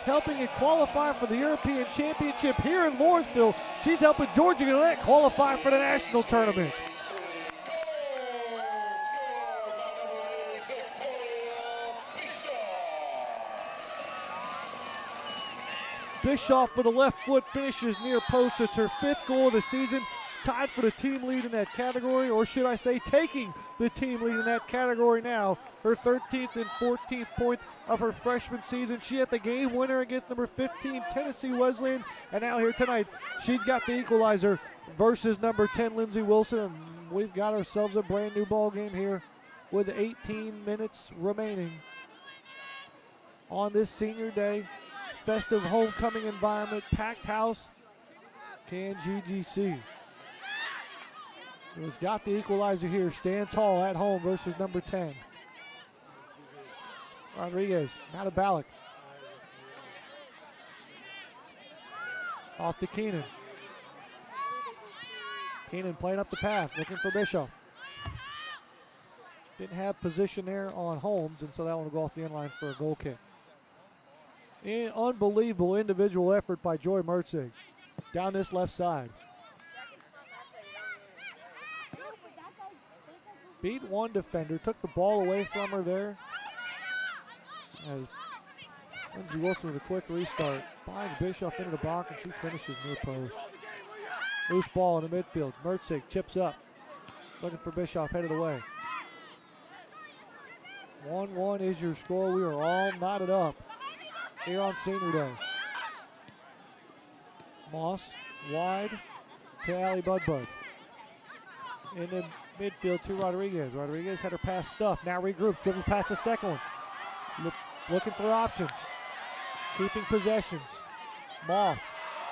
S2: helping it qualify for the European Championship here in Lawrenceville. She's helping Georgia Gannett qualify for the national tournament. Bischoff with the left foot finishes near post. It's her 5th goal of the season, tied for the team lead in that category, or should I say taking the team lead in that category now. Her 13th and 14th point of her freshman season. She had the game winner against number 15 Tennessee Wesleyan, and now here tonight she's got the equalizer versus number 10 Lindsey Wilson. We've got ourselves a brand new ball game here with 18 minutes remaining on this senior day. Festive homecoming environment, packed house. Can GGC? He's got the equalizer here. Stand tall at home versus number 10. Rodriguez, now to Ballack. Off to Keenan. Keenan playing up the path, looking for Bishop. Didn't have position there on Holmes, and so that one will go off the end line for a goal kick. Unbelievable individual effort by Joy Mertzig down this left side. Beat one defender, took the ball away from her there. As Lindsey Wilson with a quick restart. Finds Bischoff into the box, and she finishes near post. Loose ball in the midfield. Mertzig chips up. Looking for Bischoff, headed away. 1-1 is your score. We are all knotted up here on Senior Day. Moss wide to Allie Budbud. In the midfield to Rodriguez. Rodriguez had her pass stuffed. Now regroups. Dribbles past the second one. Looking for options. Keeping possessions. Moss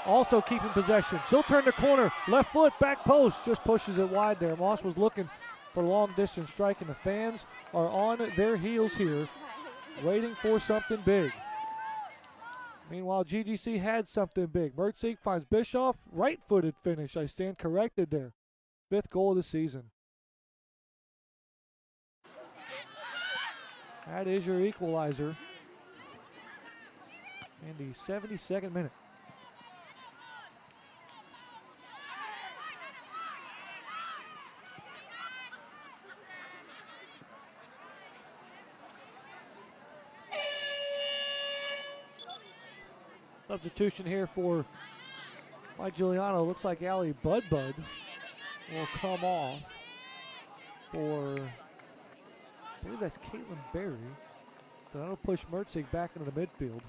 S2: also keeping possession. She'll turn the corner. Left foot, back post. Just pushes it wide there. Moss was looking for long distance strike, and the fans are on their heels here, waiting for something big. Meanwhile, GGC had something big. Mertzig finds Bischoff. Right-footed finish. I stand corrected there. 5th goal of the season. That is your equalizer. In the 72nd minute. Substitution here for Mike Giuliano. Looks like Allie Budbud will come off for, I believe that's Caitlin Berry. But that'll push Mertzig back into the midfield.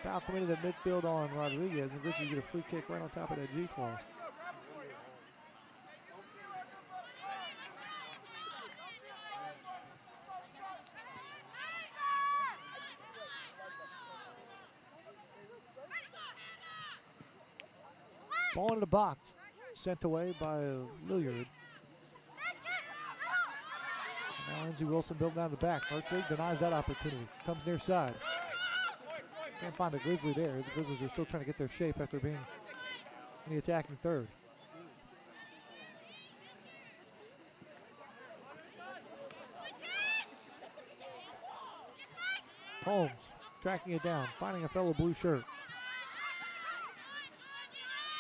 S2: Foul committed at midfield on Rodriguez, and Grizzlies get a free kick right on top of that G-claw. Ball in the box, sent away by Lilliard. Now Lindsey Wilson building down the back. Mertzig denies that opportunity. Comes near side. Can't find a Grizzly there. The Grizzlies are still trying to get their shape after being in the attacking third. Holmes tracking it down, finding a fellow blue shirt.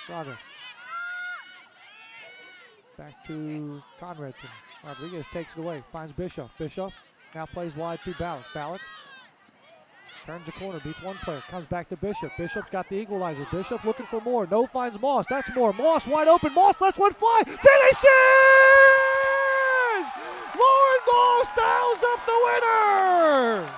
S2: Braga. Back to Conradson. Rodriguez takes it away, finds Bischoff. Bischoff now plays wide to Ballack. Ballack turns the corner, beats one player, comes back to Bishop. Bishop's got the equalizer. Bishop looking for more. No, finds Moss. That's more. Moss wide open. Moss lets one fly. Finishes! Lauren Moss dials up the winner!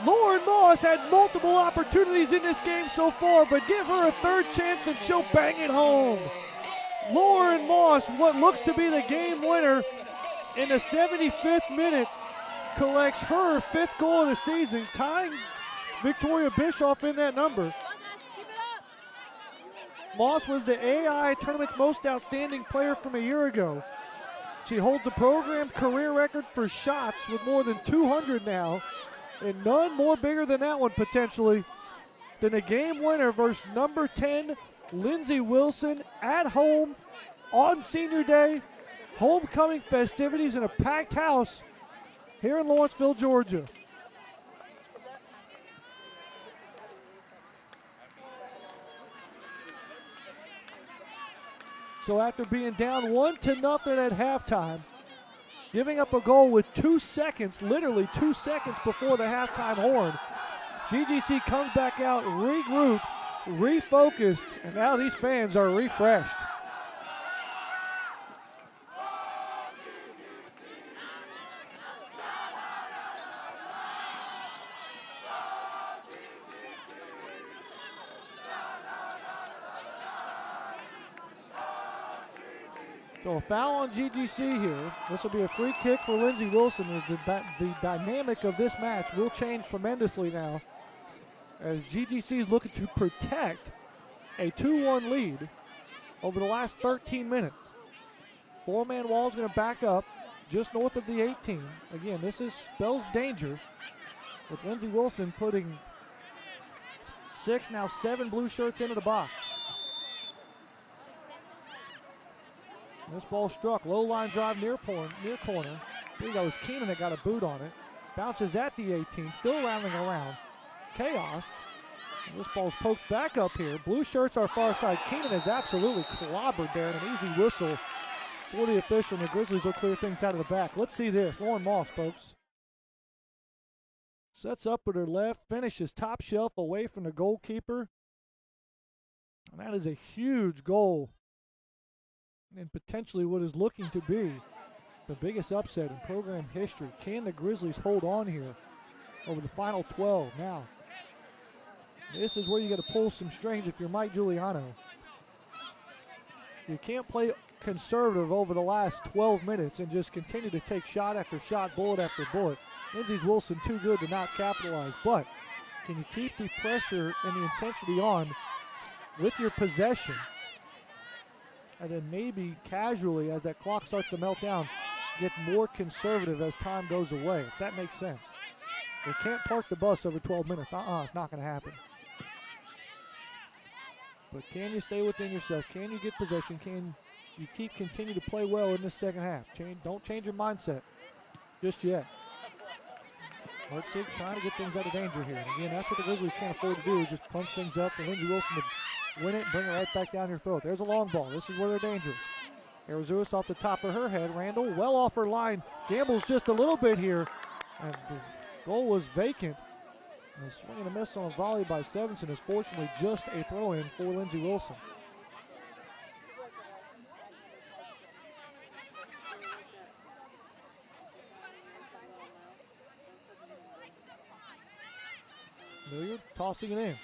S2: Lauren Moss had multiple opportunities in this game so far, but give her a third chance and she'll bang it home. Lauren Moss, what looks to be the game winner in the 75th minute, collects her 5th goal of the season, tying Victoria Bischoff in that number. Moss was the AI tournament's most outstanding player from a year ago. She holds the program career record for shots with more than 200 now. And none more bigger than that one potentially than a game winner versus number 10, Lindsey Wilson, at home on Senior Day. Homecoming festivities in a packed house here in Lawrenceville, Georgia. So after being down 1-0 at halftime, giving up a goal with 2 seconds, literally 2 seconds before the halftime horn, GGC comes back out, regrouped, refocused, and now these fans are refreshed. So a foul on GGC here. This will be a free kick for Lindsey Wilson. The dynamic of this match will change tremendously now, as GGC is looking to protect a 2-1 lead over the last 13 minutes. Four-man wall is going to back up just north of the 18. Again, this spells danger, with Lindsey Wilson putting 6, now 7 blue shirts into the box. This ball struck, low line drive near corner. I think that was Keenan that got a boot on it. Bounces at the 18, still rattling around. Chaos. And this ball's poked back up here. Blue shirts are far side. Keenan is absolutely clobbered there, and an easy whistle for the official, and the Grizzlies will clear things out of the back. Let's see this. Lauren Moss, folks. Sets up with her left, finishes top shelf away from the goalkeeper. And that is a huge goal, and potentially what is looking to be the biggest upset in program history. Can the Grizzlies hold on here over the final 12? Now, this is where you got to pull some strings if you're Mike Giuliano. You can't play conservative over the last 12 minutes and just continue to take shot after shot, bullet after bullet. Lindsey Wilson too good to not capitalize, but can you keep the pressure and the intensity on with your possession, and then maybe casually, as that clock starts to melt down, get more conservative as time goes away, if that makes sense. They can't park the bus over 12 minutes. It's not going to happen. But can you stay within yourself? Can you get possession? Can you continue to play well in this second half? Don't change your mindset just yet. Mertzig trying to get things out of danger here. And again, that's what the Grizzlies can't afford to do, is just punch things up for Lindsey Wilson to win it and bring it right back down your throat. There's a long ball. This is where they're dangerous. Arizouis off the top of her head. Randall well off her line. Gambles just a little bit here. And the goal was vacant. And a swing and a miss on a volley by Sevenson is fortunately just a throw-in for Lindsey Wilson. Milliard tossing it in.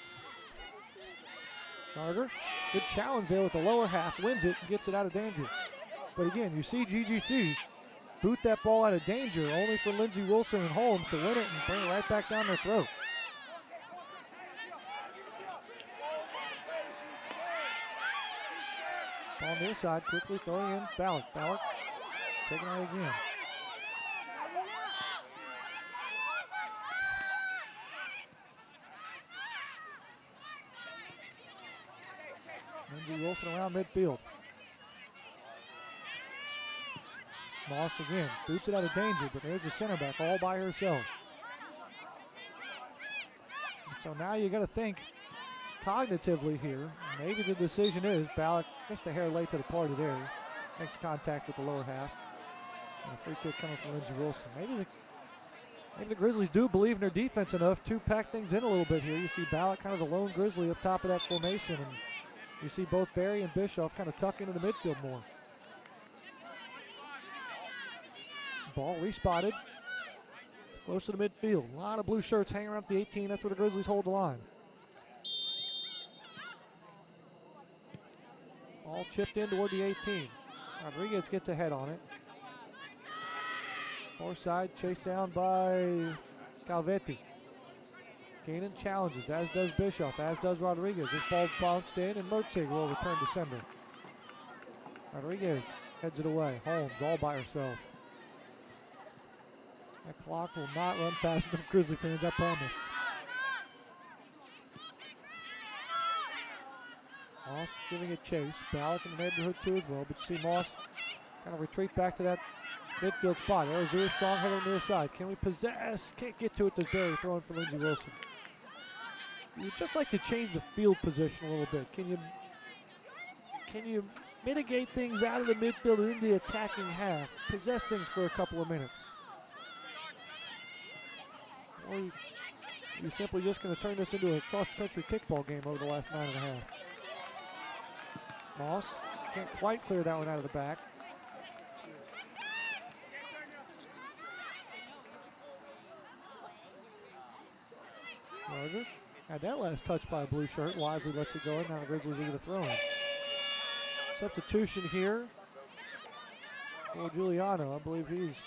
S2: Carter, good challenge there with the lower half, wins it and gets it out of danger. But again, you see GGC boot that ball out of danger, only for Lindsey Wilson and Holmes to win it and bring it right back down their throat. Ball near side, quickly throwing in Ballard. Ballard taking out again. Lindsey Wilson around midfield. Moss again, boots it out of danger, but there's the center back all by herself. And so now you got to think cognitively here. Maybe the decision is Ballack missed a hair late to the party there. Makes contact with the lower half. And a free kick coming from Lindsey Wilson. Maybe the Grizzlies do believe in their defense enough to pack things in a little bit here. You see Ballack kind of the lone Grizzly up top of that formation, and you see both Barry and Bischoff kind of tuck into the midfield more. Ball respotted. Close to the midfield. A lot of blue shirts hanging around the 18. That's where the Grizzlies hold the line. Ball chipped in toward the 18. Rodriguez gets a head on it. Far side, chased down by Calvetti. Keenan challenges, as does Bischoff, as does Rodriguez. This ball bounced in, and Mertzig will return to sender. Rodriguez heads it away. Holmes all by herself. That clock will not run fast enough, Grizzly fans, I promise. Moss giving it chase. Ballack in the neighborhood too as well, but you see Moss kind of retreat back to that midfield spot. Arizouis strong header near side. Can we possess? Can't get to it. Does Barry throwing for Lindsey Wilson? You'd just like to change the field position a little bit. Can you mitigate things out of the midfield and into the attacking half? Possess things for a couple of minutes. Or you're simply just going to turn this into a cross-country kickball game over the last 9.5. Moss can't quite clear that one out of the back. Margaret had that last touch by a blue shirt. Wisely lets it go in. Now the Grizzlies are going to throw in. Substitution here Well, Giuliano, I believe he's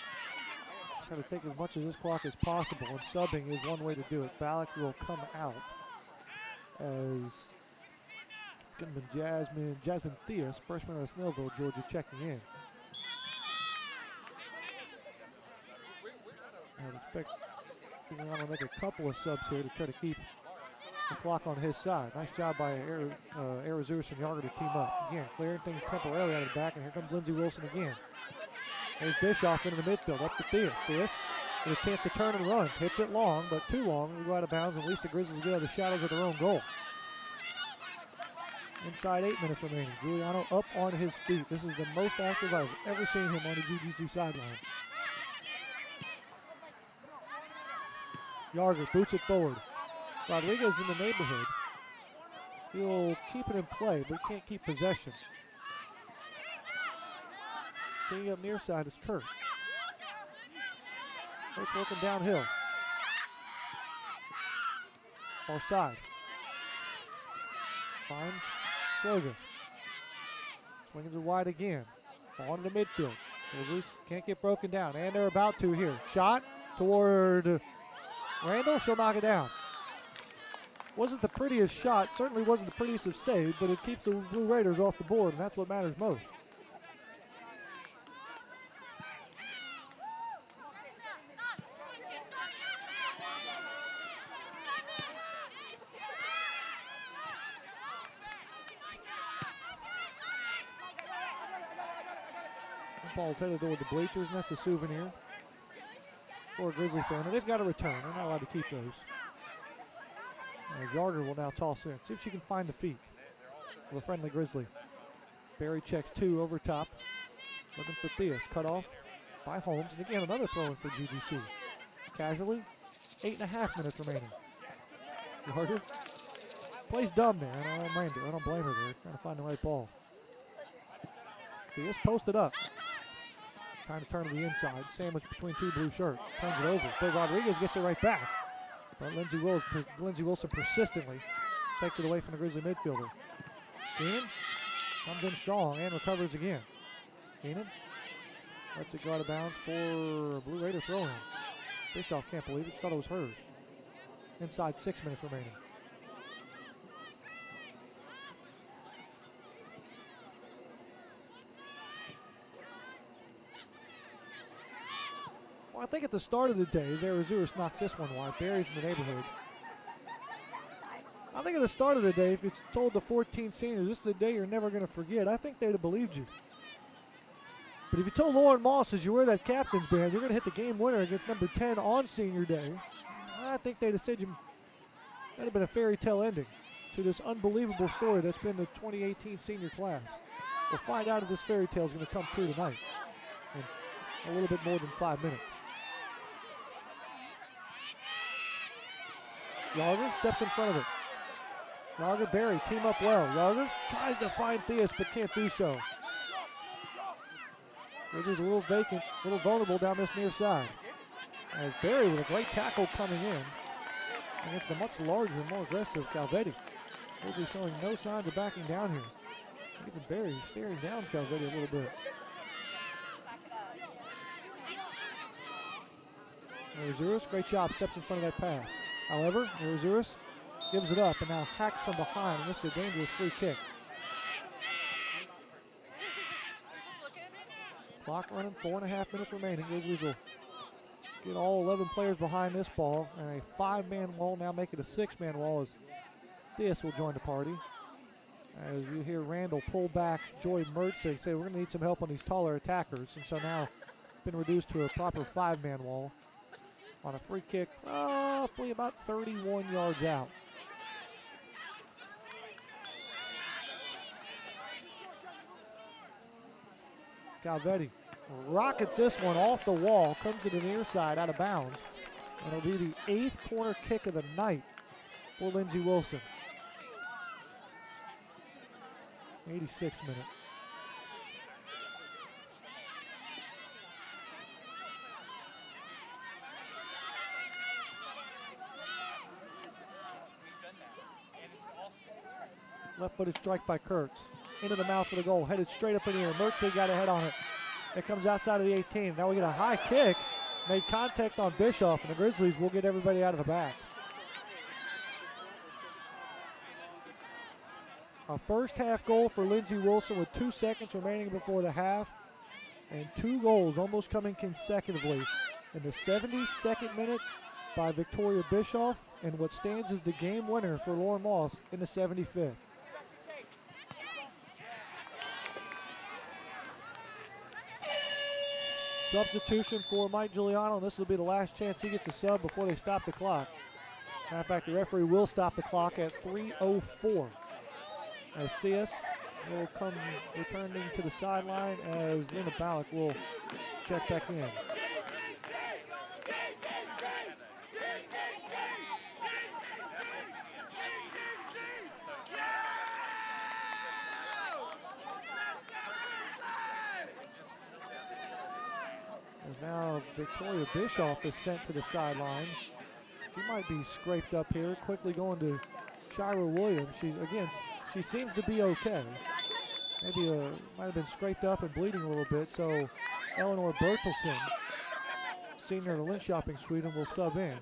S2: trying to take as much of this clock as possible, and subbing is one way to do it. Ballack will come out as going to be Jasmine Theus, freshman out of Snellville, Georgia, checking in. I would expect Giuliano to make a couple of subs here to try to keep the clock on his side. Nice job by Arizurus and Yarger to team up. Again, clearing things temporarily out of the back, and here comes Lindsey Wilson again. There's Bischoff into the midfield, up to Theus. Theus with a chance to turn and run. Hits it long, but too long. We go out of bounds, and at least the Grizzlies get out of the shadows of their own goal. Inside 8 minutes remaining. Giuliano up on his feet. This is the most active I've ever seen him on the GGC sideline. Yarger boots it forward. Rodriguez in the neighborhood. He'll keep it in play, but he can't keep possession. Taking up near side is Kurt. Kurt's working downhill. Far side. Finds Schroeder. Swinging it wide again. Ball into the midfield. Grizzlies can't get broken down, and they're about to here. Shot toward Randall. She'll knock it down. Wasn't the prettiest shot, certainly wasn't the prettiest of saves, but it keeps the Blue Raiders off the board, and that's what matters most. The ball's headed toward the bleachers, and that's a souvenir for a Grizzly fan, and they've got a return. They're not allowed to keep those. Yarger will now toss in. See if she can find the feet of a friendly Grizzly. Barry checks 2 over top. Looking for Theus. Cut off by Holmes. And again, another throw in for GGC. Casually, 8.5 minutes remaining. Yarger plays dumb there, and I don't blame her there. Trying to find the right ball. Theus posted up. Trying to turn to the inside. Sandwich between 2 blue shirts. Turns it over. But Rodriguez gets it right back. But Lindsey Wilson persistently takes it away from the Grizzly midfielder. Keenan comes in strong and recovers again. Keenan lets it go out of bounds for a Blue Raider throw-in. Bischoff can't believe it. She thought it was hers. Inside 6 minutes remaining. Well, I think at the start of the day, as Arizurus knocks this one wide, Barry's in the neighborhood. I think at the start of the day, if you told the 14 seniors this is a day you're never going to forget, I think they'd have believed you. But if you told Lauren Moss as you wear that captain's band, you're going to hit the game winner against number 10 on senior day, I think they'd have said that'd have been a fairy tale ending to this unbelievable story that's been the 2018 senior class. We'll find out if this fairy tale is going to come true tonight in a little bit more than 5 minutes. Yarger steps in front of it. Yarger, Barry team up well. Yarger tries to find Theus but can't do so. Grizzlies a little vacant, a little vulnerable down this near side. As Barry with a great tackle coming in against the much larger, more aggressive Calvetti. Grizzlies showing no signs of backing down here. Even Barry staring down Calvetti a little bit. Arizurus, great job, steps in front of that pass. However, Arizurus gives it up and now hacks from behind, and this is a dangerous free kick. Clock running, 4.5 minutes remaining. Grizzlies will get all 11 players behind this ball, and a 5-man wall now make it a 6-man wall as Theus will join the party. As you hear Randall pull back Joy Mertzig say we're going to need some help on these taller attackers, and so now been reduced to a proper 5-man wall on a free kick, roughly about 31 yards out. Calvetti rockets this one off the wall, comes to the near side out of bounds, and it'll be the 8th corner kick of the night for Lindsey Wilson. 86 minute. Left-footed strike by Kurtz. Into the mouth of the goal, headed straight up in the air. Mertz got a head on it. It comes outside of the 18. Now we get a high kick, made contact on Bischoff, and the Grizzlies will get everybody out of the back. A first half goal for Lindsey Wilson with 2 seconds remaining before the half, and 2 goals almost coming consecutively in the 72nd minute by Victoria Bischoff, and what stands as the game winner for Lauren Moss in the 75th. Substitution for Mike Giuliano, and this will be the last chance he gets a sub before they stop the clock. Matter of fact, the referee will stop the clock at 3:04. As Theus will come returning to the sideline as Lena Ballack will check back in. As now Victoria Bischoff is sent to the sideline. She might be scraped up here. Quickly going to Shira Williams. She seems to be okay. Maybe might have been scraped up and bleeding a little bit. So Eleanor Bertelsen, senior to Linköping, Sweden, will sub in.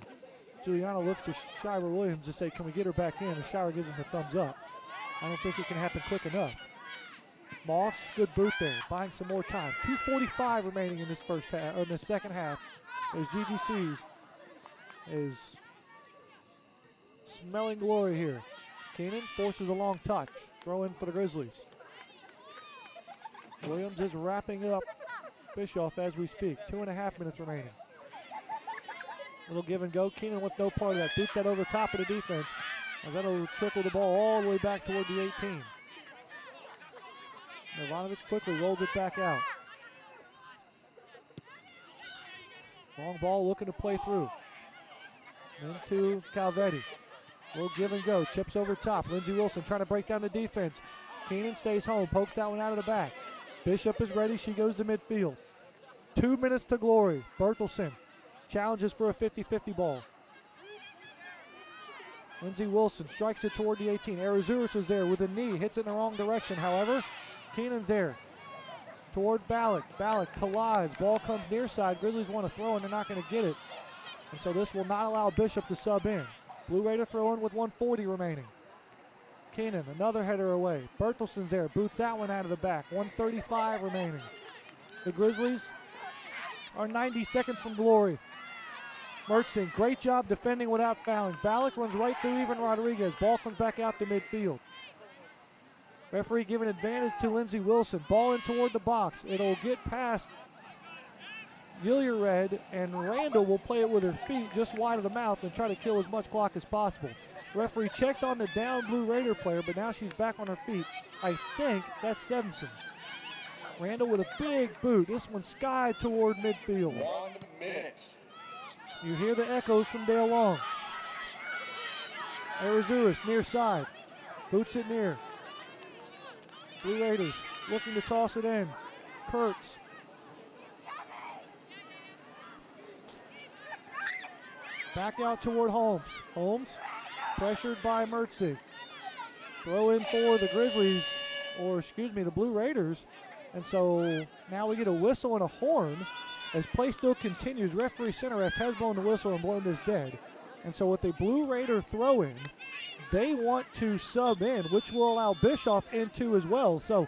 S2: Giuliano looks to Shira Williams to say, can we get her back in? And Shira gives him a thumbs up. I don't think it can happen quick enough. Moss, good boot there, buying some more time. 2:45 remaining in this in the second half as GGC's is smelling glory here. Keenan forces a long touch. Throw in for the Grizzlies. Williams is wrapping up Bischoff as we speak. 2.5 minutes remaining. Little give and go. Keenan with no part of that. Boot that over the top of the defense. And that'll trickle the ball all the way back toward the 18. Ivanovic quickly rolls it back out. Long ball looking to play through. Into Calvetti. Little give and go. Chips over top. Lindsey Wilson trying to break down the defense. Keenan stays home. Pokes that one out of the back. Bishop is ready. She goes to midfield. 2 minutes to glory. Bertelsen challenges for a 50-50 ball. Lindsey Wilson strikes it toward the 18. Arazuris is there with a knee. Hits it in the wrong direction. However, Keenan's there toward Ballack. Ballack collides. Ball comes near side. Grizzlies want to throw and they're not going to get it. And so this will not allow Bishop to sub in. Blue Raider throw in with 1:40 remaining. Keenan, another header away. Bertelsen's there. Boots that one out of the back. 1:35 remaining. The Grizzlies are 90 seconds from glory. Mertzing, great job defending without fouling. Ballack runs right through even Rodriguez. Ball comes back out to midfield. Referee giving advantage to Lindsey Wilson. Ball in toward the box. It'll get past Gilliard, and Randall will play it with her feet just wide of the mouth and try to kill as much clock as possible. Referee checked on the down Blue Raider player, but now she's back on her feet. I think that's Stevenson. Randall with a big boot. This one sky toward midfield.
S3: 1 minute.
S2: You hear the echoes from Dale Long. Arazuris near side. Boots it near. Blue Raiders looking to toss it in. Kurtz. Back out toward Holmes. Holmes pressured by Mertzig. Throw in for the Grizzlies, or excuse me, the Blue Raiders. And so now we get a whistle and a horn as play still continues. Referee center ref has blown the whistle and blown this dead. And so with a Blue Raider throw in, they want to sub in, which will allow Bischoff into as well. So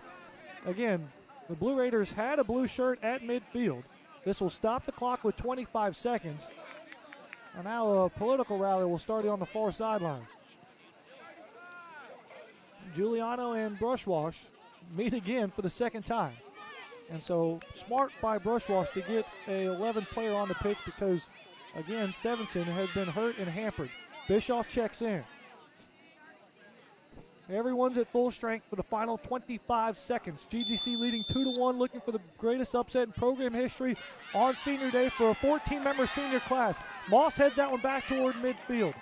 S2: again, the Blue Raiders had a blue shirt at midfield. This will stop the clock with 25 seconds. And now a political rally will start on the far sideline. Giuliano and Brushwash meet again for the second time. And so smart by Brushwash to get a 11th player on the pitch because, again, Stevenson had been hurt and hampered. Bischoff checks in. Everyone's at full strength for the final 25 seconds. GGC leading 2-1, looking for the greatest upset in program history on senior day for a 14-member senior class. Moss heads that one back toward midfield.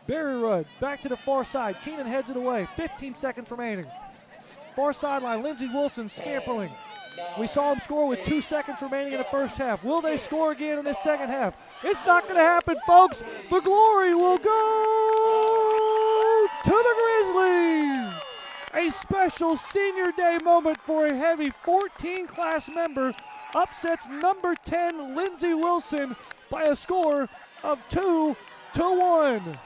S2: Barry Rudd back to the far side. Keenan heads it away. 15 seconds remaining. Far sideline, Lindsey Wilson scampering. We saw him score with 2 seconds remaining in the first half. Will they score again in the second half? It's not going to happen, folks. The glory will go to the Grizzlies. A special senior day moment for a heavy 14 class member upsets number 10 Lindsey Wilson by a score of 2-1.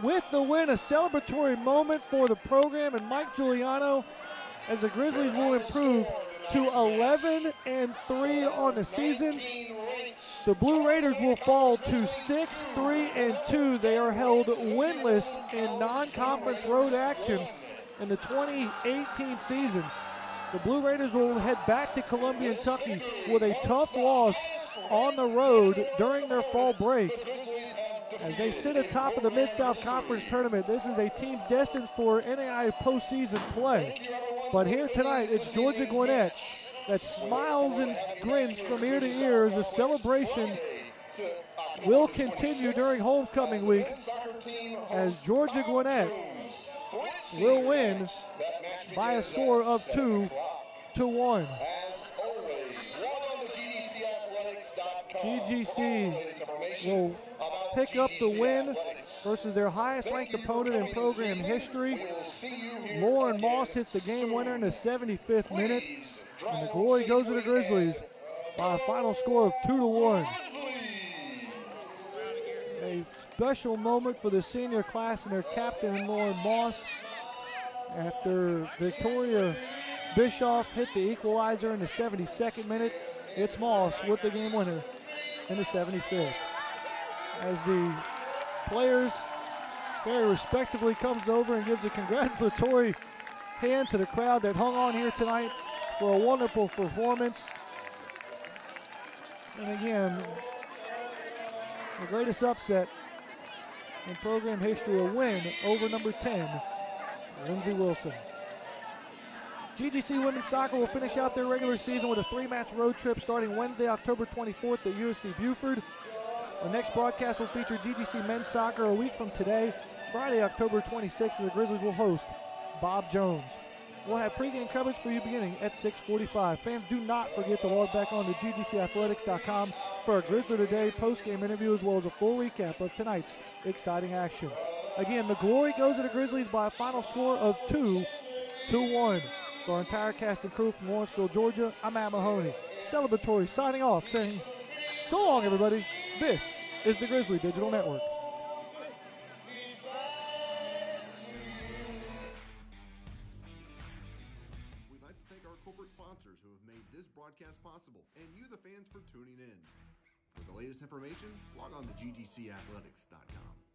S2: With the win, a celebratory moment for the program and Mike Giuliano, as the Grizzlies will improve to 11-3 on the season. The Blue Raiders will fall to 6-3-2. They are held winless in non-conference road action in the 2018 season. The Blue Raiders will head back to Columbia, Kentucky with a tough loss on the road during their fall break. As they sit atop of the Mid-South Conference tournament, this is a team destined for NAIA postseason play. But here tonight, it's Georgia Gwinnett that smiles and grins from ear to ear as the celebration will continue during homecoming week, as Georgia Gwinnett will win by a score of 2-1. GGC will pick up the win versus their highest ranked opponent in program history. Lauren Moss hits the game winner in the 75th minute, and the glory goes to the Grizzlies by a final score of 2-1. A special moment for the senior class and their captain, Lauren Moss, after Victoria Bischoff hit the equalizer in the 72nd minute. It's Moss with the game winner in the 75th. As the players very respectively comes over and gives a congratulatory hand to the crowd that hung on here tonight for a wonderful performance. And again, the greatest upset in program history, a win over number 10, Lindsey Wilson. GGC Women's Soccer will finish out their regular season with a 3-match road trip starting Wednesday, October 24th at USC Buford. The next broadcast will feature GGC Men's Soccer a week from today. Friday, October 26th, the Grizzlies will host Bob Jones. We'll have pregame coverage for you beginning at 6:45. Fans, do not forget to log back on to ggcathletics.com for a Grizzly Today postgame interview as well as a full recap of tonight's exciting action. Again, the glory goes to the Grizzlies by a final score of 2-1. For our entire cast and crew from Lawrenceville, Georgia, I'm Matt Mahoney. Celebratory signing off saying, so long, everybody. This is the Grizzly Digital Network.
S1: We'd like to thank our corporate sponsors who have made this broadcast possible, and you, the fans, for tuning in. For the latest information, log on to ggcathletics.com.